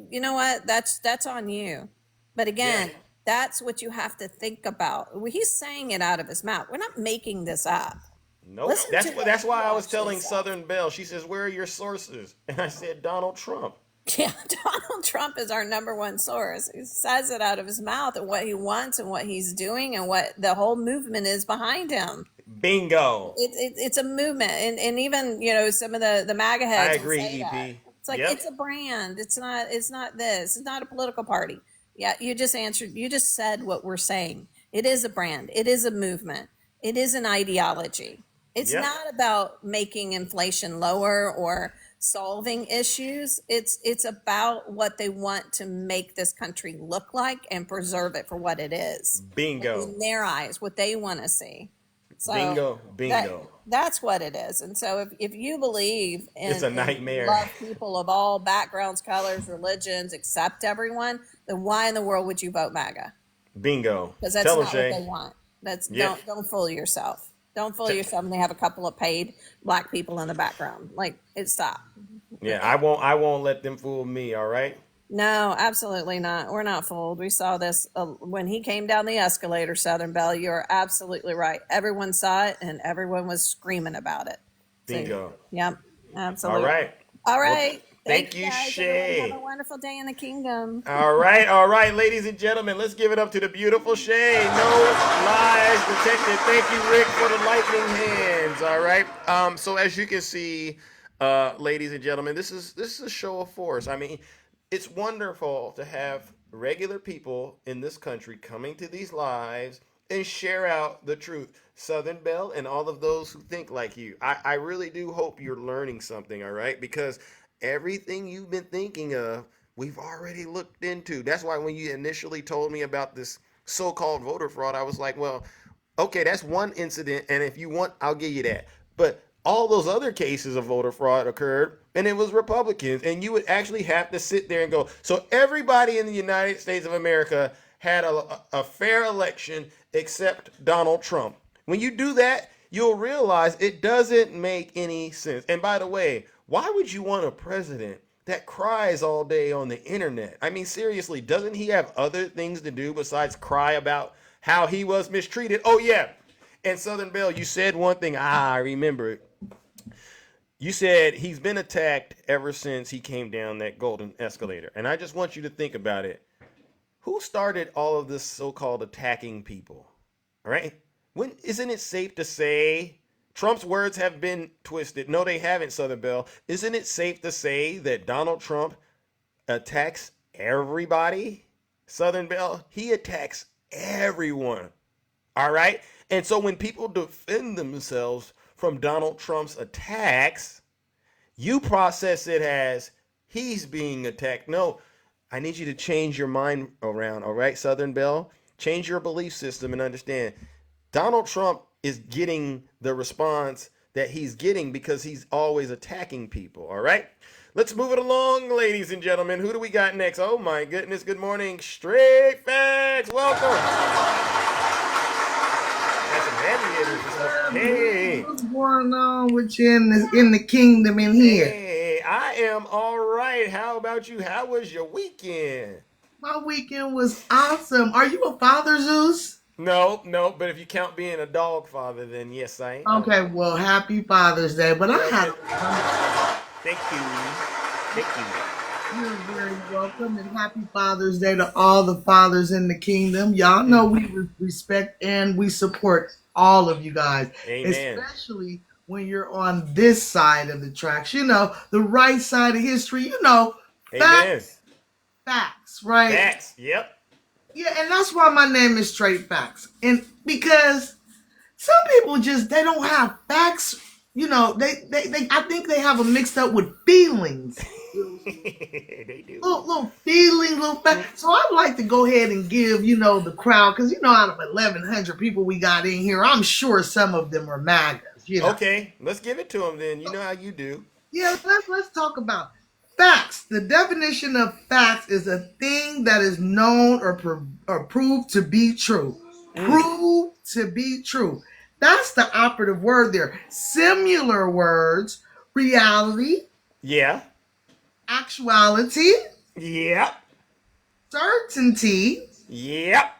you know what? That's on you. But again, that's what you have to think about. He's saying it out of his mouth. We're not making this up. Nope. That's why I was telling Southern Belle. She says, "Where are your sources?" And I said, "Donald Trump." Yeah, Donald Trump is our number one source. He says it out of his mouth and what he wants and what he's doing and what the whole movement is behind him. Bingo. It's a movement, and even some of the MAGA heads. I agree, say EP. that. It's like it's a brand. It's not this. It's not a political party. Yeah, you just answered. You just said what we're saying. It is a brand. It is a movement. It is an ideology. It's not about making inflation lower or solving issues. It's about what they want to make this country look like and preserve it for what it is. Bingo. In their eyes, what they want to see. So Bingo. That's what it is. And so if you believe in, it's a nightmare. Love people of all backgrounds, colors, religions, accept everyone, then why in the world would you vote MAGA? Bingo. Because that's not what they want. Don't fool yourself. Don't fool yourself. And they have a couple of paid black people in the background. Like, stop. Yeah, I won't let them fool me. All right. No, absolutely not. We're not fooled. We saw this when he came down the escalator, Southern Belle. You're absolutely right. Everyone saw it, and everyone was screaming about it. Bingo. So, yep, absolutely. All right. All right. Well, thank you, guys. Shay. Have a wonderful day in the kingdom. All right, ladies and gentlemen, let's give it up to the beautiful Shay. No lies detected. Thank you, Rick, for the lightning hands. All right. So as you can see, ladies and gentlemen, this is a show of force. I mean, it's wonderful to have regular people in this country coming to these lives and share out the truth. Southern Belle and all of those who think like you. I really do hope you're learning something, all right? Because everything you've been thinking of, we've already looked into. That's why when you initially told me about this so-called voter fraud, I was like, well, okay, that's one incident, and if you want, I'll give you that. But all those other cases of voter fraud occurred, and it was Republicans, and you would actually have to sit there and go, so everybody in the United States of America had a fair election except Donald Trump. When you do that, you'll realize it doesn't make any sense. And by the way, why would you want a president that cries all day on the internet? I mean, seriously, doesn't he have other things to do besides cry about how he was mistreated? Oh, yeah. And Southern Belle, you said one thing. I remember it. You said he's been attacked ever since he came down that golden escalator. And I just want you to think about it. Who started all of this so-called attacking people? All right? Isn't it safe to say Trump's words have been twisted? No, they haven't, Southern Belle. Isn't it safe to say that Donald Trump attacks everybody. Southern Belle, he attacks everyone. All right. And so when people defend themselves from Donald Trump's attacks, you process it as he's being attacked. No, I need you to change your mind around. All right, Southern Belle, change your belief system and understand Donald Trump is getting the response that he's getting because he's always attacking people. All right. Let's move it along, ladies and gentlemen. Who do we got next? Oh my goodness. Good morning. Straight Facts. Welcome. Hey. What's going on with you in the kingdom in here? Hey, I am all right. How about you? How was your weekend? My weekend was awesome. Are you a father, Zeus? No, but if you count being a dog father, then yes, I am. Okay, well, happy Father's Day. But I had Thank you. You're very welcome, and happy Father's Day to all the fathers in the kingdom. Y'all know we respect and we support all of you guys. Amen. Especially when you're on this side of the tracks. You know, the right side of history. You know, facts, right? Facts, yep. Yeah, and that's why my name is Straight Facts. And because some people they don't have facts. You know, they I think they have them mixed up with feelings. They do. Little feelings, little facts. So I'd like to go ahead and give, the crowd, because, out of 1,100 people we got in here, I'm sure some of them are MAGAs. Okay, let's give it to them then. You know how you do. Yeah, let's talk about facts. The definition of facts is a thing that is known or proved to be true. Proved to be true. That's the operative word there. Similar words, reality. Yeah. Actuality. Yep. Certainty. Yep.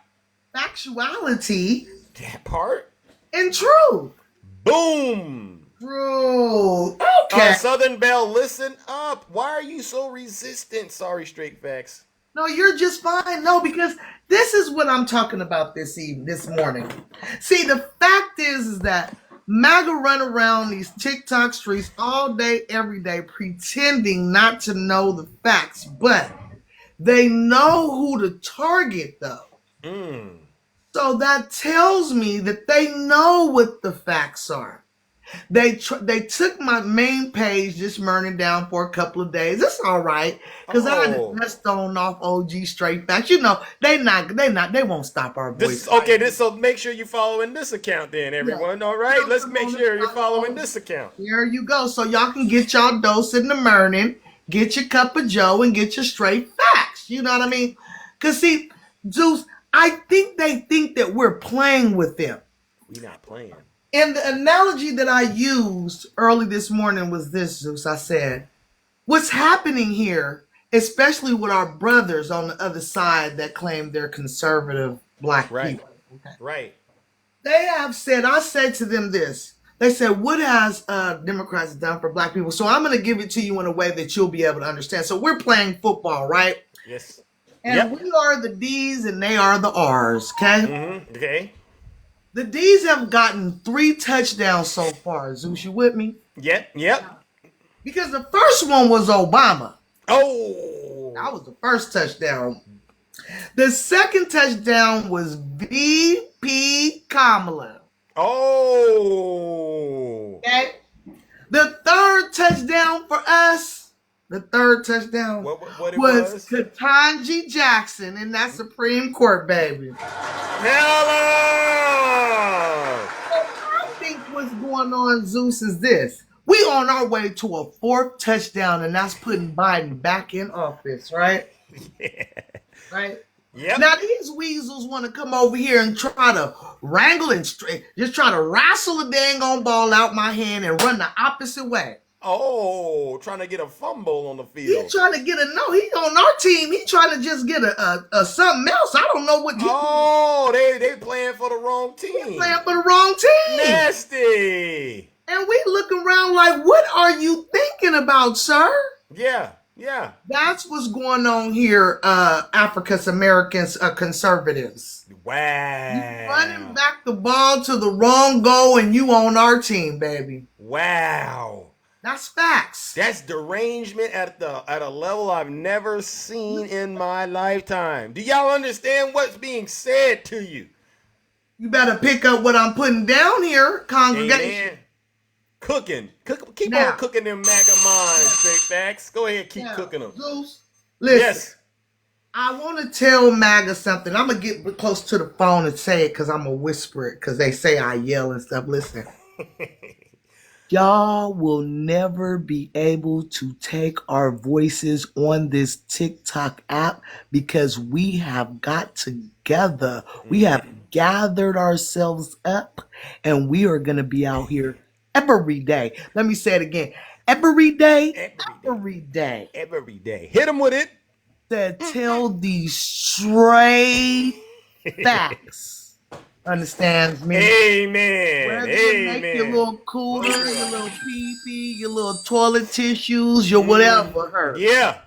Factuality. That part. And truth. Boom. True. Okay. Southern Belle, listen up. Why are you so resistant? Sorry, Straight Facts. No, you're just fine. No, because this is what I'm talking about this morning. See, the fact is that MAGA run around these TikTok streets all day, every day, pretending not to know the facts, but they know who to target, though. So that tells me that they know what the facts are. They took my main page this morning down for a couple of days. It's all right, because I just thrown off OG Straight Facts. They won't stop our voice. So make sure you're following this account then, everyone. Yeah. All right, let's make sure you're following this account. There you go. So y'all can get y'all dose in the morning, get your cup of Joe, and get your Straight Facts. You know what I mean? Because see, Zeus, I think they think that we're playing with them. We're not playing. And the analogy that I used early this morning was this, Zeus. I said, what's happening here, especially with our brothers on the other side that claim they're conservative black people. Okay. Right. They have said, I said to them this. They said, what has Democrats done for black people? So I'm going to give it to you in a way that you'll be able to understand. So we're playing football, right? Yes. And we are the D's and they are the R's, okay? Mm-hmm. Okay. The D's have gotten 3 touchdowns so far. Zeus, you with me? Yep. Because the first one was Obama. Oh. That was the first touchdown. The second touchdown was VP Kamala. Oh. Okay. The third touchdown for us, what was Ketanji Jackson in that Supreme Court, baby. I think what's going on, Zeus, is this. We on our way to a 4th touchdown, and that's putting Biden back in office, right? Yeah. Right? Yep. Now, these weasels want to come over here and try to wrangle and just try to wrestle a dang on ball out my hand and run the opposite way. Oh, trying to get a fumble on the field. He's trying to get he's on our team. He's trying to just get a something else. I don't know what. They playing for the wrong team. They're playing for the wrong team. Nasty. And we looking around like, what are you thinking about, sir? Yeah. That's what's going on here, African Americans, conservatives. Wow. You running back the ball to the wrong goal, and you on our team, baby. Wow. That's facts. That's derangement at a level I've never seen in my lifetime. Do y'all understand what's being said to you? You better pick up what I'm putting down here, congregation. Amen. Keep Now, on cooking them MAGA minds, straight facts. Go ahead, keep cooking them. Zeus, listen. I want to tell MAGA something. I'm going to get close to the phone and say it because I'm going to whisper it because they say I yell and stuff. Listen. Y'all will never be able to take our voices on this TikTok app because we have got together. We have gathered ourselves up and we are going to be out here every day. Let me say it again. Every day. Every day. Hit them with it. To tell these straight facts. Understands me? Amen. Whether you make your little cooler, your little pee-pee, your little toilet tissues, your whatever hurt. Yeah.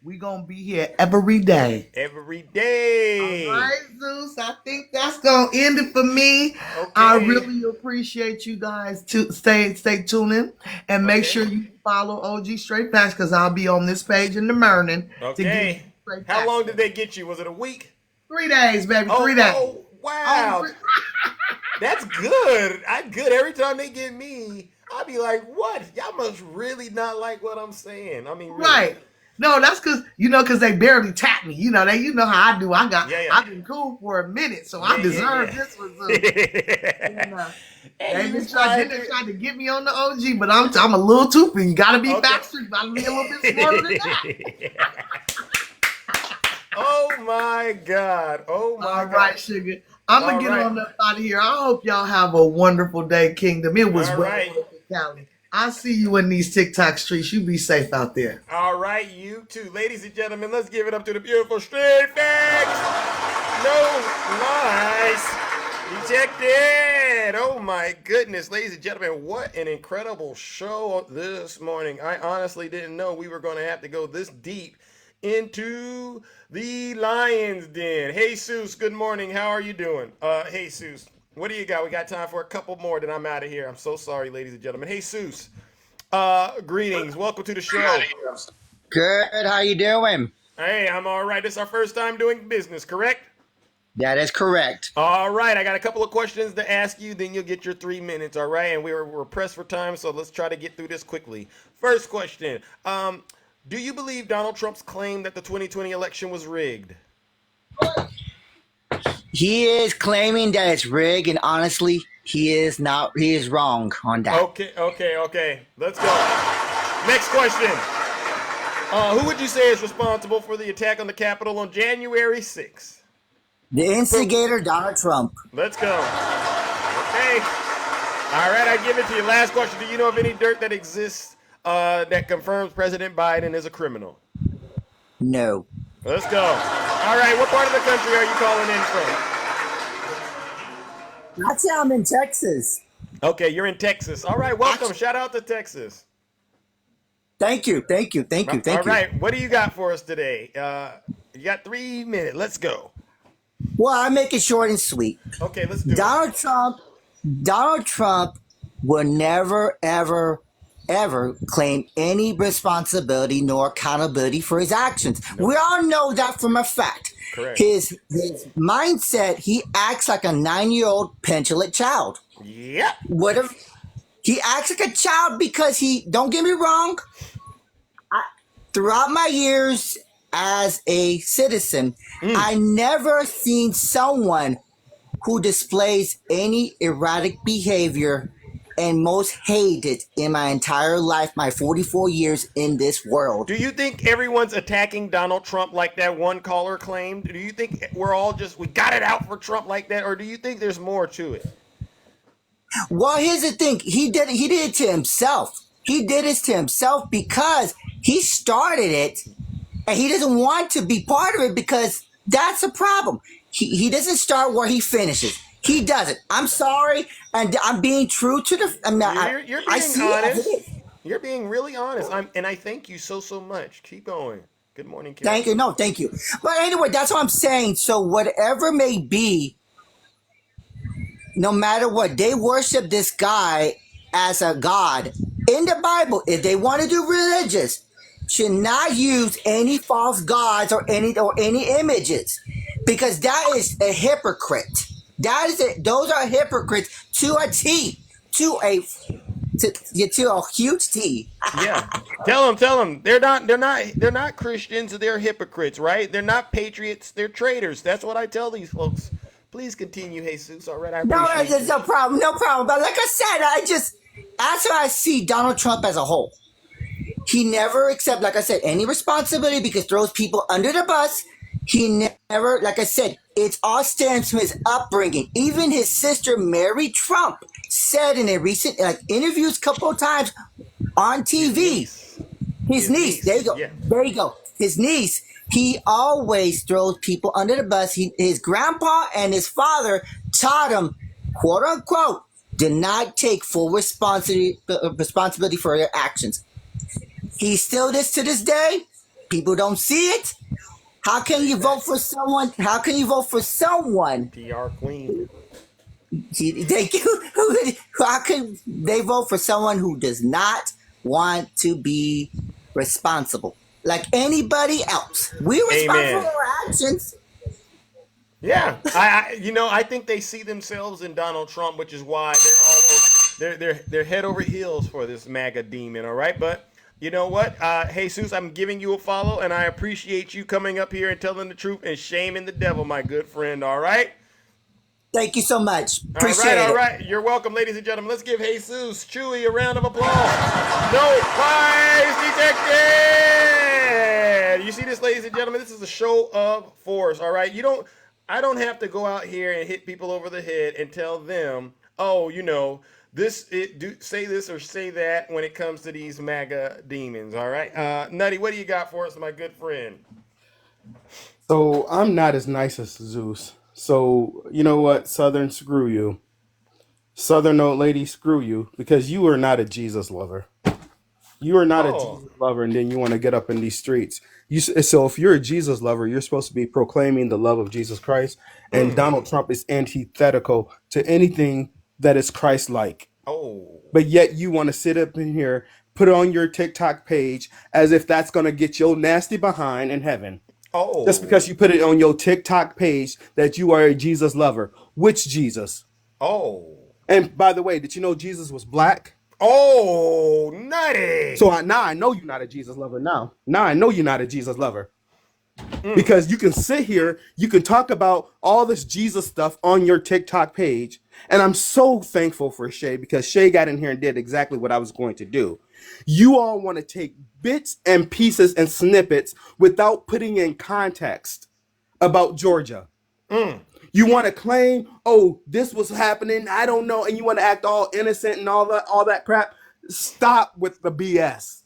We gonna be here every day. Every day. All right, Zeus. I think that's gonna end it for me. Okay. I really appreciate you guys to stay tuning and make sure you follow OG Straight Facts because I'll be on this page in the morning. Okay. How long did they get you? Was it a week? 3 days, baby. 3 days. Oh, wow. That's good. I'm good. Every time they get me, I'll be like, what? Y'all must really not like what I'm saying. I mean, really. Right. No, that's because they barely tap me. You know how I do. I've been cool for a minute, so I deserve this one. So. They tried to get me on the OG, but I'm a little too. You gotta be faster. You gotta be a little bit smarter than that. Oh my God. Oh my God. All right, sugar. I'm gonna get on up out of here. I hope y'all have a wonderful day, Kingdom. It was wonderful, Cali. I'll see you in these TikTok streets. You be safe out there. All right, you too. Ladies and gentlemen, let's give it up to the beautiful Straight Facts. No lies detected. Oh my goodness, ladies and gentlemen, what an incredible show this morning. I honestly didn't know we were going to have to go this deep into the lion's den. Hey, Zeus, good morning. How are you doing? Hey, Zeus. What do you got? We got time for a couple more, then I'm out of here. I'm so sorry, ladies and gentlemen. Hey, Zeus. Greetings. Welcome to the show. Good. How you doing? Hey, I'm all right. This is our first time doing business, correct? That is correct. All right. I got a couple of questions to ask you, then you'll get your 3 minutes, all right? And we're pressed for time, so let's try to get through this quickly. First question. Do you believe Donald Trump's claim that the 2020 election was rigged? He is claiming that it's rigged, and honestly, he is not. He is wrong on that. Okay. Let's go. Next question. Who would you say is responsible for the attack on the Capitol on January 6th? The instigator, Donald Trump. Let's go. Okay. All right, I give it to you. Last question. Do you know of any dirt that exists that confirms President Biden is a criminal? No. Let's go. All right, what part of the country are you calling in from? I'd say I'm in Texas. Okay, you're in Texas. All right, welcome. Shout out to Texas. Thank you. All right, what do you got for us today? You got 3 minutes. Let's go. Well, I make it short and sweet. Okay, let's do it. Donald Trump will never, ever claim any responsibility nor accountability for his actions. Nope. We all know that from a fact. Correct. His mindset, he acts like a 9-year-old petulant child. Yep. He acts like a child because don't get me wrong, throughout my years as a citizen, I never seen someone who displays any erratic behavior and most hated in my entire life, my 44 years in this world. Do you think everyone's attacking Donald Trump like that one caller claimed? Do you think we're all we got it out for Trump like that? Or do you think there's more to it? Well, here's the thing. He did it to himself. He did it to himself because he started it and he doesn't want to be part of it because that's a problem. He doesn't start where he finishes. He doesn't. I'm sorry, and I'm being true to the. You're being honest. You're being really honest. And I thank you so much. Keep going. Good morning, Kim. Thank you. No, thank you. But anyway, that's what I'm saying. So whatever may be, no matter what, they worship this guy as a god, in the Bible, if they want to do religious, should not use any false gods or any images, because that is a hypocrite. That is it. Those are hypocrites to a T, to a huge T. Yeah. Tell them. They're not Christians. They're hypocrites, right? They're not patriots. They're traitors. That's what I tell these folks. Please continue, Jesus. All right, I No, appreciate there's no problem, no problem. But like I said, that's how I see Donald Trump as a whole. He never accepts, like I said, any responsibility because throws people under the bus. He never, like I said, it's all stems from his upbringing. Even his sister, Mary Trump, said in a recent interviews a couple of times on TV. His niece. There you go. Yeah. There you go. His niece. He always throws people under the bus. His grandpa and his father taught him, quote unquote, did not take full responsibility for their actions. He's still this to this day. People don't see it. How can you vote for someone? How can you vote for someone? PR Queen. How can they vote for someone who does not want to be responsible? Like anybody else. We're responsible for our actions. Yeah. I think they see themselves in Donald Trump, which is why they're head over heels for this MAGA demon, all right? But you know what? Jesus, I'm giving you a follow, and I appreciate you coming up here and telling the truth and shaming the devil, my good friend, all right? Thank you so much. Appreciate it. All right. You're welcome, ladies and gentlemen. Let's give Jesus Chewy a round of applause. No prize detected. You see this, ladies and gentlemen? This is a show of force, all right? I don't have to go out here and hit people over the head and tell them, oh, say this or say that when it comes to these MAGA demons, all right? Nutty, what do you got for us, my good friend? So I'm not as nice as Zeus. So you know what, Southern, screw you. Southern old lady, screw you, because you are not a Jesus lover. You are not a Jesus lover, and then you want to get up in these streets. So if you're a Jesus lover, you're supposed to be proclaiming the love of Jesus Christ, and Donald Trump is antithetical to anything that is Christ-like. Oh. But yet you want to sit up in here, put it on your TikTok page as if that's going to get your nasty behind in heaven. Oh. Just because you put it on your TikTok page that you are a Jesus lover. Which Jesus? Oh. And by the way, did you know Jesus was black? Oh, Nutty. So now I know you're not a Jesus lover now. Now I know you're not a Jesus lover. Because you can sit here, you can talk about all this Jesus stuff on your TikTok page. And I'm so thankful for Shay, because Shay got in here and did exactly what I was going to do. You all want to take bits and pieces and snippets without putting in context about Georgia. You want to claim, oh, this was happening, I don't know, and you want to act all innocent and all that crap. Stop with the BS.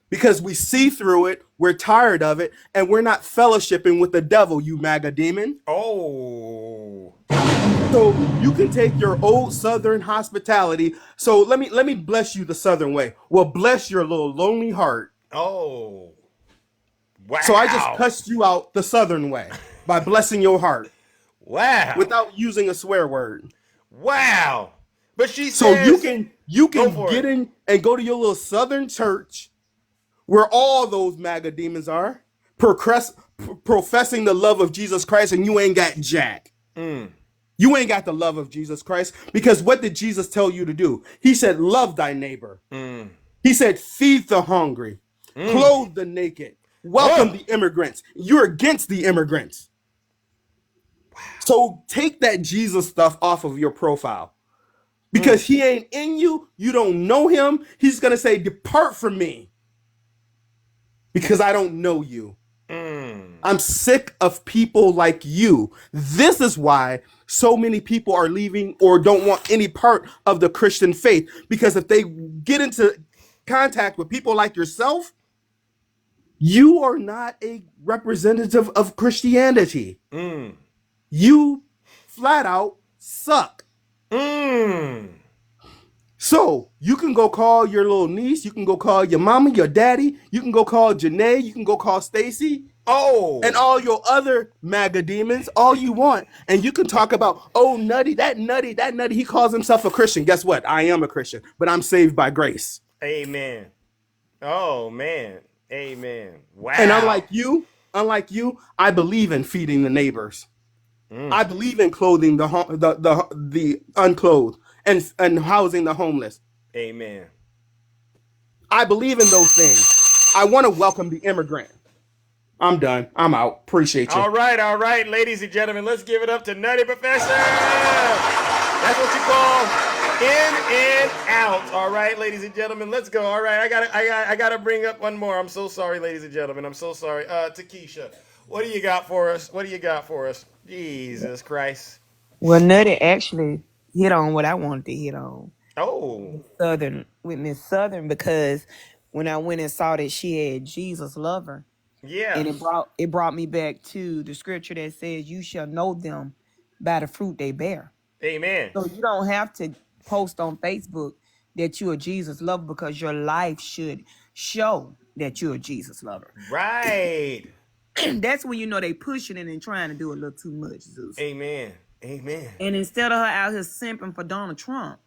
Because we see through it, we're tired of it, and we're not fellowshipping with the devil, you MAGA demon. Oh. So you can take your old Southern hospitality. So let me bless you the Southern way. Well, bless your little lonely heart. Oh. Wow. So I just cussed you out the Southern way by blessing your heart. Wow. Without using a swear word. Wow. But she so says, you can get in and go to your little Southern church where all those MAGA demons are, professing the love of Jesus Christ, and you ain't got jack. You ain't got the love of Jesus Christ, because what did Jesus tell you to do? He said, love thy neighbor. He said, feed the hungry, clothe the naked, welcome the immigrants. You're against the immigrants. Wow. So take that Jesus stuff off of your profile, because he ain't in you. You don't know him. He's going to say, depart from me, because I don't know you. I'm sick of people like you. This is why so many people are leaving or don't want any part of the Christian faith, because if they get into contact with people like yourself, you are not a representative of Christianity. You flat out suck. So you can go call your little niece, you can go call your mama, your daddy, you can go call Janae, you can go call Stacy. And all your other MAGA demons, all you want. And you can talk about, that nutty, he calls himself a Christian. Guess what? I am a Christian, but I'm saved by grace. Amen. Oh man. Amen. Wow. And unlike you, I believe in feeding the neighbors. I believe in clothing the unclothed and housing the homeless. Amen. I believe in those things. I want to welcome the immigrant. I'm done. I'm out. Appreciate you. All right, ladies and gentlemen, let's give it up to Nutty Professor. That's what you call in and out. All right, ladies and gentlemen, let's go. All right, I gotta bring up one more. I'm so sorry, ladies and gentlemen. I'm so sorry. Takesha, what do you got for us? Jesus Christ. Well, Nutty actually hit on what I wanted to hit on. Oh. With Miss Southern, because when I went and saw that she had Jesus Lover, yeah, and it brought me back to the scripture that says, "You shall know them by the fruit they bear." Amen. So you don't have to post on Facebook that you're a Jesus lover, because your life should show that you're a Jesus lover. Right. That's when you know they pushing it and trying to do a little too much, Zeus. Amen. Amen. And instead of her out here simping for Donald Trump,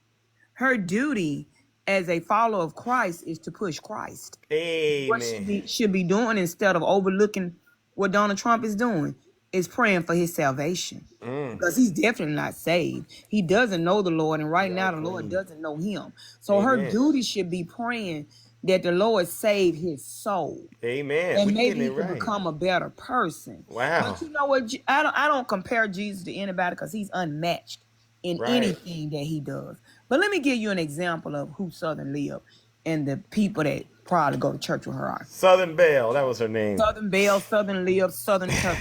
her duty as a follower of Christ is to push Christ. Amen. What she should be doing, instead of overlooking what Donald Trump is doing, is praying for his salvation. Because he's definitely not saved. He doesn't know the Lord, and right now the Lord doesn't know him. So her duty should be praying that the Lord save his soul. Amen. And maybe he can become a better person. Wow. But you know what? I don't compare Jesus to anybody, because he's unmatched in anything that he does. But let me give you an example of who Southern lived and the people that probably go to church with her are. Southern Belle, that was her name. Southern Belle, Southern lived, Southern Church.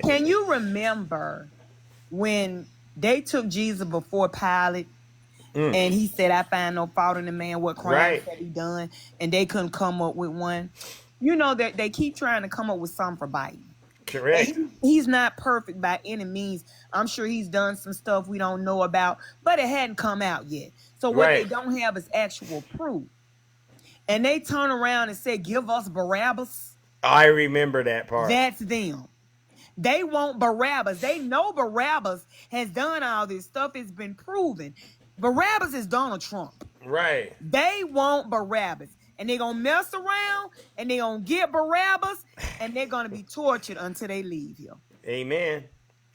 Can you remember when they took Jesus before Pilate and he said, "I find no fault in the man, what crime had he done?" And they couldn't come up with one. You know that they keep trying to come up with something for Biden. Correct. He's not perfect by any means. I'm sure he's done some stuff we don't know about, but it hadn't come out yet. So what they don't have is actual proof. And they turn around and say, "Give us Barabbas." I remember that part. That's them. They want Barabbas. They know Barabbas has done all this stuff. It's been proven. Barabbas is Donald Trump. Right. They want Barabbas. And they're going to mess around, and they're going to get Barabbas, and they're going to be tortured until they leave here. Amen.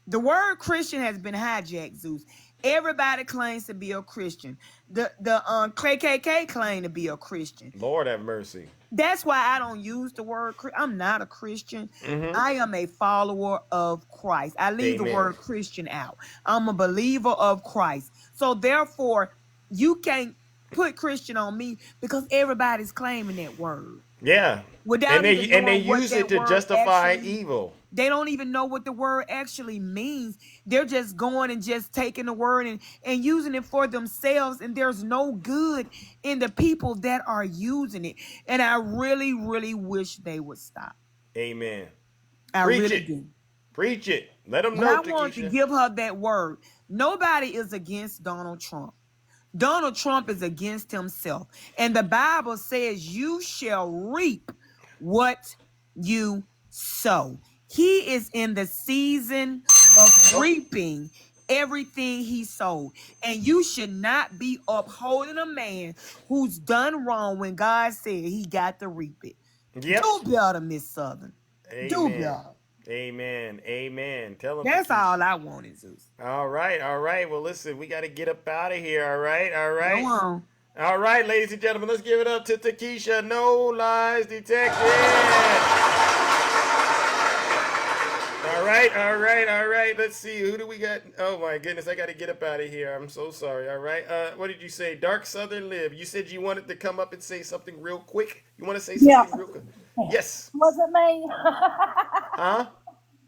The word Christian has been hijacked, Zeus. Everybody claims to be a Christian. The KKK claim to be a Christian. Lord have mercy. That's why I don't use the word. I'm not a Christian. I am a follower of Christ. I leave the word Christian out. I'm a believer of Christ. So therefore, you can't put Christian on me, because everybody's claiming that word. Yeah. Without and they use it to justify evil. They don't even know what the word actually means. They're just going and just taking the word and using it for themselves. And there's no good in the people that are using it. And I really, really wish they would stop. Amen. I really do. Preach it. Let them know. I want to give her that word. Nobody is against Donald Trump. Donald Trump is against himself. And the Bible says you shall reap what you sow. He is in the season of reaping everything he sowed. And you should not be upholding a man who's done wrong when God said he got to reap it. Yep. Do better, Miss Southern. Amen. Do better. Amen. Amen. Tell them. That's all I wanted, Zeus. All right. All right. Well, listen, we got to get up out of here. All right. All right. Go on. All right, ladies and gentlemen, let's give it up to Takesha. No lies detected. All right. Let's see. Who do we got? Oh, my goodness. I got to get up out of here. I'm so sorry. All right. What did you say? Dark Southern Live. You said you wanted to come up and say something real quick. You want to say something real quick? Yes. Was it me? Huh?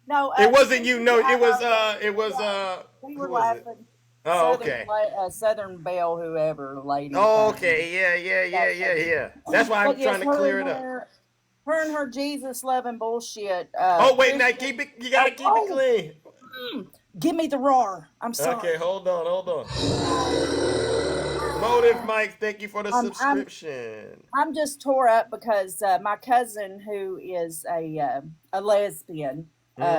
No. It wasn't you. No, it was. We were laughing. Oh, okay. Southern Belle, whoever lady. Oh, okay. Yeah. That's why I'm trying to clear it up. Her and her Jesus loving bullshit. Oh wait, now keep it. You gotta keep it clean. Give me the roar. I'm sorry. Okay, hold on. Motive Mike, thank you for the subscription. I'm just tore up because my cousin, who is a lesbian,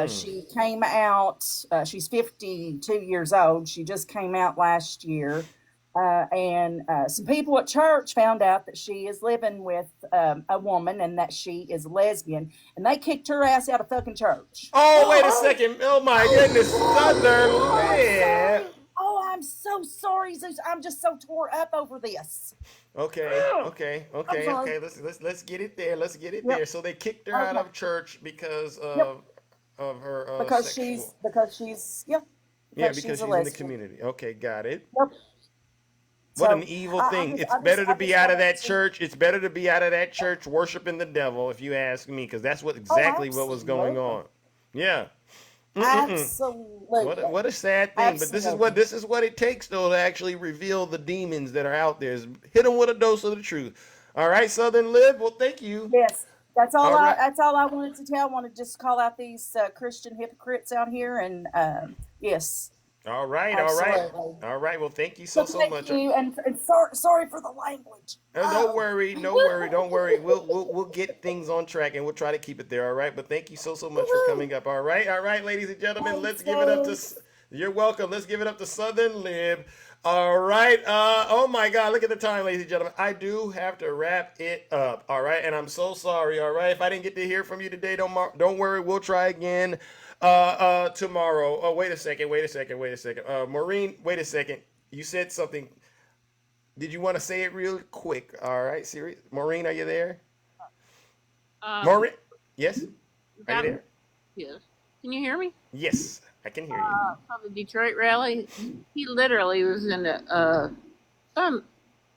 she came out. She's 52 years old. She just came out last year. And some people at church found out that she is living with a woman and that she is lesbian, and they kicked her ass out of fucking church. Oh, wait a second. Oh, my goodness. Southern Lib. Oh, I'm so sorry, Zeus. I'm just so tore up over this. Okay. Let's get it there. Let's get it there. So they kicked her out of church because of her because sexual. because she's in the community. Okay, got it. Yep. What an evil thing. It's better to be out of that church. It's better to be out of that church worshiping the devil, if you ask me, because that's what what was going on. Yeah. Absolutely. What a sad thing. But this is what it takes though to actually reveal the demons that are out there. Is hit them with a dose of the truth. All right, Southern Liv. Well, thank you. Yes. That's all. That's all I wanted to tell. I want to just call out these Christian hypocrites out here, and yes. All right. Well, thank you so much. Thank you, and sorry for the language. Don't worry. We'll get things on track, and we'll try to keep it there. All right. But thank you so much for coming up. All right, ladies and gentlemen. Let's give it up to. You're welcome. Let's give it up to Southern Lib. All right. Oh my God. Look at the time, ladies and gentlemen. I do have to wrap it up. All right. And I'm so sorry. All right. If I didn't get to hear from you today, don't worry. We'll try again tomorrow. Oh, wait a second. Maureen, wait a second. You said something. Did you want to say it real quick? All right. Serious. Maureen, are you there? Maureen? Yes? Are you there? Yes. Can you hear me? Yes. I can hear you. From the Detroit rally, he literally was in some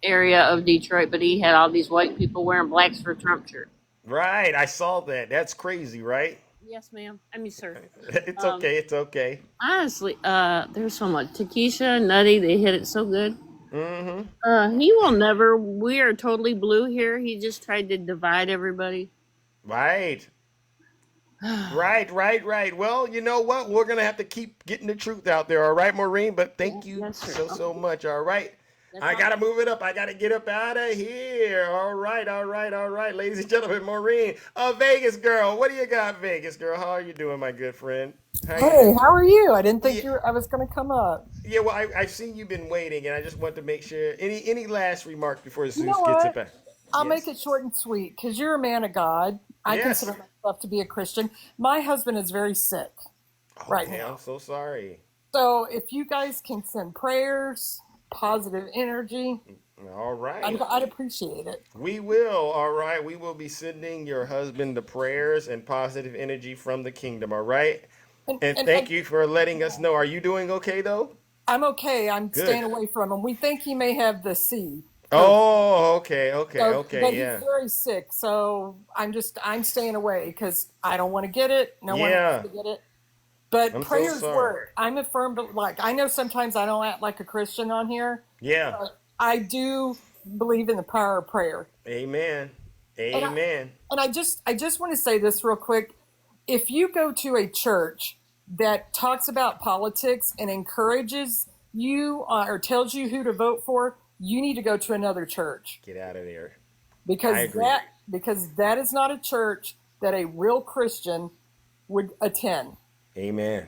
area of Detroit, but he had all these white people wearing blacks for Trump shirt. Right, I saw that. That's crazy, right? Yes, ma'am. I mean, sir. It's okay. It's okay. Honestly, there's so much. Takesha, Nutty, they hit it so good. Mm-hmm. He will never. We are totally blue here. He just tried to divide everybody. Right. Right. Well, you know what? We're going to have to keep getting the truth out there. All right, Maureen? But thank you so much. All right. I got to move it up. I got to get up out of here. All right. Ladies and gentlemen, Maureen, Vegas girl. What do you got, Vegas girl? How are you doing, my good friend? Hey, how are you? I didn't think I was going to come up. Yeah, well, I've seen you've been waiting, and I just want to make sure. Any last remarks before Zeus know gets what? it back? I'll make it short and sweet because you're a man of God. I consider myself to be a Christian. My husband is very sick right now. I'm so sorry. So if you guys can send prayers, positive energy, all right, I'd appreciate it. We will. All right, we will be sending your husband the prayers and positive energy from the kingdom. All right, and thank you for letting us know. Are you doing okay though? I'm okay. I'm staying away from him. We think he may have the C. Oh, okay, But he's very sick, so I'm staying away because I don't want to get it. No one wants to get it. But prayers work. I'm a firm, I know sometimes I don't act like a Christian on here. Yeah. But I do believe in the power of prayer. Amen. And I just want to say this real quick. If you go to a church that talks about politics and encourages you or tells you who to vote for, you need to go to another church. Get out of there. Because that is not a church that a real Christian would attend. Amen,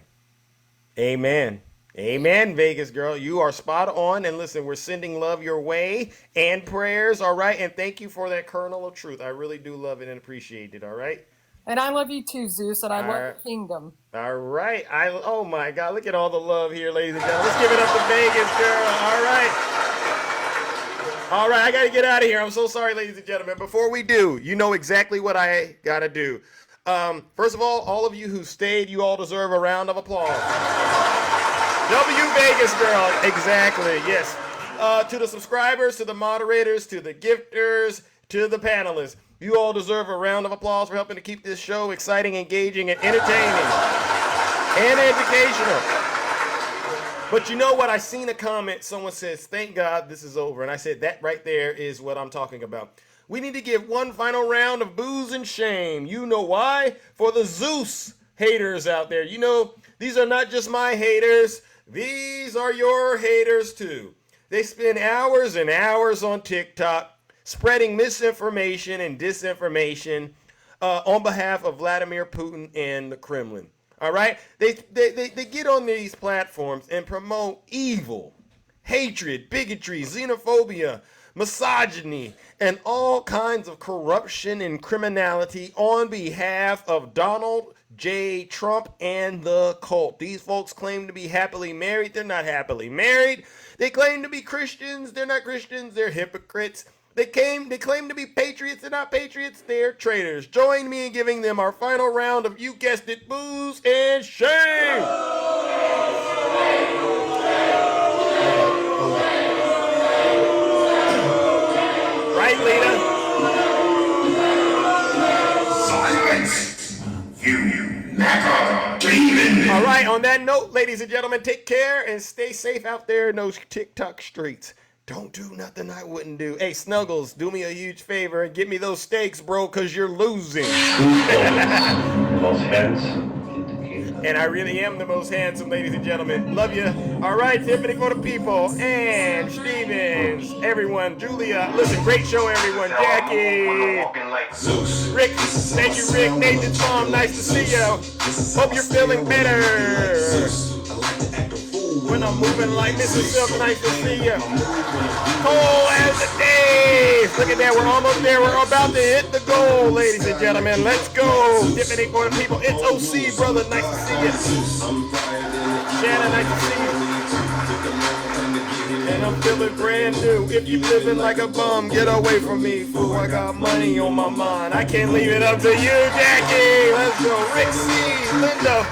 Vegas girl. You are spot on. And listen, we're sending love your way and prayers. All right. And thank you for that kernel of truth. I really do love it and appreciate it. All right. And I love you too, Zeus, and I love the kingdom. All right. Oh my God, look at all the love here, ladies and gentlemen. Let's give it up to Vegas girl. All right, I got to get out of here. I'm so sorry, ladies and gentlemen. Before we do, you know exactly what I got to do. First of all of you who stayed, you all deserve a round of applause. W Vegas girl. Exactly, yes. To the subscribers, to the moderators, to the gifters, to the panelists, you all deserve a round of applause for helping to keep this show exciting, engaging, and entertaining and educational. But you know what? I seen a comment. Someone says, thank God this is over. And I said, that right there is what I'm talking about. We need to give one final round of booze and shame. You know why? For the Zeus haters out there. You know, these are not just my haters. These are your haters too. They spend hours and hours on TikTok spreading misinformation and disinformation on behalf of Vladimir Putin and the Kremlin. All right, they get on these platforms and promote evil hatred, bigotry, xenophobia, misogyny, and all kinds of corruption and criminality on behalf of Donald J. Trump and the cult. These folks claim to be happily married. They're not happily married. They claim to be Christians. They're not Christians. They're hypocrites. They claim to be patriots. They're not patriots. They're traitors. Join me in giving them our final round of, you guessed it, booze and shame. Right, Lita? Silence! You MAGA demon! All right, on that note, ladies and gentlemen, take care and stay safe out there in those TikTok streets. Don't do nothing I wouldn't do. Hey, Snuggles, do me a huge favor and get me those steaks, bro, because you're losing. Most hands. And I really am the most handsome, ladies and gentlemen. Love you. All right, Tiffany for the people. And Stevens, everyone. Julia. Listen, great show, everyone. Jackie. Zeus. Rick. Thank you, Rick. Nathan Tom, nice to see you. Hope you're feeling better. When I'm moving like Mrs. Silk, nice to see you. Cold as the days. Look at that. We're almost there. We're about to hit the goal, ladies and gentlemen. Let's go. Tiffany for the people. It's OC, brother. Nice to see you. Shannon, nice to see you. And I'm feeling brand new. If you living like a bum, get away from me, fool. I got money on my mind. I can't leave it up to you, Jackie. Let's go. Rick C. Linda.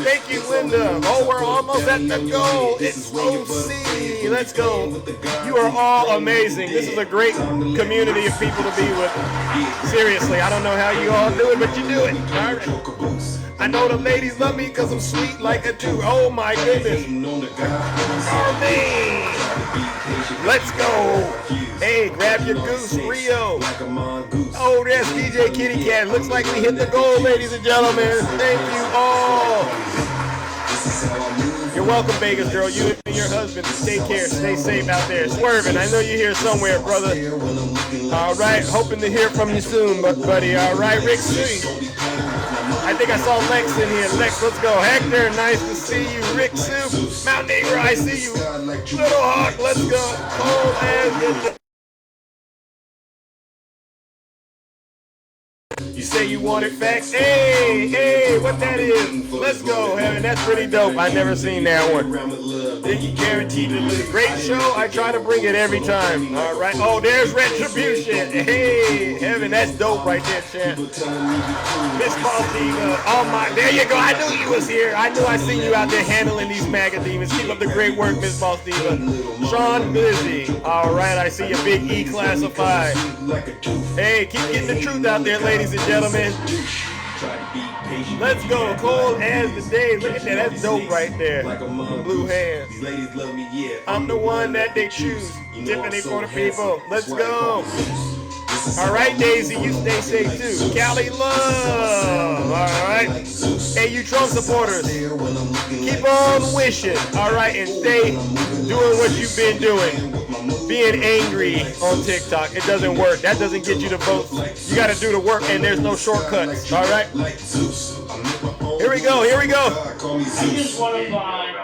Thank you, Linda. Oh, we're almost at the goal. It's OC. Let's go. You are all amazing. This is a great community of people to be with. Seriously, I don't know how you all do it, but you do it. All right. I know the ladies love me because I'm sweet like a Jew. Oh my goodness. Arlene. Let's go. Hey, grab your goose, Rio. Oh, there's DJ Kitty Cat. Looks like we hit the goal, ladies and gentlemen. Thank you all. You're welcome, Vegas girl. You and your husband. Take care. Stay safe out there. Swerving. I know you're here somewhere, brother. All right. Hoping to hear from you soon, buddy. All right, Rick C. I think I saw Lex in here. Lex, let's go. Hector, nice to see you. Rick Soup, Mount Negro, I see you. Little Hawk, let's go. Cold as you say you wanted facts. Hey, what that is? Let's go, Heaven. That's pretty dope. I never seen that one. Then you guaranteed to lose. Great show. I try to bring it every time. All right. Oh, there's Retribution. Hey, Heaven. That's dope right there, champ. Miss Boss Diva. Oh my. There you go. I knew you was here. I knew I seen you out there handling these MAGA demons. Keep up the great work, Miss Boss Diva. Sean Busy. All right. I see you, Big E classified. Hey, keep getting the truth out there, ladies and gentlemen. Let's go. Cold as the day. Look at that. That's dope right there. Blue hands. I'm the one that they choose. Tiffany for the people. Let's go. All right, Daisy, you stay safe too. Cali Love. All right. Hey, you Trump supporters, keep on wishing. All right, and stay doing what you've been doing. Being angry on TikTok, it doesn't work. That doesn't get you the votes. You got to do the work, and there's no shortcuts. All right. Here we go. Here we go. I just want to find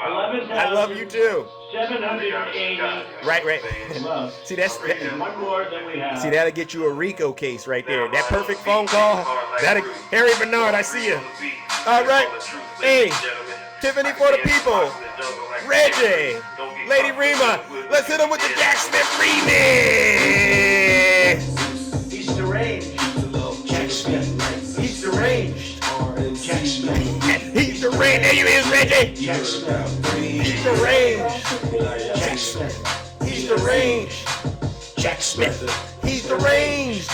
11,000. I love you too. 780. Right. See, that's one more than we have. See, that'll get you a RICO case right there. That perfect phone call. Harry Bernard, I see you. All right. Hey, Tiffany for the people. Reggie, Lady Rima. Let's hit him with the Jack Smith remix. He's deranged. Jack Smith. He's deranged. Jack Smith. He's deranged. There you is, Reggie. Jack Smith. He's deranged. Jack Smith. He's deranged. Jack Smith. He's deranged.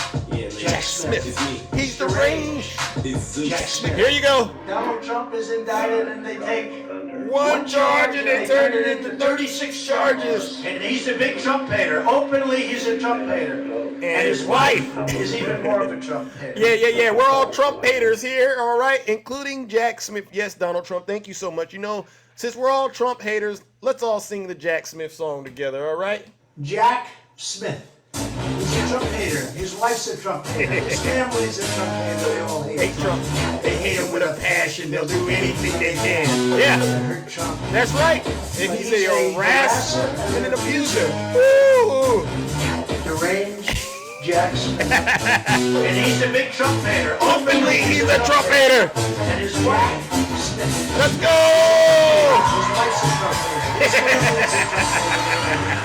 Jack Smith. He's deranged. Jack Smith. Here you go. Donald Trump is indicted and they take one charge and they turn it into 36 charges. And he's a big Trump hater. Openly, he's a Trump hater. And his wife is even more of a Trump hater. Yeah. We're all Trump haters here, all right, including Jack Smith. Yes, Donald Trump, thank you so much. You know, since we're all Trump haters, let's all sing the Jack Smith song together, all right? Jack Smith. He's a Trump hater. His wife's a Trump hater. His family's a Trump hater. They all hate Trump. They hate him with a passion. They'll do anything they can. Yeah. hurt Trump. That's right. And he's a harasser and an abuser. Woo! Deranged Jackson. And he's a big Trump hater. Openly, he's a Trump hater. And his wife. Let's go! His wife's a Trump hater. His family's a Trump hater.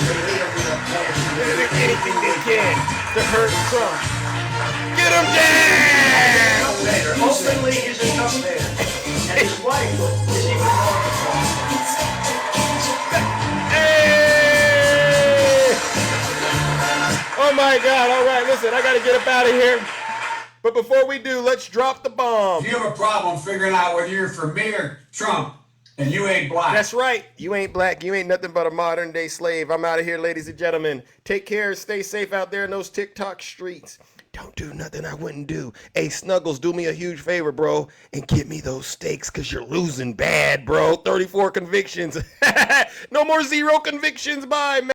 They hate him with a passion. They'll do anything they can to hurt Trump. Get him, Jack! Trump hater. Openly, he's a Trump hater. And his wife is even more of a Trump hater. Hey! Oh my God! All right, listen, I got to get up out of here. But before we do, let's drop the bomb. If you have a problem figuring out whether you're for me or Trump, and you ain't black. That's right. You ain't black. You ain't nothing but a modern day slave. I'm out of here, ladies and gentlemen. Take care. Stay safe out there in those TikTok streets. Don't do nothing I wouldn't do. Hey, Snuggles, do me a huge favor, bro, and get me those steaks because you're losing bad, bro. 34 convictions. No more 0 convictions. Bye, man.